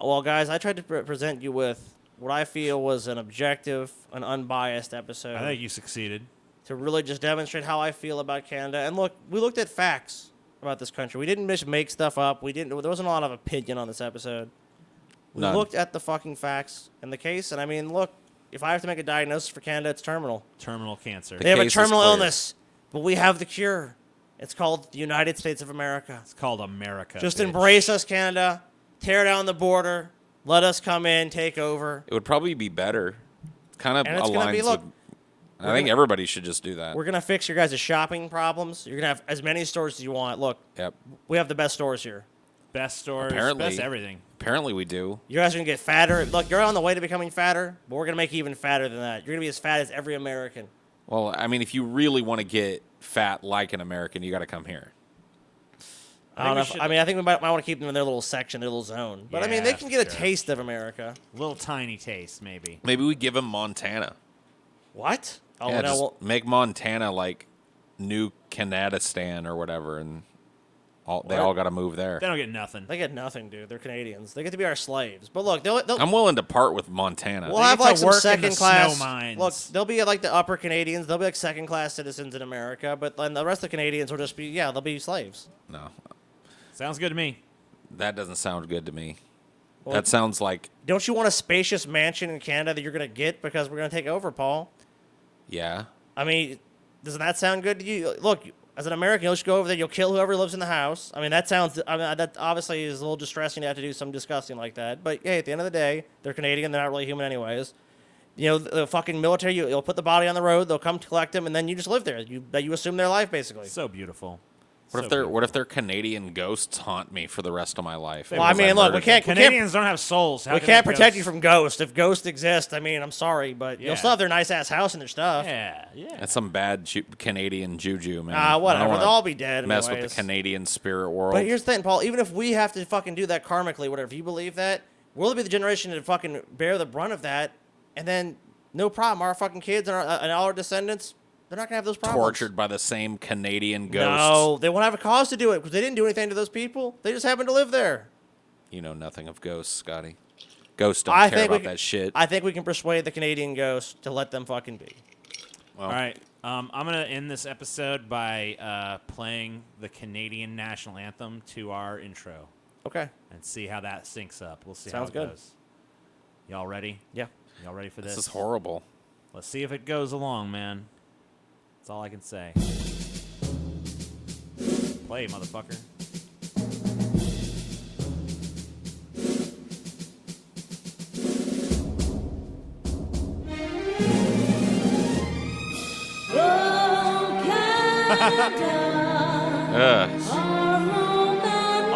Well, guys, I tried to present you with what I feel was an objective, an unbiased episode. I think you succeeded. To really just demonstrate how I feel about Canada. And look, we looked at facts about this country. We didn't just make stuff up. There wasn't a lot of opinion on this episode. We None. looked at the fucking facts and the case. And I mean, look, if I have to make a diagnosis for Canada, it's terminal. Terminal cancer. They have a case is terminal clear. illness, but we have the cure. It's called the United States of America. It's called America. Just bitch. embrace us, Canada. Tear down the border. Let us come in, take over. It would probably be better. Kind of And it's gonna be, aligns look, with. I think everybody should just do that. We're going to fix your guys' shopping problems. You're going to have as many stores as you want. Look, Yep. we have the best stores here. Best stores, Apparently. best everything. Apparently we do. You guys are going to get fatter. Look, you're on the way to becoming fatter, but we're going to make you even fatter than that. You're going to be as fat as every American. Well, I mean, if you really want to get fat like an American, you got to come here. I don't know. I think we might want to keep them in their little section, their little zone. But I mean, they Yeah, can get a sure. taste of America. Little tiny taste, maybe. Maybe we give them Montana. What? Oh, Yeah, no. just Well, make Montana like New Canadistan or whatever, and they all got to move there. They don't get nothing. they get nothing, dude. They're Canadians. They get to be our slaves. But look, they'll I'm willing to part with Montana. we'll They have get to like some work in the second class. snow mines. Look, they'll be like the upper Canadians. They'll be like second class citizens in America. But then the rest of the Canadians will just be they'll be slaves. No, Sounds good to me. that doesn't sound good to me. Well, That sounds like, Don't you want a spacious mansion in Canada that you're gonna get because we're gonna take over, Paul? yeah. I mean, doesn't that sound good to you? Look, as an American, you'll just go over there. You'll kill whoever lives in the house. I mean, that sounds. I mean, that obviously is a little distressing to have to do something disgusting like that. But hey, at the end of the day, they're Canadian. They're not really human, anyways. You know, the fucking military. You'll put the body on the road. They'll come to collect them, and then you just live there. You assume their life, basically. So beautiful. What if their Canadian ghosts haunt me for the rest of my life? Well, I because mean, look, we murdered can't. Canadians don't have souls. How We can can't they protect you ghosts? from ghosts. If ghosts exist, I mean, I'm sorry, but Yeah. you'll still have their nice ass house and their stuff. Yeah. them. That's some bad Canadian juju, man. Ah, I whatever. don't wanna They'll all be dead. Mess with anyways. the Canadian spirit world. But here's the thing, Paul. Even if we have to fucking do that karmically, whatever, if you believe that, we'll be the generation to fucking bear the brunt of that, and then no problem. Our fucking kids and all our descendants, they're not gonna have those problems. Tortured by the same Canadian ghosts. No, they won't have a cause to do it because they didn't do anything to those people. They just happen to live there. You know nothing of ghosts, Scotty. Ghosts don't I care think about that shit. I think we can persuade the Canadian ghosts to let them fucking be. Well, All right. I'm going to end this episode by playing the Canadian national anthem to our intro Okay. and see how that syncs up. We'll see Sounds how it good. goes. Y'all ready? Yeah. Y'all ready for this? This is horrible. Let's see if it goes along, man. That's all I can say. Play, motherfucker.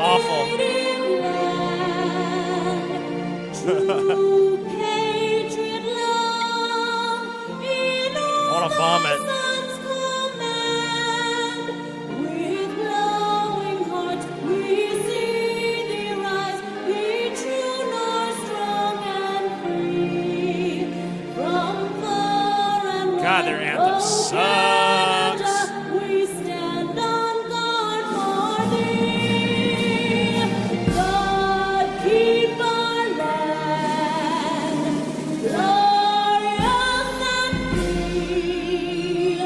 Awful. I want to vomit. God, their anthem sucks. We stand on guard for thee. God, keep our land glorious and free.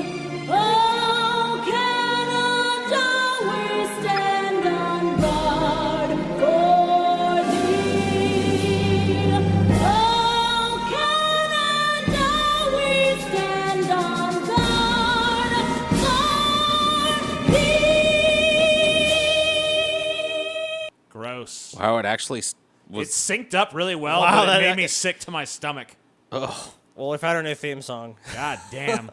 Oh, Canada, we stand on guard for thee. Oh, Canada, we stand on guard for thee. Gross. Wow, it actually It synced up really well, Wow, but it that- made me sick to my stomach. Ugh. Well, we found our new theme song. God damn.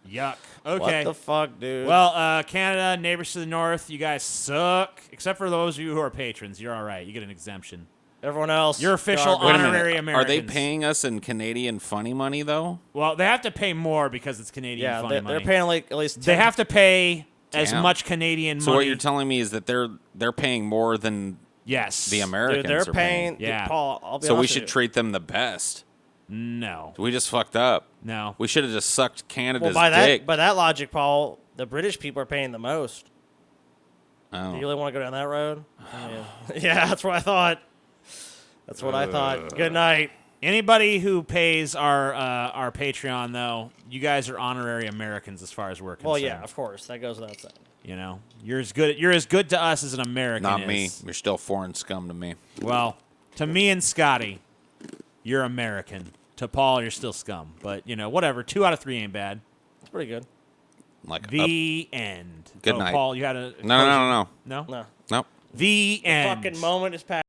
Yuck. Okay. What the fuck, dude? Well, Canada, neighbors to the north, you guys suck. Except for those of you who are patrons. You're all right. You get an exemption. Everyone else. You're official garbage. Wait a minute. honorary Are Americans. they paying us in Canadian funny money though? Well, they have to pay more because it's Canadian Yeah, funny they're money. paying like at least. They 10 have to pay as Damn. much Canadian So money. what you're telling me is that they're paying more than Yes. the Americans Dude, they're are paying. Yeah. Paul, I'll be So we honest should with you. treat them the best. No. We just fucked up. No. We should have just sucked Canada's Well, by dick. that logic, Paul, the British people are paying the most. Oh. Do you really want to go down that road? Yeah, that's what I thought. That's what I thought. Good night. Anybody who pays our Patreon, though, you guys are honorary Americans as far as we're concerned. Well, yeah, of course. That goes without saying. You know, you're as good to us as an American Not is. me. You're still foreign scum to me. Well, to me and Scotty, you're American. To Paul, you're still scum. But, you know, whatever. 2 out of 3 ain't bad. It's pretty good. Like The end. Good Oh, night. Paul, you had a... No. No? No. Nope. The end. Fucking moment is past.